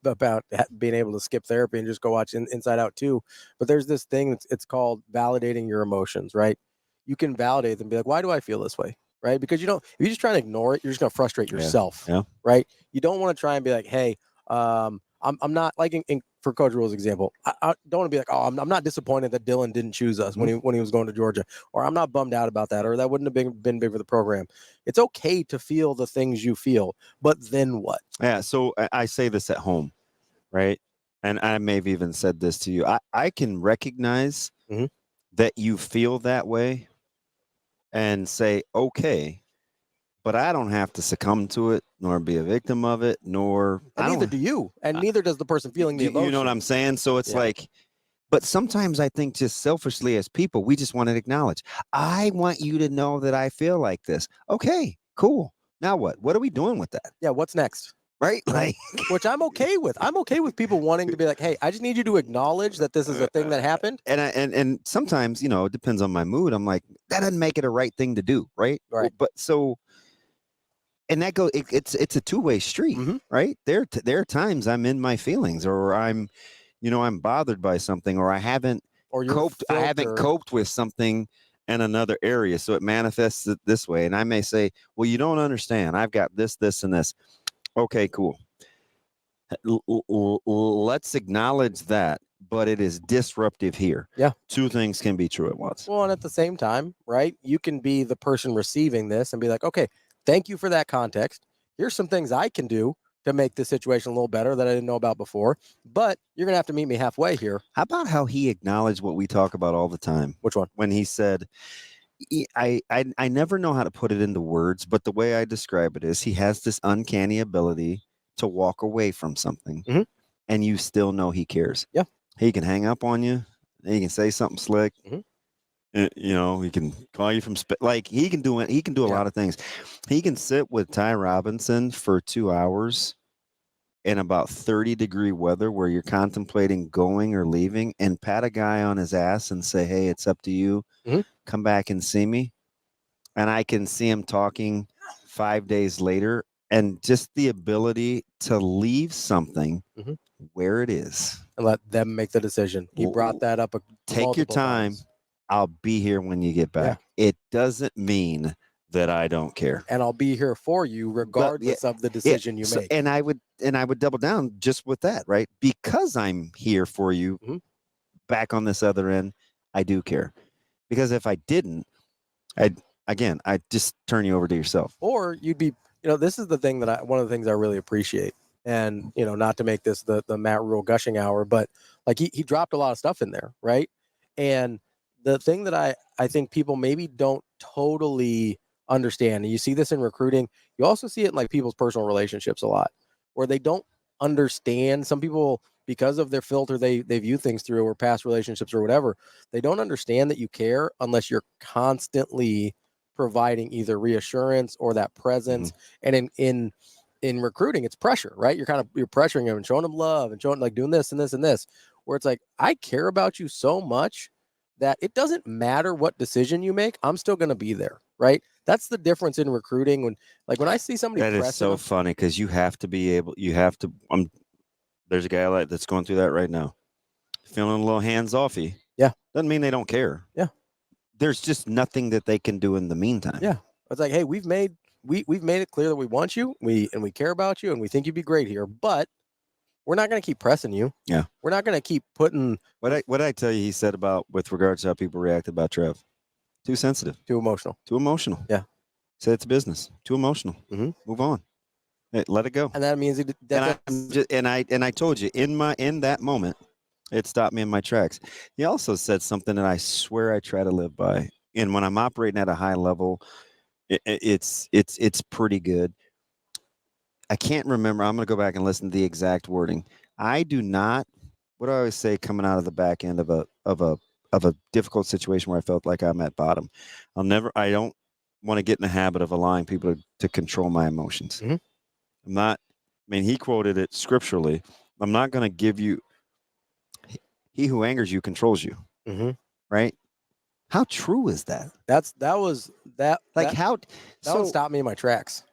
about being able to skip therapy and just go watch Inside Out 2, but there's this thing it's called validating your emotions, right? You can validate them, be like, why do I feel this way, right? Because if you're just trying to ignore it, you're just going to frustrate yourself. Yeah. Right? You don't want to try and be like, hey, I'm not like for Coach Rhule's example. I don't want to be like, oh, I'm not disappointed that Dylan didn't choose us when he was going to Georgia, or I'm not bummed out about that, or that wouldn't have been big for the program. It's okay to feel the things you feel, but then what? Yeah. So I say this at home, right? And I may have even said this to you. I can recognize mm-hmm. that you feel that way and say, okay, but I don't have to succumb to it, nor be a victim of it, nor neither do you, and neither does the person feeling the emotion. You know what I'm saying? So it's like, but sometimes I think just selfishly as people, we just want to acknowledge. I want you to know that I feel like this. Okay, cool. Now what? What are we doing with that? Yeah, what's next? Right? Like, which I'm okay with. I'm okay with people wanting to be like, hey, I just need you to acknowledge that this is a thing that happened. And sometimes, it depends on my mood. I'm like, that doesn't make it a right thing to do, right? Right. But so. And that it's a two-way street, mm-hmm. right? There are times I'm in my feelings, or I'm bothered by something, or I haven't coped with something in another area. So it manifests it this way. And I may say, well, you don't understand. I've got this, and this. Okay, cool. Let's acknowledge that, but it is disruptive here. Yeah. Two things can be true at once. Well, and at the same time, right, you can be the person receiving this and be like, okay, thank you for that context. Here's some things I can do to make the situation a little better that I didn't know about before, but you're going to have to meet me halfway here. How about how he acknowledged what we talk about all the time? Which one? When he said, I never know how to put it into words, but the way I describe it is he has this uncanny ability to walk away from something, mm-hmm. and you still know he cares. Yeah. He can hang up on you. He can say something slick. Mm-hmm. He can call you from like he can do it. He can do a lot of things. He can sit with Ty Robinson for 2 hours in about 30-degree weather where you're contemplating going or leaving, and pat a guy on his ass and say, hey, it's up to you. Mm-hmm. Come back and see me. And I can see him talking 5 days later, and just the ability to leave something mm-hmm. where it is and let them make the decision. He brought that up. Take your time. times. I'll be here when you get back. Yeah. It doesn't mean that I don't care. And I'll be here for you regardless of the decision you make. And I would double down just with that, right? Because I'm here for you mm-hmm. back on this other end, I do care. Because if I didn't, I'd just turn you over to yourself. Or you'd be, this is the thing one of the things I really appreciate. And, not to make this the Matt Rhule gushing hour, but like he dropped a lot of stuff in there, right? And the thing that I think people maybe don't totally understand, and you see this in recruiting, you also see it in like people's personal relationships a lot, where they don't understand. Some people, because of their filter they view things through, or past relationships or whatever, they don't understand that you care unless you're constantly providing either reassurance or that presence. Mm-hmm. And in recruiting, it's pressure, right? You're pressuring them and showing them love and showing, like, doing this and this and this. where it's like, I care about you so much that it doesn't matter what decision you make, I'm still going to be there, right? That's the difference in recruiting. When I see somebody that is so funny, because you have to be able, there's a guy that's going through that right now, feeling a little hands-offy. Yeah. Doesn't mean they don't care. Yeah. There's just nothing that they can do in the meantime. Yeah. It's like, hey, we've made it clear that we want you, we care about you, and we think you'd be great here, but we're not going to keep pressing you. Yeah. We're not going to keep putting. What I tell you, he said about with regards to how people react about Trev, too sensitive, too emotional. Yeah. Said it's business. Too emotional. Mm-hmm. Move on. Hey, let it go. And that means I told you in that moment, it stopped me in my tracks. He also said something that I swear I try to live by. And when I'm operating at a high level, it's pretty good. I can't remember. I'm going to go back and listen to the exact wording. I do not. What do I always say coming out of the back end of a difficult situation where I felt like I'm at bottom? I don't want to get in the habit of allowing people to control my emotions. Mm-hmm. I'm not. I mean, he quoted it scripturally. I'm not going to give you. He who angers you controls you. Mm-hmm. Right? How true is that? That one stopped me in my tracks.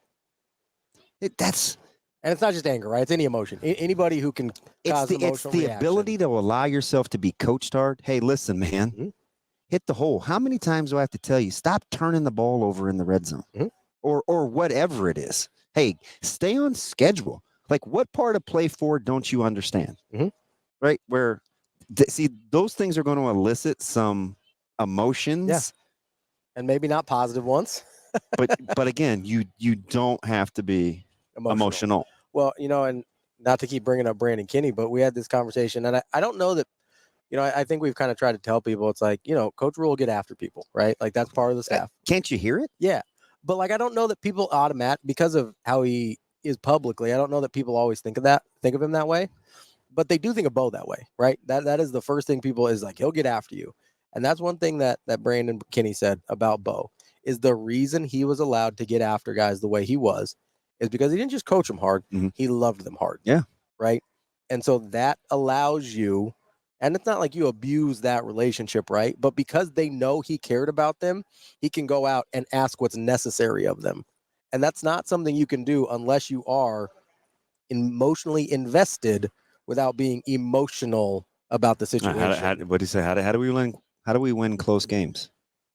And it's not just anger, right? It's any emotion. Anybody who can cause emotional It's the reaction. ability to allow yourself to be coached hard. Hey, listen, man. Mm-hmm. Hit the hole. How many times do I have to tell you, stop turning the ball over in the red zone? Mm-hmm. Or whatever it is. Hey, stay on schedule. Like, what part of play forward don't you understand? Mm-hmm. Right? Where, see, those things are going to elicit some emotions. Yeah. And maybe not positive ones. but again, you don't have to be emotional. Well, and not to keep bringing up Brandon Kinney, but we had this conversation, and I don't know that, I think we've kind of tried to tell people, it's like, Coach Rhule will get after people, right? Like, that's part of the staff. Can't you hear it? Yeah. But like, I don't know that people because of how he is publicly, I don't know that people always think of him that way, but they do think of Bo that way, right? That is the first thing people is like, he'll get after you. And that's one thing that Brandon Kinney said about Bo is the reason he was allowed to get after guys the way he was is because he didn't just coach them hard. Mm-hmm. He loved them hard. Yeah. Right. And so that allows you, and it's not like you abuse that relationship, right? But because they know he cared about them, he can go out and ask what's necessary of them. And that's not something you can do unless you are emotionally invested without being emotional about the situation. What do you say? How do we win? How do we win close games?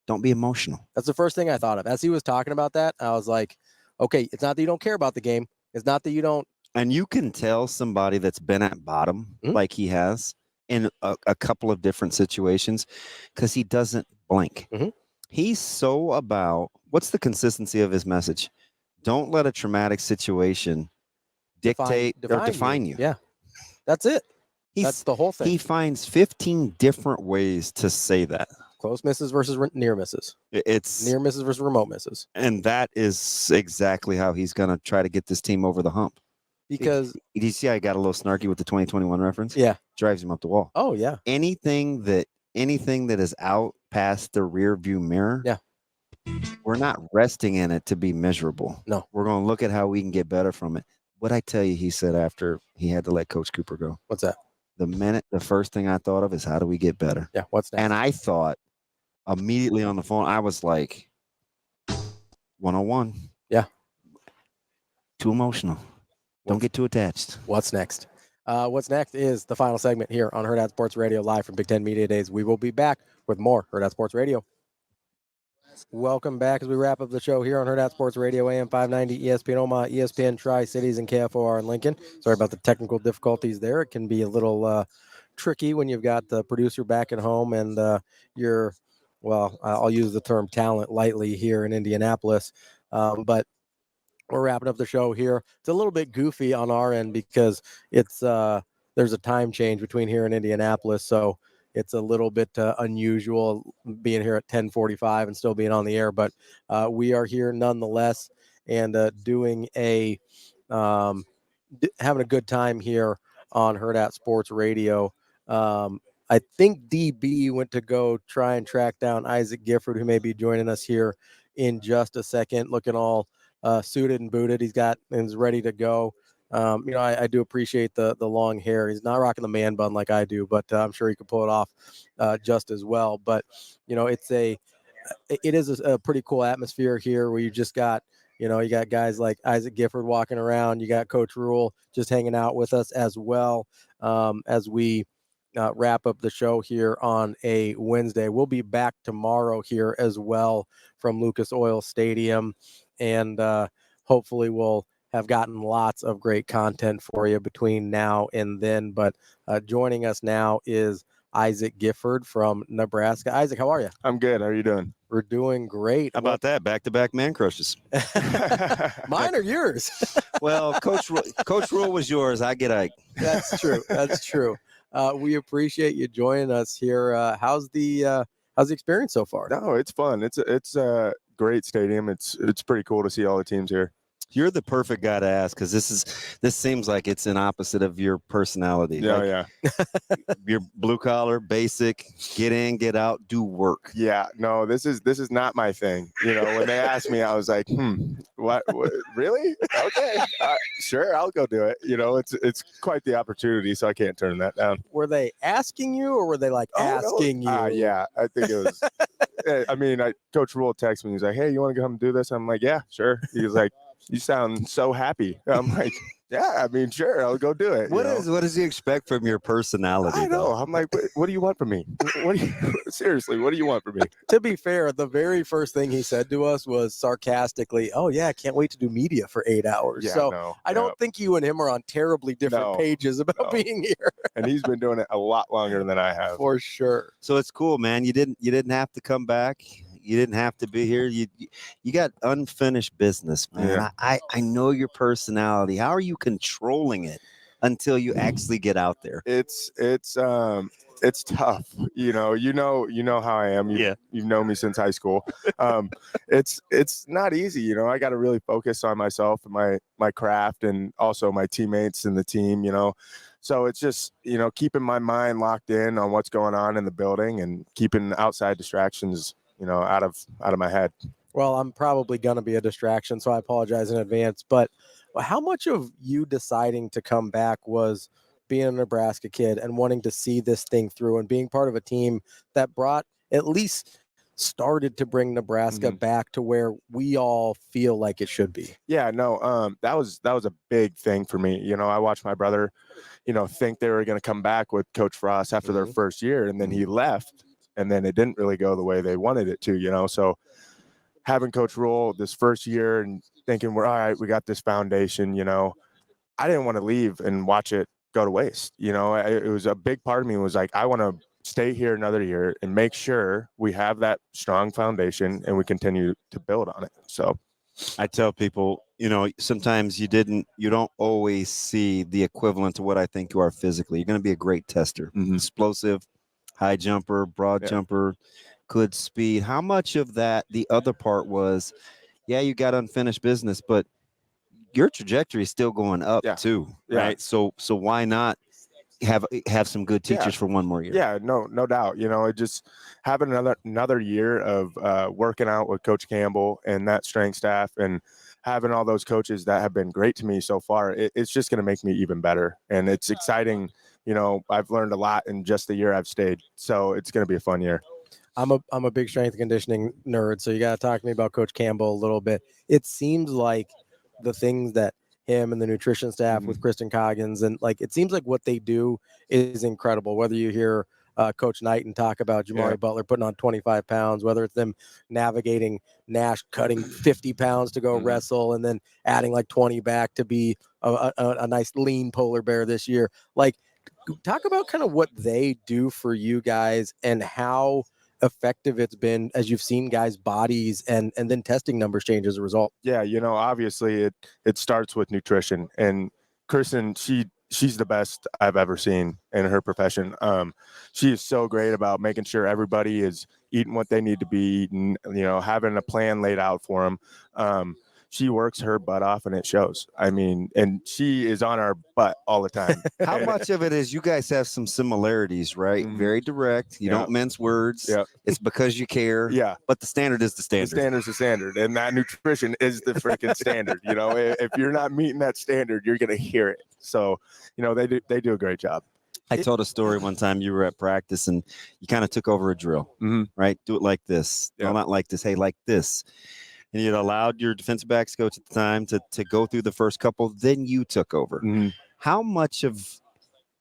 Don't be emotional. That's the first thing I thought of. As he was talking about that, I was like, okay, it's not that you don't care about the game. It's not that you don't. And you can tell somebody that's been at bottom like he has in a couple of different situations because he doesn't blink. Mm-hmm. He's so about, what's the consistency of his message? Don't let a traumatic situation define you. Yeah, that's it. That's the whole thing. He finds 15 different ways to say that. Close misses versus near misses. It's near misses versus remote misses. And that is exactly how he's going to try to get this team over the hump. Because did you see I got a little snarky with the 2021 reference? Yeah. Drives him up the wall. Oh, yeah. Anything that is out past the rear view mirror. Yeah. We're not resting in it to be miserable. No. We're going to look at how we can get better from it. What I tell you, he said after he had to let Coach Cooper go. What's that? The first thing I thought of is how do we get better? Yeah. What's that? And I thought immediately on the phone, I was like, 101. Yeah. Too emotional. Don't get too attached. What's next? What's next is the final segment here on Hurrdat Sports Radio, live from Big Ten Media Days. We will be back with more Hurrdat Sports Radio. Welcome back as we wrap up the show here on Hurrdat Sports Radio, AM 590, ESPN Omaha, ESPN Tri-Cities, and KFOR in Lincoln. Sorry about the technical difficulties there. It can be a little tricky when you've got the producer back at home and I'll use the term talent lightly here in Indianapolis. But we're wrapping up the show here. It's a little bit goofy on our end because it's there's a time change between here and Indianapolis, so it's a little bit unusual being here at 10:45 and still being on the air. But we are here nonetheless and doing having a good time here on Hurrdat Sports Radio. I think DB went to go try and track down Isaac Gifford, who may be joining us here in just a second, looking all suited and booted. He's ready to go. I do appreciate the long hair. He's not rocking the man bun like I do, but I'm sure he could pull it off just as well. But, it is a pretty cool atmosphere here where you just got, you got guys like Isaac Gifford walking around. You got Coach Rhule just hanging out with us as well as we wrap up the show here on a Wednesday. We'll be back tomorrow here as well from Lucas Oil Stadium. And hopefully we'll have gotten lots of great content for you between now and then. But joining us now is Isaac Gifford from Nebraska. Isaac, how are you? I'm good. How are you doing? We're doing great. How about that? Back-to-back man crushes. Mine or yours? Well, Coach Rhule was yours. I get Ike. That's true. That's true. We appreciate you joining us here. How's the experience so far? No, it's fun. It's a great stadium. It's pretty cool to see all the teams here. You're the perfect guy to ask because this seems like it's an opposite of your personality. Yeah, You're blue collar, basic, get in, get out, do work. Yeah, no, this is not my thing. When they asked me, I was like, what really? Okay, sure, I'll go do it. It's quite the opportunity, so I can't turn that down. Were they asking you, or were they asking you? Yeah, I think it was. I mean, Coach Rhule texted me. He's like, "Hey, you want to come and do this?" I'm like, "Yeah, sure." He was like, "You sound so happy." I'm like, "Yeah, I mean, sure, I'll go do it." What does he expect from your personality? I know. I'm like, what do you want from me? Seriously, what do you want from me? To be fair, the very first thing he said to us was sarcastically, "Oh yeah, I can't wait to do media for 8 hours." Yeah, I don't think you and him are on terribly different pages about being here. And he's been doing it a lot longer than I have. For sure. So it's cool, man. You didn't have to come back. You didn't have to be here. You got unfinished business, man. Yeah. I know your personality. How are you controlling it until you actually get out there? It's tough. You know how I am. You've known me since high school. It's not easy. I got to really focus on myself and my craft, and also my teammates and the team. So it's just keeping my mind locked in on what's going on in the building and keeping outside distractions out of my head. Well, I'm probably going to be a distraction, so I apologize in advance. But how much of you deciding to come back was being a Nebraska kid and wanting to see this thing through and being part of a team that at least started to bring Nebraska back to where we all feel like it should be? Yeah, no, that was a big thing for me. I watched my brother, think they were going to come back with Coach Frost after their first year, and then he left. And then it didn't really go the way they wanted it to, So having Coach Rhule this first year and thinking we're all right, we got this foundation, I didn't want to leave and watch it go to waste. It was a big part of me was like, I want to stay here another year and make sure we have that strong foundation and we continue to build on it. So I tell people, sometimes you don't always see the equivalent to what I think you are physically. You're going to be a great tester, explosive, high jumper, broad jumper, good speed. How much of that, the other part was, you got unfinished business, but your trajectory is still going up too, right? So why not have some good teachers for one more year? Yeah, no doubt. Just having another year of working out with Coach Campbell and that strength staff, and having all those coaches that have been great to me so far, it's just going to make me even better. And it's exciting. I've learned a lot in just the year I've stayed. So it's going to be a fun year. I'm a big strength and conditioning nerd, so you got to talk to me about Coach Campbell a little bit. It seems like the things that him and the nutrition staff with Kristen Coggins, and it seems like what they do is incredible. Whether you hear Coach Knighton talk about Jamari Butler putting on 25 pounds, whether it's them navigating Nash cutting 50 pounds to go wrestle and then adding 20 back to be a nice lean polar bear this year. Talk about kind of what they do for you guys and how effective it's been as you've seen guys' bodies and then testing numbers change as a result. Yeah, obviously it starts with nutrition, and Kristen, she's the best I've ever seen in her profession. She is so great about making sure everybody is eating what they need to be eating, having a plan laid out for them. she works her butt off, and it shows. I mean, and she is on our butt all the time. How much of it is you guys have some similarities, right? Very direct. You don't mince words. Yeah. It's because you care. Yeah. But the standard is the standard. The standard's the standard, and that nutrition is the freaking standard. You know, if you're not meeting that standard, you're gonna hear it. So, you know, they do a great job. I told a story one time. You were at practice and you kind of took over a drill, right? Do it like this. Yeah. No, not like this. Hey, like this. And you allowed your defensive backs coach at the time to go through the first couple. Then you took over. How much of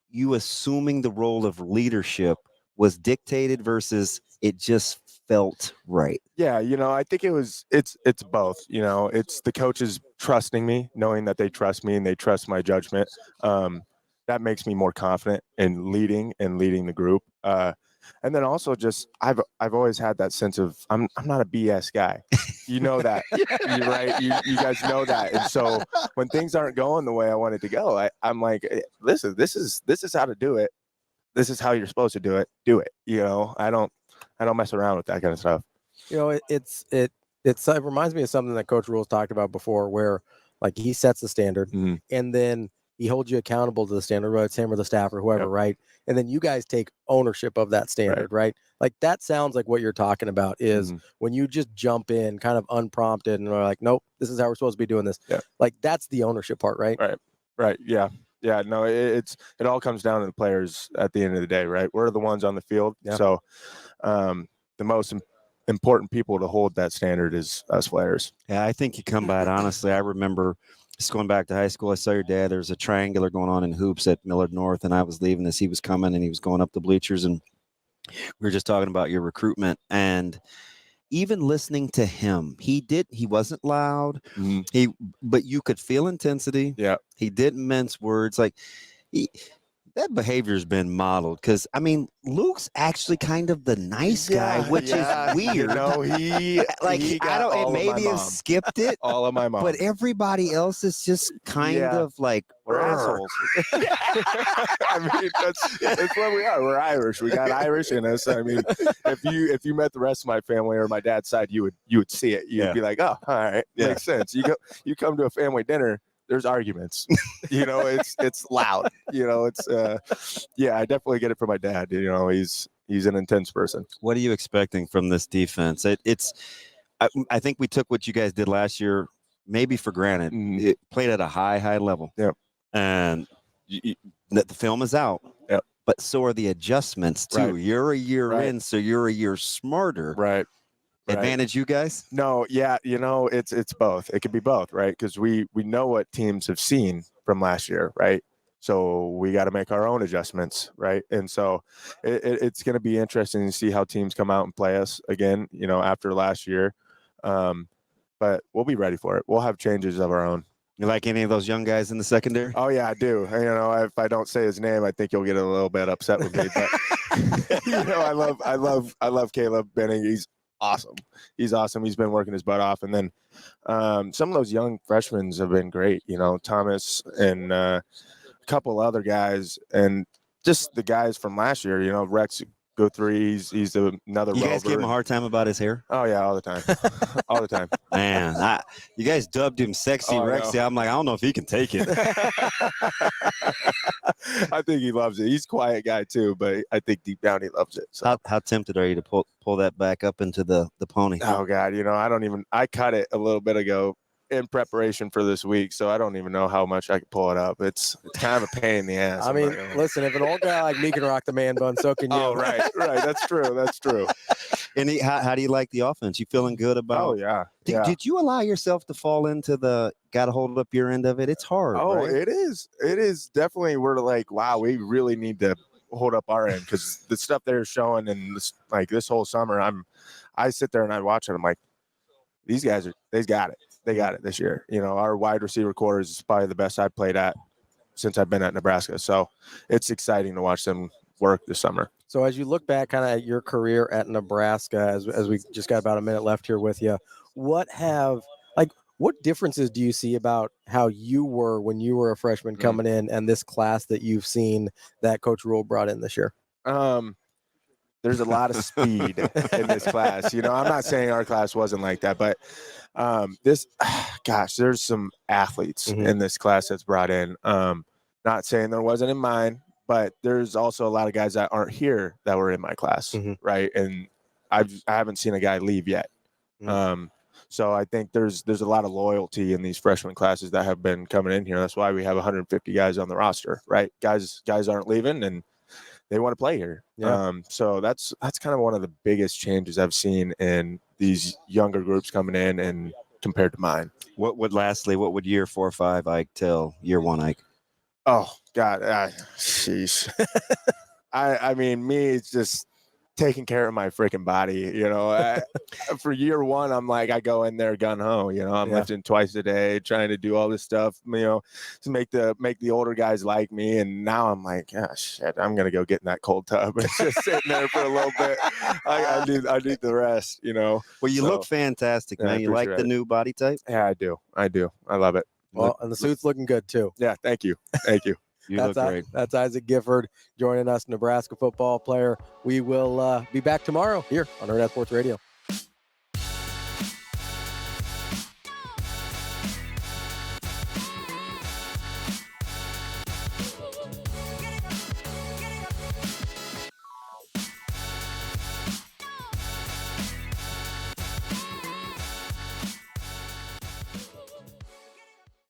you assuming the role of leadership was dictated versus it just felt right? Yeah, you know, I think it's both. You know, it's the coaches trusting me, knowing that they trust me and they trust my judgment. That makes me more confident in leading the group. And then also just I've always had that sense of I'm not a BS guy. You know that. You're right. You guys know that. And so when things aren't going the way I want it to go, I'm like, listen, this is how to do it. This is how you're supposed to do it. Do it. You know, I don't mess around with that kind of stuff. You know, it reminds me of something that Coach Rhule's talked about before, where like he sets the standard and then he holds you accountable to the standard, whether it's him or the staff or whoever, right? And then you guys take ownership of that standard, right? Like that sounds like what you're talking about is when you just jump in kind of unprompted and are like, nope, this is how we're supposed to be doing this. Yeah. Like that's the ownership part, right? Right. Yeah. Yeah. No, it all comes down to the players at the end of the day, right? We're the ones on the field. Yeah. So the most important people to hold that standard is us players. Yeah, I think you come by it honestly. I remember just going back to high school, I saw your dad. There was a triangular going on in hoops at Millard North, and I was leaving as he was coming, and he was going up the bleachers, and we were just talking about your recruitment. And even listening to him, he wasn't loud, but you could feel intensity. Yeah, he didn't mince words. Like that behavior's been modeled because I mean Luke's actually kind of the nice guy, which is weird. You know, he maybe have skipped it. All of my mom, but everybody else is just kind of like we're assholes. I mean, that's what we are. We're Irish. We got Irish in us. I mean, if you met the rest of my family or my dad's side, you would see it. You'd be like, oh, all right, makes sense. You come to a family dinner. There's arguments, you know, it's loud, you know, it's, I definitely get it from my dad. You know, he's an intense person. What are you expecting from this defense? I think we took what you guys did last year, maybe for granted. It played at a high level. Yep. And the film is out. Yep. But so are the adjustments too. Right. You're a year in, so you're a year smarter. Right. Advantage you guys? No, yeah, you know, it's both. It could be both, right? Because we know what teams have seen from last year, right? So we got to make our own adjustments, right? And so it's going to be interesting to see how teams come out and play us again, you know, after last year. But we'll be ready for it. We'll have changes of our own. You like any of those young guys in the secondary? Oh yeah, I do. You know, if I don't say his name, I think you'll get a little bit upset with me. But you know, I love Caleb Benning. He's awesome. He's awesome. He's been working his butt off. And then some of those young freshmen have been great, you know, Thomas and a couple other guys, and just the guys from last year, you know, Rex Guthrie, he's another. You guys give him a hard time about his hair? Oh yeah, all the time. All the time. Man, you guys dubbed him Sexy Rexy. I'm like, I don't know if he can take it. I think he loves it. He's a quiet guy too, but I think deep down he loves it. So. How tempted are you to pull that back up into the pony? Oh God, you know, I cut it a little bit ago in preparation for this week, so I don't even know how much I can pull it up. It's kind of a pain in the ass. I mean, listen, if an old guy like me can rock the man bun, so can you. Oh, right. That's true. And how do you like the offense? You feeling good about? Oh yeah. Did you allow yourself to fall into the got to hold up your end of it? It's hard. Oh, right? It is definitely. We're like, wow, we really need to hold up our end because the stuff they're showing and this whole summer, I sit there and I watch it. I'm like, these guys they got it. They got it this year. You know, our wide receiver core is probably the best I've played at since I've been at Nebraska. So it's exciting to watch them work this summer. So as you look back kind of at your career at Nebraska, as we just got about a minute left here with you, what differences do you see about how you were when you were a freshman coming in and this class that you've seen that Coach Rhule brought in this year? There's a lot of speed in this class. I'm not saying our class wasn't like that, but there's some athletes in this class that's brought in. Not saying there wasn't in mine, but there's also a lot of guys that aren't here that were in my class, right? And I haven't seen a guy leave yet. So I think there's a lot of loyalty in these freshman classes that have been coming in here. That's why we have 150 guys on the roster, right? Guys aren't leaving and they want to play here. Yeah. So that's kind of one of the biggest changes I've seen in these younger groups coming in and compared to mine. What would year 4 or 5 Ike tell year 1 Ike? Oh God, sheesh. I mean, me, it's just taking care of my freaking body. For year 1, I'm like, I go in there gun ho. I'm lifting twice a day, trying to do all this stuff. To make the older guys like me. And now I'm like, shit, I'm gonna go get in that cold tub and just sitting there for a little bit. I need the rest. Well, you look fantastic, man. You like the new body type? Yeah, I do. I love it. Well, and the suit's looking good too. Yeah, thank you. You look great. That's Isaac Gifford joining us, Nebraska football player. We will be back tomorrow here on Hurrdat Sports Radio.